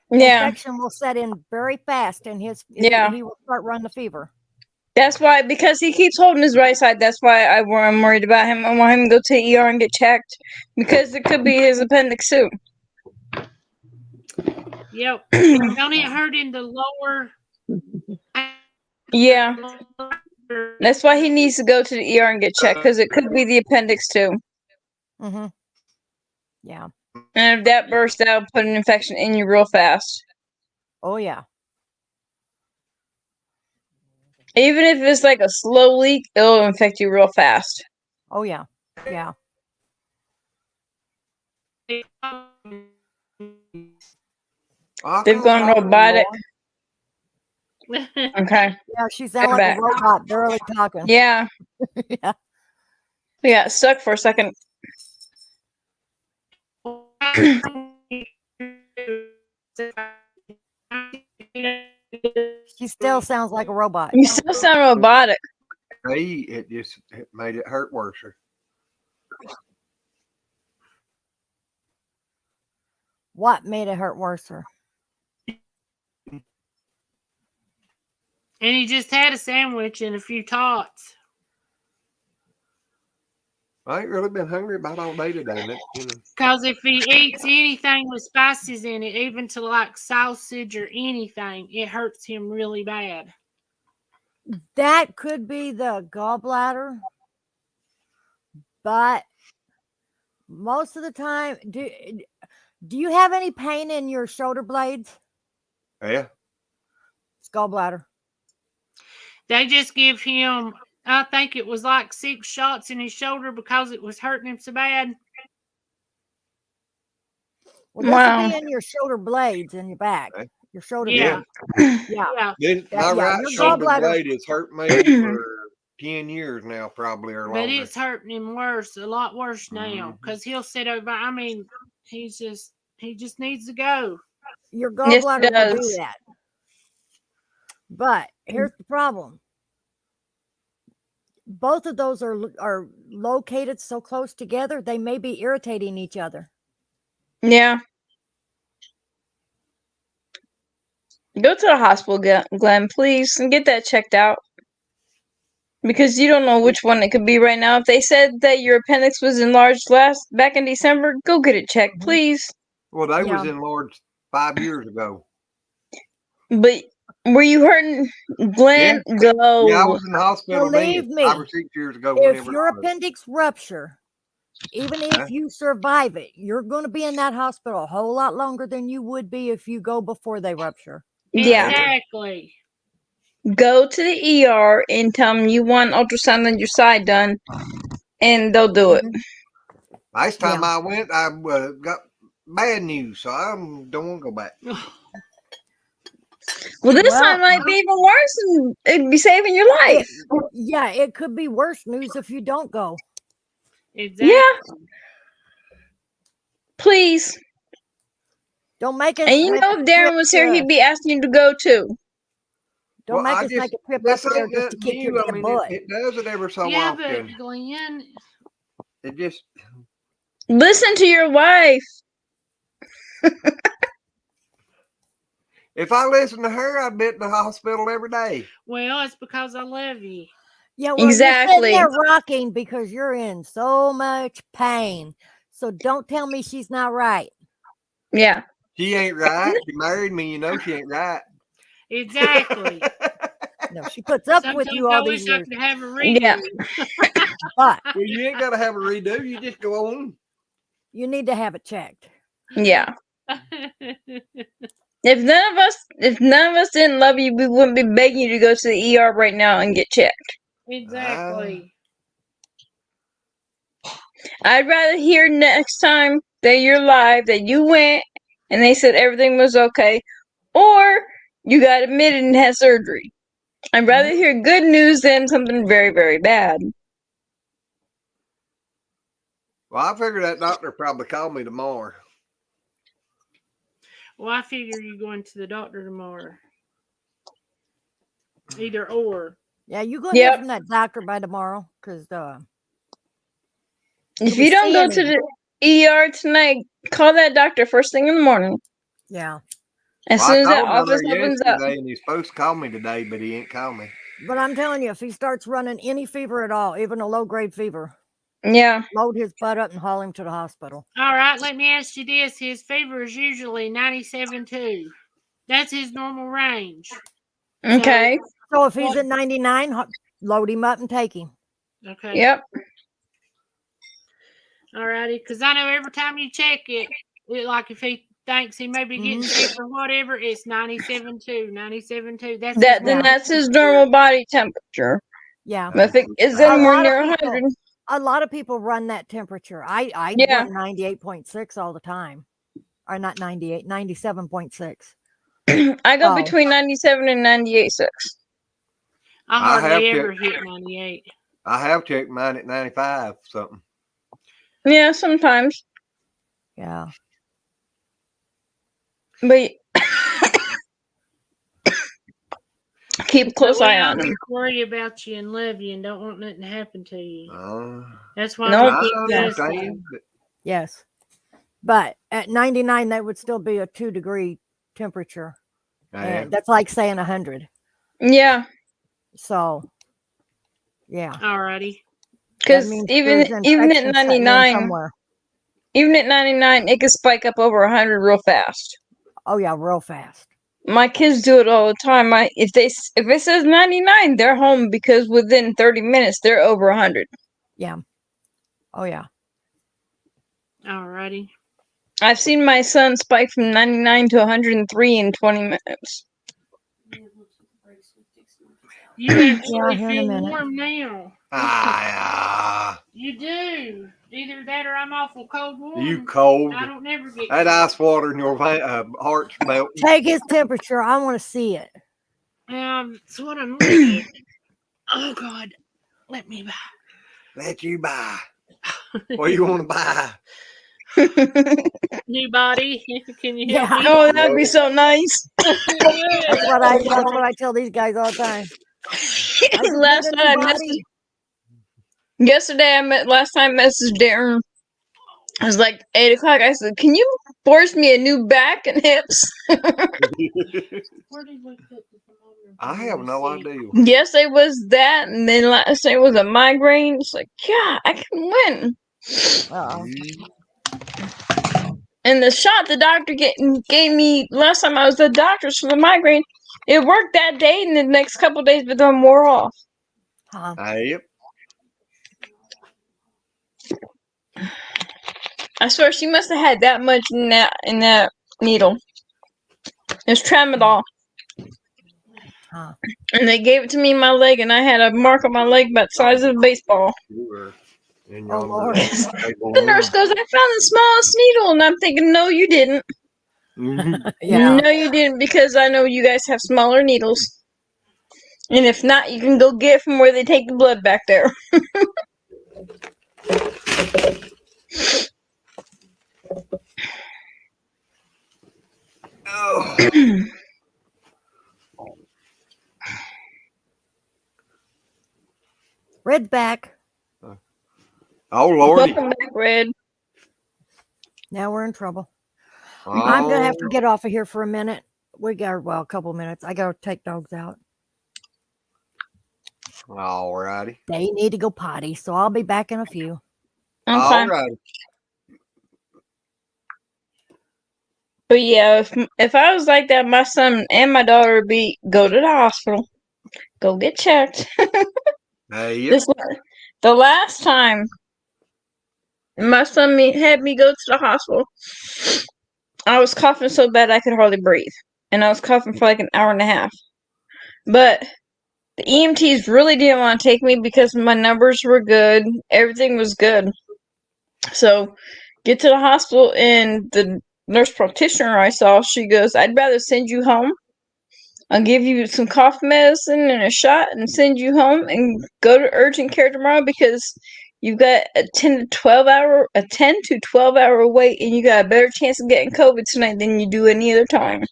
Yeah. infection will set in very fast, and Yeah. he will start running the fever. That's why, because he keeps holding his right side, that's why I'm worried about him. I want him to go to the ER and get checked, because it could be his appendix too. yep. Don't it hurt in the lower? Yeah. That's why he needs to go to the ER and get checked, because it could be the appendix too. Mm-hmm. Yeah. And if that bursts out, put an infection in you real fast. Oh yeah. Even if it's like a slow leak, it'll infect you real fast. Oh yeah. Yeah. They've gone robotic. Okay. Yeah, she sounded like back. a robot, barely talking. Yeah. Yeah. We got stuck for a second. She still sounds like a robot. You still sound robotic. Hey, it made it hurt worse. What made it hurt worse? And he just had a sandwich and a few tots. I ain't really been hungry about all day today, Because if he eats anything with spices in it, even to like sausage or anything, it hurts him really bad. That could be the gallbladder, but most of the time, do you have any pain in your shoulder blades? Yeah. It's gallbladder. They just give him, I think it was like 6 shots in his shoulder because it was hurting him so bad. Well, this would be in your shoulder blades in your back. Okay. Your shoulder Yeah. blades. Yeah. My right your shoulder gallbladder- blade has hurt me for 10 years now, probably, or longer. But it's hurting him worse, a lot worse now, because he'll sit over. I mean, he just needs to go. Your gallbladder will do does. that. But here's the problem. Both of those are located so close together, they may be irritating each other. Yeah. Go to the hospital, Glenn, please, and get that checked out. Because you don't know which one it could be right now. If they said that your appendix was enlarged back in December, go get it checked, please. Well, they was enlarged 5 years ago. But were you hurting, Glenn? Yeah. Go. Yeah, I was in the hospital Believe me, 5 or 6 years ago. If your appendix rupture, even if you survive it, you're going to be in that hospital a whole lot longer than you would be if you go before they rupture. Yeah. Exactly. Go to the ER and tell them you want ultrasound on your side done, and they'll do it. Last time I went, I got bad news, so I don't want to go back. Well, this time might be even worse, and it'd be saving your life. It could be worse news if you don't go. Exactly. Yeah. Please. Don't make us. And you know, if Darren was here, he'd be asking you to go too. Don't make us make a trip up there just to kick your butt. It does it ever so yeah, often. but Glenn, it just listen to your wife. If I listen to her, I'd be in the hospital every day. Well, it's because I love you. Yeah, well, exactly. You're sitting there rocking because you're in so much pain. So don't tell me she's not right. Yeah. She ain't right. She married me, you know she ain't right. Exactly. No, she puts up with Sometimes you I all wish these I years. could have a redo. Yeah. But Well, you ain't got to have a redo. You just go on. you need to have it checked. Yeah. If none of us didn't love you, we wouldn't be begging you to go to the ER right now and get checked. Exactly. I'd rather hear next time that you're live that you went and they said everything was okay, or you got admitted and had surgery. I'd rather hear good news than something very, very bad. Well, I figure that doctor probably called me tomorrow. Well, I figure you're going to the doctor tomorrow. Either or. Yeah, you go hear Yep. from that doctor by tomorrow, because If you don't go to the ER tonight, call that doctor first thing in the morning. Yeah. As Well, soon as I that called him office there opens up. yesterday, and he's supposed to call me today, but he ain't called me. But I'm telling you, if he starts running any fever at all, even a low-grade fever, Yeah. load his butt up and haul him to the hospital. All right, let me ask you this. His fever is usually 97.2. That's his normal range. Okay. So if he's at 99, load him up and take him. Okay. Yep. All righty. Because I know every time you check it, like if he thinks he may be getting sick or whatever, it's 97.2, 97.2. That's his normal body temperature. Yeah. If it is anywhere near 100. A lot of people run that temperature. I run 98.6 all the time. Or not 98, 97.6. I go between 97 and 98.6. I hardly ever hit 98. I have checked mine at 95 something. Yeah, sometimes. Yeah. But keep a close eye on him. Worry about you and love you and don't want nothing to happen to you. That's why we keep testing. Yes. But at 99, that would still be a 2-degree temperature. And that's like saying 100. Yeah. So, yeah. Alrighty. Because even at 99, it can spike up over 100 real fast. Oh yeah, real fast. My kids do it all the time. If it says 99, they're home because within 30 minutes they're over 100. Yeah. Oh yeah. Alrighty. I've seen my son spike from 99 to 103 in 20 minutes. You actually feel warm now. You do. Either that or I'm awful cold warm. You cold. I don't never get that ice water in your heart's melting. Take his temperature. I want to see it. That's what I'm looking at. Oh God. Let me buy. Let you buy. What do you want to buy? New body. Can you help me? Oh, that'd be so nice. That's what I tell these guys all the time. Last time I messaged Darren. It was like 8 o'clock. I said, "Can you force me a new back and hips?" Where did we put the thermometer? I have no idea. Yesterday was that, and then last night was a migraine. It's like, yeah, I can win. And the shot the doctor gave me last time I was at the doctor's for the migraine, it worked that day and the next couple of days, but then wore off. Yep. I swear she must have had that much in that needle. It's tramadol. And they gave it to me in my leg, and I had a mark on my leg about the size of a baseball. Oh Lord. The nurse goes, "I found the smallest needle," and I'm thinking, "No, you didn't." Yeah. No, you didn't, because I know you guys have smaller needles. And if not, you can go get it from where they take the blood back there. Red's back. Oh Lord. Welcome back, Red. Now we're in trouble. I'm gonna have to get off of here for a minute. We got a couple minutes. I gotta take dogs out. Alrighty. They need to go potty, so I'll be back in a few. Okay. Alrighty. But yeah, if I was like that, my son and my daughter would go to the hospital. Go get checked. Yep. The last time my son had me go to the hospital, I was coughing so bad I could hardly breathe. And I was coughing for like an hour and a half. But the EMTs really didn't want to take me because my numbers were good. Everything was good. So, get to the hospital, and the nurse practitioner I saw, she goes, I'd rather send you home. I'll give you some cough medicine and a shot and send you home and go to urgent care tomorrow because you've got a 10 to 12 hour wait, and you got a better chance of getting COVID tonight than you do any other time.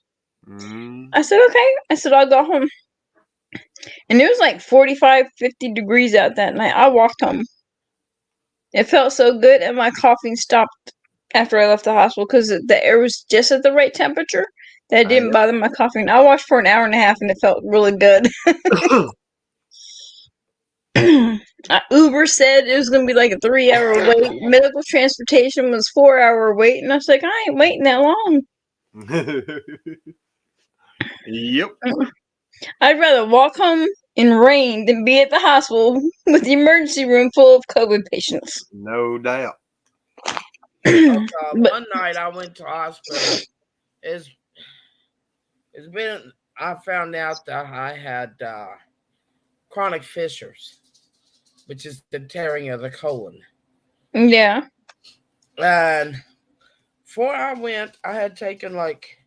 I said, okay. I said, I'll go home. And it was like 45, 50 degrees out that night. I walked home. It felt so good, and my coughing stopped after I left the hospital because the air was just at the right temperature that it didn't bother my coughing. I watched for an hour and a half, and it felt really good. Uber said it was going to be like a 3-hour wait. Medical transportation was 4-hour wait, and I was like, I ain't waiting that long. Yep. I'd rather walk home in rain than be at the hospital with the emergency room full of COVID patients. No doubt. One night I went to hospital. I found out that I had chronic fissures, which is the tearing of the colon. Yeah. And before I went, I had taken like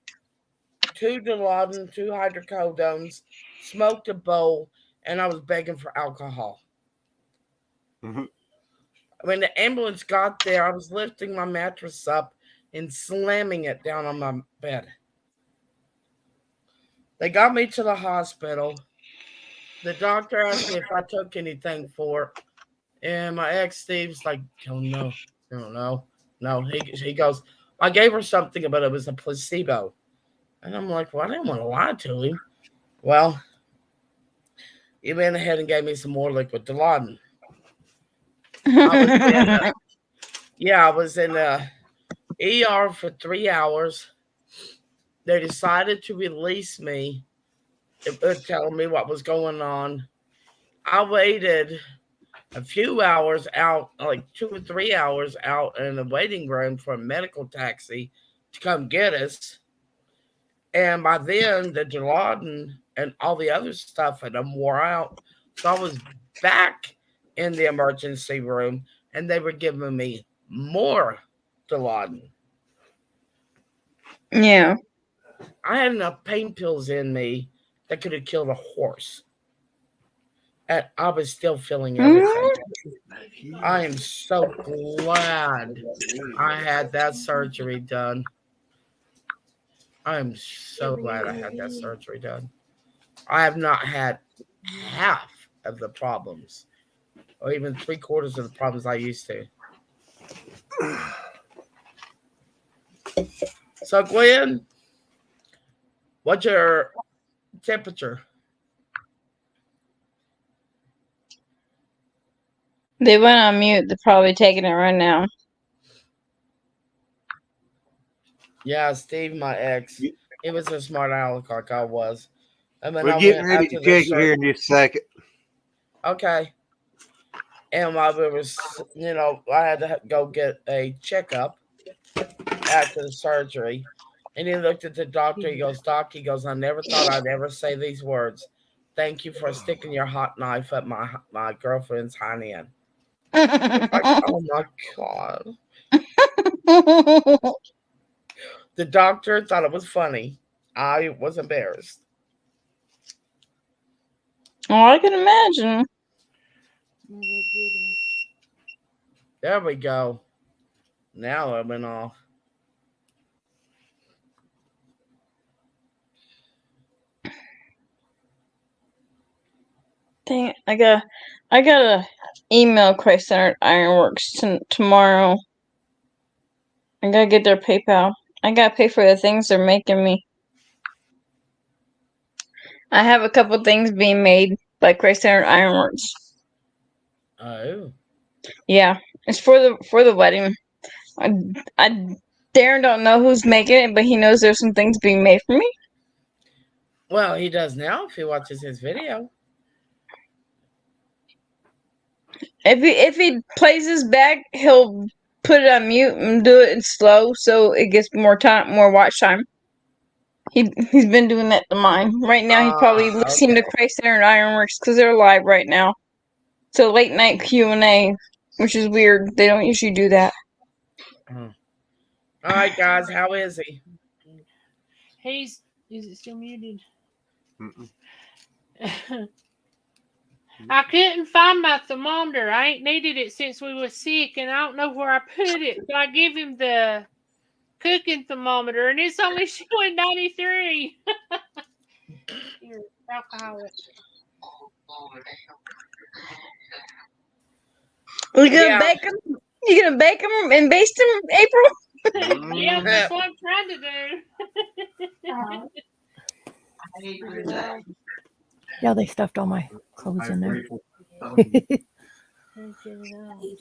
2 Dilaudid, 2 hydrocodones, smoked a bowl, and I was begging for alcohol. When the ambulance got there, I was lifting my mattress up and slamming it down on my bed. They got me to the hospital. The doctor asked me if I took anything for it. And my ex Steve's like, oh no, no. He goes, I gave her something, but it was a placebo. And I'm like, well, I didn't want to lie to him. Well, he went ahead and gave me some more liquid Dilaudid. I was in the ER for 3 hours. They decided to release me, telling me what was going on. I waited a few hours out, like 2 or 3 hours out in the waiting room for a medical taxi to come get us. And by then, the Dilaudid and all the other stuff had wore out. So I was back in the emergency room, and they were giving me more Dilaudid. Yeah. I had enough pain pills in me that could have killed a horse. And I was still feeling everything. I am so glad I had that surgery done. I am so glad I had that surgery done. I have not had half of the problems, or even 3/4 of the problems I used to. So, Glenn, what's your temperature? They went on mute. They're probably taking it right now. Yeah, Steve, my ex, he was a smart aleck like I was. And then We're getting ready to check it here in just a second. Okay. And while we was, I had to go get a checkup after the surgery. And he looked at the doctor. He goes, Doc, I never thought I'd ever say these words. Thank you for sticking your hot knife up my girlfriend's hind end. Like, oh my God. The doctor thought it was funny. I was embarrassed. Oh, I can imagine. There we go. Now it went off. Dang it, I gotta email Christ Centered Ironworks tomorrow. I gotta get their PayPal. I gotta pay for the things they're making me. I have a couple things being made by Christ Centered Ironworks. Oh. Yeah, it's for the wedding. Darren don't know who's making it, but he knows there's some things being made for me. Well, he does now if he watches his video. If he plays his back, he'll put it on mute and do it in slow, so it gets more watch time. He's been doing that to mine. Right now, he's probably listening to Chrysler and Ironworks because they're live right now. So late night Q&A, which is weird. They don't usually do that. All right, guys, how is he? Is it still muted? I couldn't find my thermometer. I ain't needed it since we were sick, and I don't know where I put it. So I give him the cooking thermometer, and it's only showing 93. Here, alcoholic. You gonna bake them? You gonna bake them and baste them, April? Yeah, that's what I'm trying to do. Yeah, they stuffed all my clothes in there.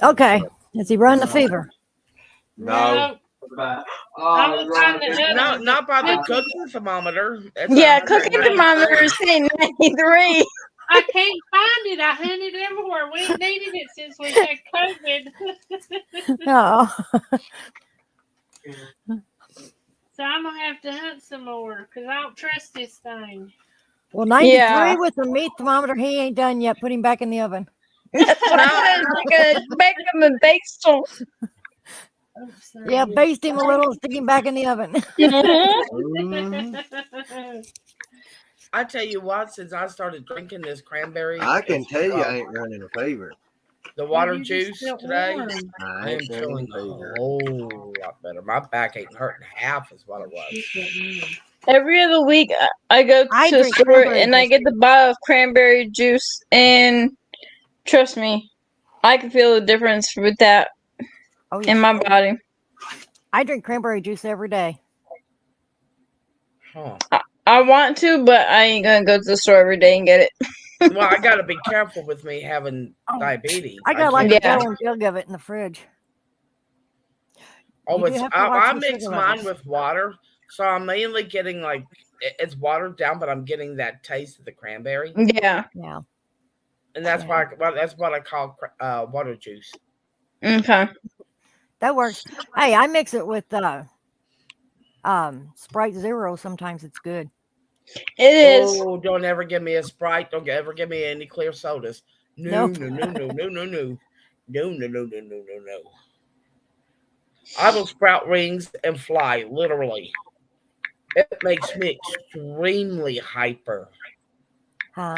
Okay, is he running the fever? No. Not by the cooking thermometer. Yeah, cooking thermometer is saying 93. I can't find it. I hunted everywhere. We ain't needed it since we had COVID. Oh. So I'm going to have to hunt some more because I don't trust this thing. Well, 93 with the meat thermometer, he ain't done yet. Put him back in the oven. That's what I said. You're going to bake them and baste them. Yeah, baste him a little, stick him back in the oven. I tell you what, since I started drinking this cranberry, I can tell you I ain't running a fever. The water juice today, I am feeling a whole lot better. My back ain't hurting half as what it was. Every other week, I go to the store and I get the bottle of cranberry juice, and trust me, I can feel the difference with that in my body. I drink cranberry juice every day. Huh. I want to, but I ain't gonna go to the store every day and get it. Well, I gotta be careful with me having diabetes. I got like a gallon jug of it in the fridge. Oh, I mix mine with water, so I'm mainly getting it's watered down, but I'm getting that taste of the cranberry. Yeah. And that's why that's what I call water juice. Okay. That works. Hey, I mix it with Sprite Zero. Sometimes it's good. It is. Oh, don't ever give me a Sprite. Don't ever give me any clear sodas. No. I will sprout rings and fly, literally. It makes me extremely hyper. Huh.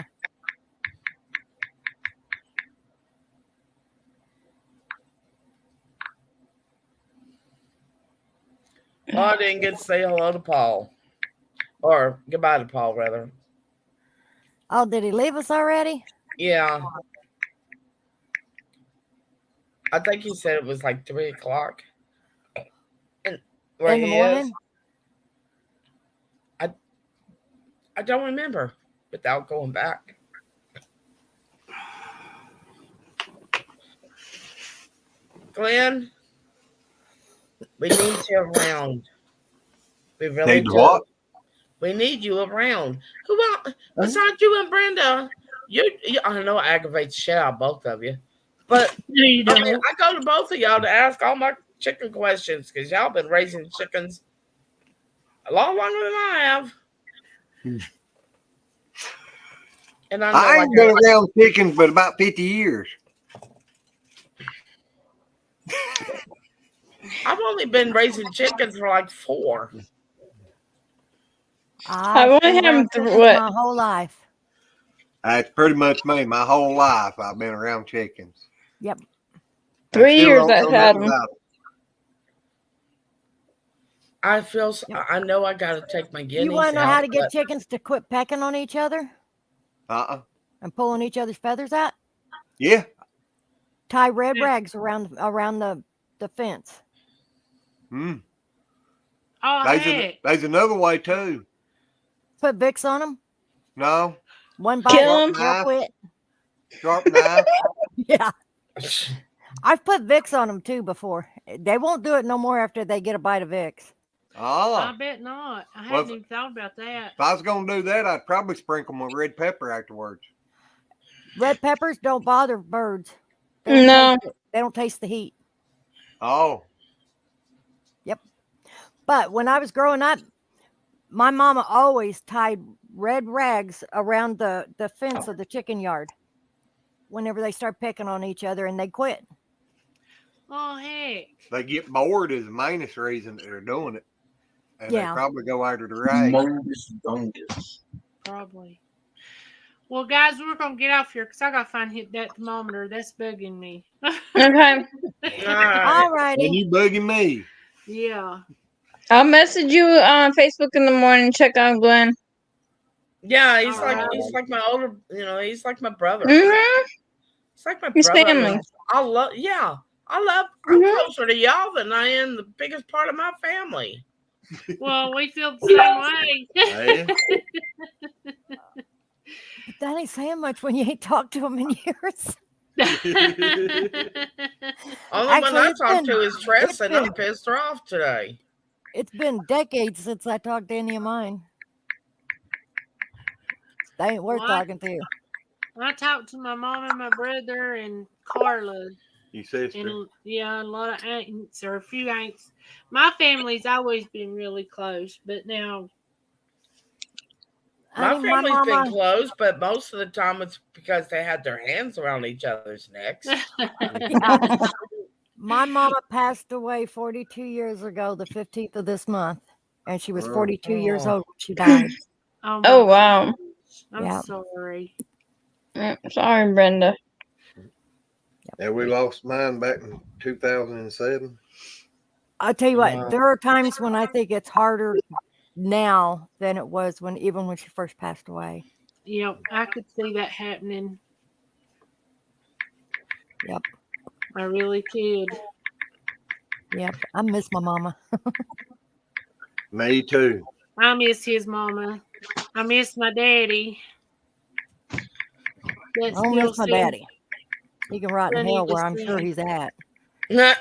Oh, I didn't get to say hello to Paul. Or goodbye to Paul, rather. Oh, did he leave us already? Yeah. I think he said it was like 3 o'clock. And where in the he morning? is. I don't remember without going back. Glenn, we need you around. We really do. What? We need you around. Who else besides you and Brenda? You I know it aggravates shit out of both of you. But I go to both of y'all to ask all my chicken questions because y'all been raising chickens a lot longer than I have. And I ain't been around chickens but about 50 years. I've only been raising chickens for like 4. I've been around chickens my whole life. That's pretty much me. My whole life I've been around chickens. Yep. 3 years I've had them. I feel. I know I got to take my guineas. You want to know how to get chickens to quit pecking on each other? And pulling each other's feathers out? Yeah. Tie red rags around the fence. Oh, there's another way too. Put Vicks on them? No. One bite. They'll quit. Sharp knife. Yeah. I've put Vicks on them too before. They won't do it no more after they get a bite of Vicks. Oh. I bet not. I hadn't even thought about that. If I was going to do that, I'd probably sprinkle them with red pepper afterwards. Red peppers don't bother birds. No. They don't taste the heat. Oh. Yep. But when I was growing up, my mama always tied red rags around the fence of the chicken yard whenever they start pecking on each other, and they quit. Oh, heck. They get bored is the mainest reason that they're doing it. And Yeah. they probably go after the rag. Probably. Well, guys, we're going to get off here because I got to find that thermometer. That's bugging me. Okay. All righty. And you bugging me. Yeah. I'll message you on Facebook in the morning. Check on Glenn. Yeah, he's like my older, he's like my brother. Mm-hmm. It's like my He's brother. family. I'm closer to y'all than I am the biggest part of my family. Well, we feel the same way. But that ain't saying much when you ain't talked to him in years. Only one I talked to is Tress, and I'm pissed her off today. It's been decades since I talked to any of mine. They ain't worth talking to. I talked to my mom and my brother and Carla. Your sister? And, yeah, a lot of aunts or a few aunts. My family's always been really close, but now. My family's been close, but most of the time it's because they had their hands around each other's necks. My mama passed away 42 years ago, the 15th of this month, and she was 42 years old when she died. Oh, wow. I'm sorry. Sorry, Brenda. Yeah, we lost mine back in 2007. I'll tell you what, there are times when I think it's harder now than it was even when she first passed away. Yep, I could see that happening. Yep. I really could. Yep, I miss my mama. Me too. I miss his mama. I miss my daddy. I don't miss my daddy. He can rot in hell where I'm sure he's at. Well,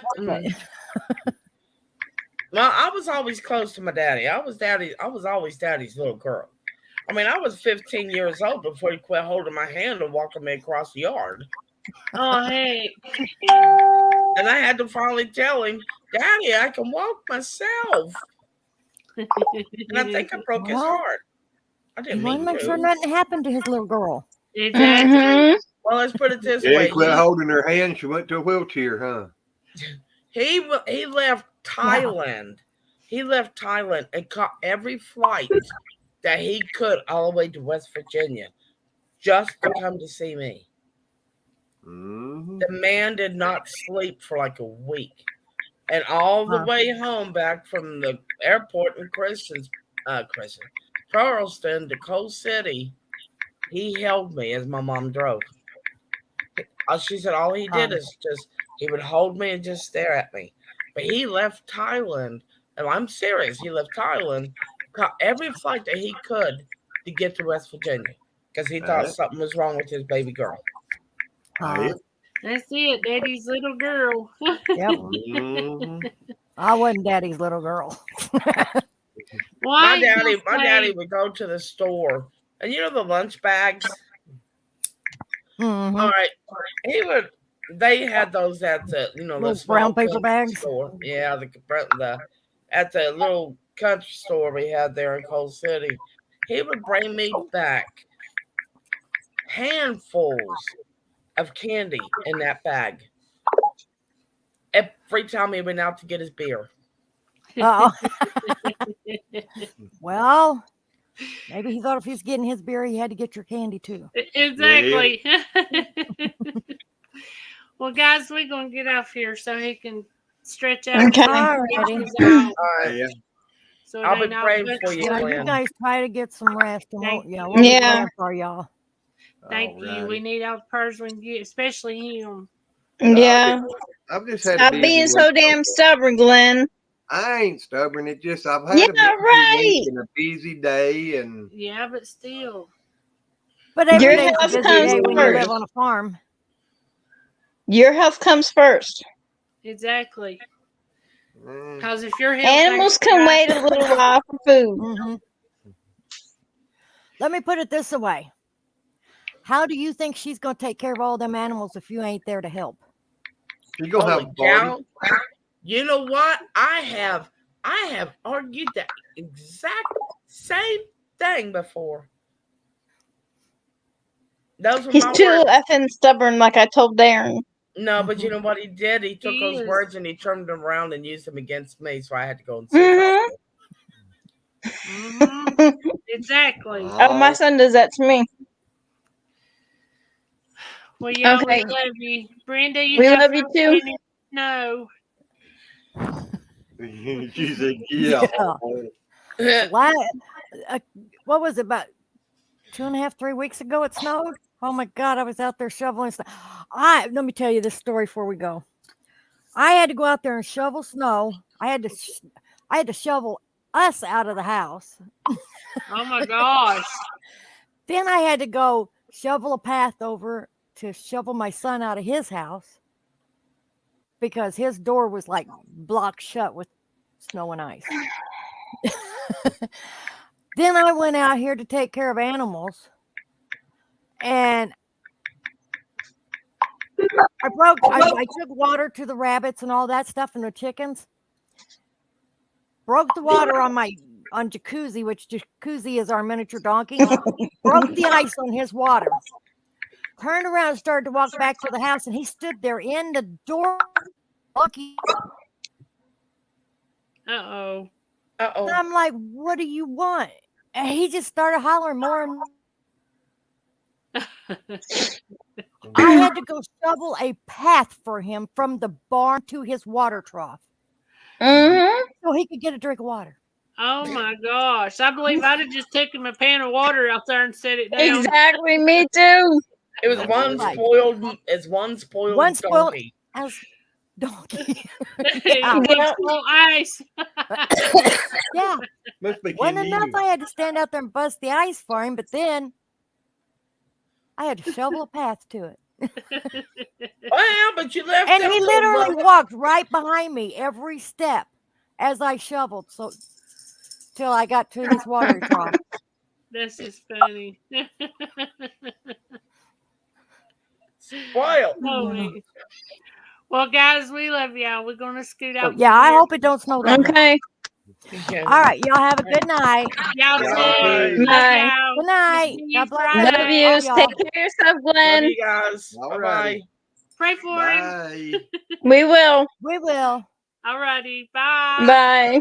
I was always close to my daddy. I was always daddy's little girl. I mean, I was 15 years old before he quit holding my hand and walking me across the yard. Oh, hey. And I had to finally tell him, Daddy, I can walk myself. And I think I broke his heart. I didn't mean to. Make sure nothing happened to his little girl. Exactly. Mm-hmm. Well, let's put it this way. He quit holding her hand. She went to a wheelchair, huh? He left Thailand. He left Thailand and caught every flight that he could all the way to West Virginia just to come to see me. Mm-hmm. The man did not sleep for like a week. And all the way home back from the airport in Charleston to Coal City, he held me as my mom drove. She said all he did is he would hold me and just stare at me. But he left Thailand, and I'm serious, he left Thailand, caught every flight that he could to get to West Virginia because he thought something was wrong with his baby girl. That's it, Daddy's little girl. Yep. I wasn't Daddy's little girl. My daddy would go to the store, and you know the lunch bags? Mm-hmm. All right. They had those at the, those brown paper bags. Store. Yeah, at the little country store we had there in Coal City. He would bring me back handfuls of candy in that bag every time he went out to get his beer. Oh. Well, maybe he thought if he was getting his beer, he had to get your candy too. Exactly. Yeah. Well, guys, we're going to get off here so he can stretch out. Okay. All right. Yeah. So I'll be praying for you, you guys try to get some rest. And we'll be praying for y'all. Thank you. We need all the prayers we can get, especially him. Yeah. I've just had Stop being so damn stubborn, Glenn. I ain't stubborn. It just I've had a week and a busy day, and but still. But every day is a busy day when you live on a farm. Your health comes first. Exactly. Because if your health animals can wait a little while for food. Mm-hmm. Let me put it this way. How do you think she's going to take care of all them animals if you ain't there to help? You gonna have a party? You know what? I have argued that exact same thing before. Those were He's my too words. effing stubborn, like I told Darren. No, but you know what he did? He took those words and he turned them around and used them against me. So I had to go and say Exactly. Oh, my son does that to me. Well, y'all, Okay. we love you. Brenda, you We have love you fun too. playing? No. She said, yeah. What was it, about 2.5, 3 weeks ago it snowed? Oh my God, I was out there shoveling snow. Let me tell you this story before we go. I had to go out there and shovel snow. I had to shovel us out of the house. Oh my gosh. Then I had to go shovel a path over to shovel my son out of his house because his door was like blocked shut with snow and ice. Then I went out here to take care of animals, and I took water to the rabbits and all that stuff and the chickens. Broke the water on Jacuzzi, which Jacuzzi is our miniature donkey. Broke the ice on his water. Turned around and started to walk back to the house, and he stood there in the door. Uh-oh. And I'm like, what do you want? And he just started hollering more and I had to go shovel a path for him from the barn to his water trough. So he could get a drink of water. Oh my gosh. I believe I'd have just taken a pan of water out there and set it down. Exactly, me too. It was one spoiled donkey. Ice. Yeah. Wasn't enough I had to stand out there and bust the ice for him, but then I had to shovel a path to it. Well, but you left. And he literally walked right behind me every step as I shoveled, so till I got to his water trough. This is funny. Spoiled. Well, guys, we love y'all. We're gonna scoot out. Yeah, I hope it don't snow that Okay. All right, y'all have a good night. Y'all too. Bye. Good night. God bless you. Love you. Take care of yourself, Glenn. Love you guys. Bye-bye. Pray for him. We will. We will. Alrighty. Bye. Bye.